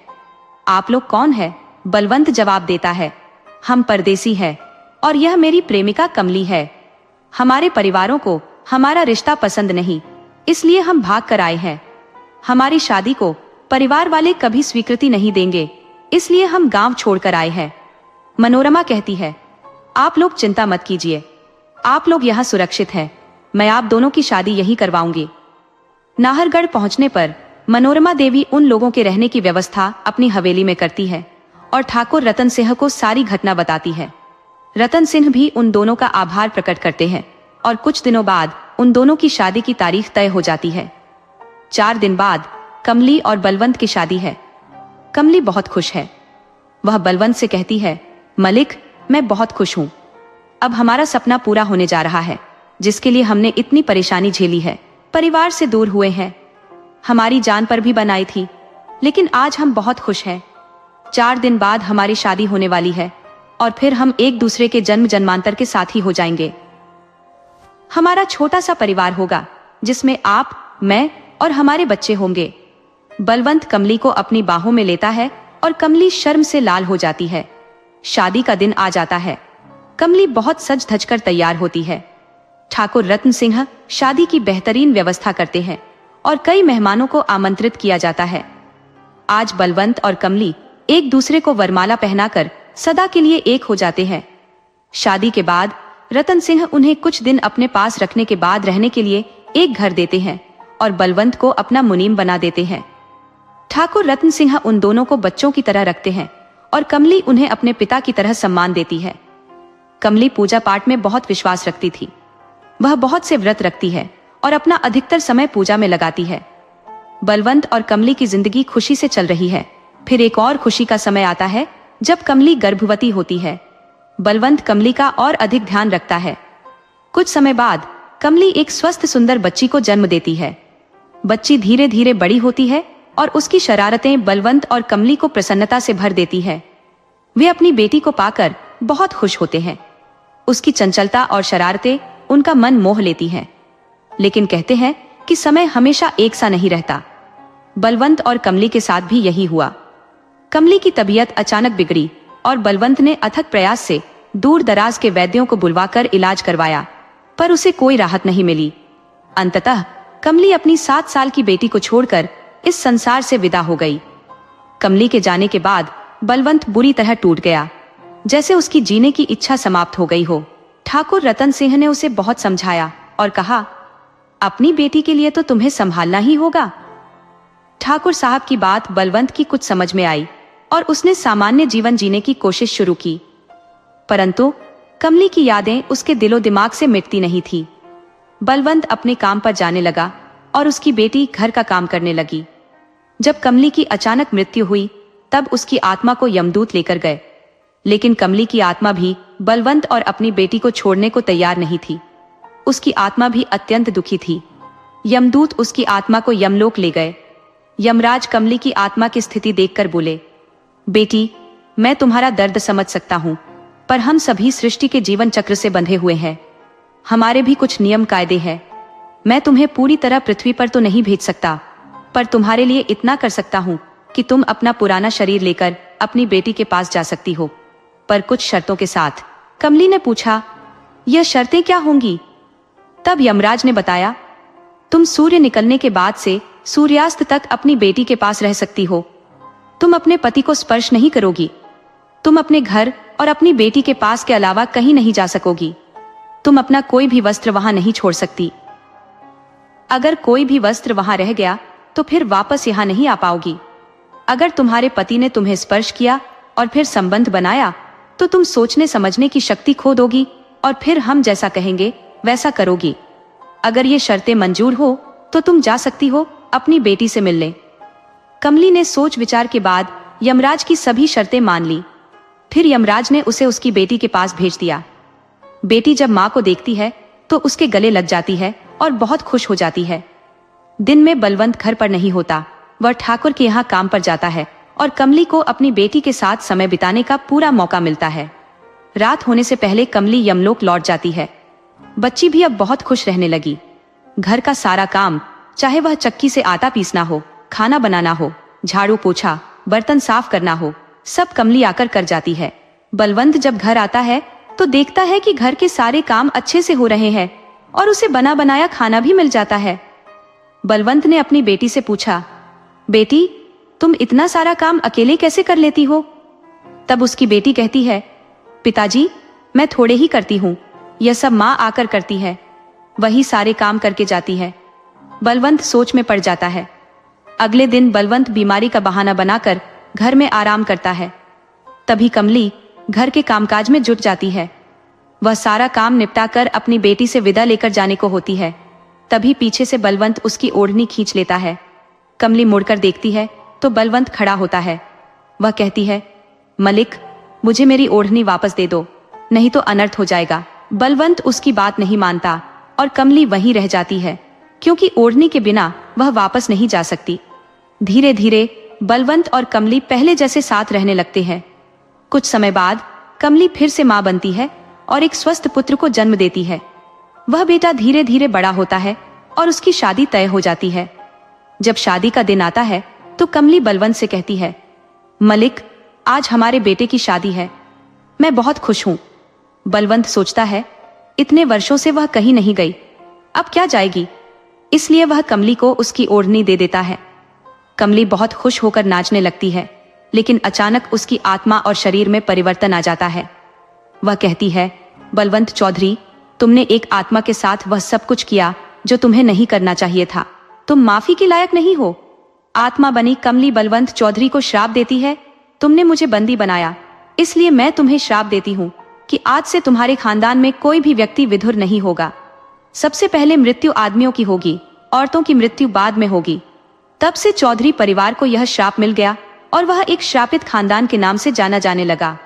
आप लोग कौन है? बलवंत जवाब देता है, हम परदेसी हैं और यह मेरी प्रेमिका कमली है। हमारे परिवारों को हमारा रिश्ता पसंद नहीं, इसलिए हम भाग कर आए हैं। हमारी शादी को परिवार वाले कभी स्वीकृति नहीं देंगे, इसलिए हम गांव छोड़कर आए हैं। मनोरमा कहती है, आप लोग चिंता मत कीजिए, आप लोग यहाँ सुरक्षित हैं, मैं आप दोनों की शादी यहीं करवाऊंगी। नाहरगढ़ पहुंचने पर मनोरमा देवी उन लोगों के रहने की व्यवस्था अपनी हवेली में करती है और ठाकुर रतन सिंह को सारी घटना बताती है। रतन सिंह भी उन दोनों का आभार प्रकट करते हैं और कुछ दिनों बाद उन दोनों की शादी की तारीख तय हो जाती है। 4 दिन बाद कमली और बलवंत की शादी है। कमली बहुत खुश है। वह बलवंत से कहती है, मलिक, मैं बहुत खुश हूँ। अब हमारा सपना पूरा होने जा रहा है, जिसके लिए हमने इतनी परेशानी झेली है। परिवार से दूर हुए हैं, हमारी जान पर भी बनाई थी, लेकिन आज हम बहुत खुश हैं। 4 दिन बाद हमारी शादी होने वाली है और फिर हम एक दूसरे के जन्म जन्मांतर के साथी हो जाएंगे। हमारा छोटा सा परिवार होगा, जिसमें आप, मैं और हमारे बच्चे होंगे। बलवंत कमली को अपनी बाहों में लेता है और कमली शर्म से लाल हो जाती है। शादी का दिन आ जाता है। कमली बहुत सज धज कर तैयार होती है। ठाकुर रतन सिंह शादी की बेहतरीन व्यवस्था करते हैं और कई मेहमानों को आमंत्रित किया जाता है। आज बलवंत और कमली एक दूसरे को वरमाला पहनाकर सदा के लिए एक हो जाते हैं। शादी के बाद रतन सिंह उन्हें कुछ दिन अपने पास रखने के बाद रहने के लिए एक घर देते हैं और बलवंत को अपना मुनीम बना देते हैं। ठाकुर रतन सिंह उन दोनों को बच्चों की तरह रखते हैं और कमली उन्हें अपने पिता की तरह सम्मान देती है। कमली पूजा पाठ में बहुत विश्वास रखती थी। वह बहुत से व्रत रखती है और अपना अधिकतर समय पूजा में लगाती है। बलवंत और कमली की जिंदगी खुशी से चल रही है। फिर एक और खुशी का समय आता है जब कमली गर्भवती होती है। बलवंत कमली का और अधिक ध्यान रखता है। कुछ समय बाद कमली एक स्वस्थ सुंदर बच्ची को जन्म देती है। बच्ची धीरे धीरे बड़ी होती है और उसकी शरारतें बलवंत और कमली को प्रसन्नता से भर देती है। वे अपनी बेटी को पाकर बहुत खुश होते हैं। उसकी चंचलता और शरारतें उनका मन मोह लेती हैं, लेकिन कहते हैं कि समय हमेशा एक सा नहीं रहता। बलवंत और कमली के साथ भी यही हुआ। कमली की तबीयत अचानक बिगड़ी और बलवंत ने अथक प्रयास से दूर दराज के वैद्यों को बुलवाकर इलाज करवाया, पर उसे कोई राहत नहीं मिली। अंततः कमली अपनी 7 साल की बेटी को छोड़कर इस संसार से विदा हो गई। कमली के जाने के बाद बलवंत बुरी तरह टूट गया, जैसे उसकी जीने की इच्छा समाप्त हो गई हो। ठाकुर रतन सिंह ने उसे बहुत समझाया और कहा, अपनी बेटी के लिए तो तुम्हें संभालना ही होगा। ठाकुर साहब की बात बलवंत की कुछ समझ में आई और उसने सामान्य जीवन जीने की कोशिश शुरू की, परंतु कमली की यादें उसके दिलो दिमाग से मिटती नहीं थी। बलवंत अपने काम पर जाने लगा और उसकी बेटी घर का काम करने लगी। जब कमली की अचानक मृत्यु हुई, तब उसकी आत्मा को यमदूत लेकर गए, लेकिन कमली की आत्मा भी बलवंत और अपनी बेटी को छोड़ने को तैयार नहीं थी। उसकी आत्मा भी अत्यंत दुखी थी। यमदूत उसकी आत्मा को यमलोक ले गए। यमराज कमली की आत्मा की स्थिति देखकर बोले, बेटी, मैं तुम्हारा दर्द समझ सकता हूँ, पर हम सभी सृष्टि के जीवन चक्र से बंधे हुए हैं। हमारे भी कुछ नियम कायदे हैं। मैं तुम्हें पूरी तरह पृथ्वी पर तो नहीं भेज सकता, पर तुम्हारे लिए इतना कर सकता हूँ कि तुम अपना पुराना शरीर लेकर अपनी बेटी के पास जा सकती हो, पर कुछ शर्तों के साथ। कमली ने पूछा, यह शर्तें क्या होंगी? तब यमराज ने बताया, तुम सूर्य निकलने के बाद से सूर्यास्त तक अपनी बेटी के पास रह सकती हो। तुम अपने पति को स्पर्श नहीं करोगी। तुम अपने घर और अपनी बेटी के पास के अलावा कहीं नहीं जा सकोगी। तुम अपना कोई भी वस्त्र वहां नहीं छोड़ सकती। अगर कोई भी वस्त्र वहां रह गया तो फिर वापस यहाँ नहीं आ पाओगी। अगर तुम्हारे पति ने तुम्हें स्पर्श किया और फिर संबंध बनाया तो तुम सोचने समझने की शक्ति खो दोगी और फिर हम जैसा कहेंगे वैसा करोगी। अगर ये शर्तें मंजूर हो तो तुम जा सकती हो अपनी बेटी से मिलने। कमली ने सोच विचार के बाद यमराज की सभी शर्तें मान ली। फिर यमराज ने उसे उसकी बेटी के पास भेज दिया। बेटी जब माँ को देखती है तो उसके गले लग जाती है और बहुत खुश हो जाती है। दिन में बलवंत घर पर नहीं होता, वह ठाकुर के यहाँ काम पर जाता है और कमली को अपनी बेटी के साथ समय बिताने का पूरा मौका मिलता है। रात होने से पहले कमली यमलोक लौट जाती है। बच्ची भी अब बहुत खुश रहने लगी। घर का सारा काम, चाहे वह चक्की से आटा पीसना हो, खाना बनाना हो, झाड़ू पोछा, बर्तन साफ करना हो, सब कमली आकर कर जाती है। बलवंत जब घर आता है तो देखता है कि घर के सारे काम अच्छे से हो रहे हैं और उसे बना बनाया खाना भी मिल जाता है। बलवंत ने अपनी बेटी से पूछा, बेटी तुम इतना सारा काम अकेले कैसे कर लेती हो? तब उसकी बेटी कहती है, पिताजी मैं थोड़े ही करती हूँ, यह सब माँ आकर करती है, वही सारे काम करके जाती है। बलवंत सोच में पड़ जाता है। अगले दिन बलवंत बीमारी का बहाना बनाकर घर में आराम करता है। तभी कमली घर के कामकाज में जुट जाती है। वह सारा काम निपटाकर अपनी बेटी से विदा लेकर जाने को होती है। तभी पीछे से बलवंत उसकी ओढ़नी खींच लेता है। कमली मुड़कर देखती है तो बलवंत खड़ा होता है। वह कहती है, मलिक मुझे मेरी ओढ़नी वापस दे दो, नहीं तो अनर्थ हो जाएगा। बलवंत उसकी बात नहीं मानता और कमली वहीं रह जाती है, क्योंकि ओढ़नी के बिना वह वापस नहीं जा सकती। धीरे धीरे बलवंत और कमली पहले जैसे साथ रहने लगते हैं। कुछ समय बाद कमली फिर से मां बनती है और एक स्वस्थ पुत्र को जन्म देती है। वह बेटा धीरे धीरे बड़ा होता है और उसकी शादी तय हो जाती है। जब शादी का दिन आता है तो कमली बलवंत से कहती है, मलिक आज हमारे बेटे की शादी है, मैं बहुत खुश हूं। बलवंत सोचता है, इतने वर्षों से वह कहीं नहीं गई, अब क्या जाएगी, इसलिए वह कमली को उसकी ओढ़नी दे देता है। कमली बहुत खुश होकर नाचने लगती है, लेकिन अचानक उसकी आत्मा और शरीर में परिवर्तन आ जाता है। वह कहती है, बलवंत चौधरी तुमने एक आत्मा के साथ वह सब कुछ किया जो तुम्हें नहीं करना चाहिए था, तुम माफी के लायक नहीं हो। आत्मा बनी कमली बलवंत चौधरी को श्राप देती है, तुमने मुझे बंदी बनाया, इसलिए मैं तुम्हें श्राप देती हूँ कि आज से तुम्हारे खानदान में कोई भी व्यक्ति विधुर नहीं होगा। सबसे पहले मृत्यु आदमियों की होगी, औरतों की मृत्यु बाद में होगी। तब से चौधरी परिवार को यह श्राप मिल गया और वह एक श्रापित खानदान के नाम से जाना जाने लगा।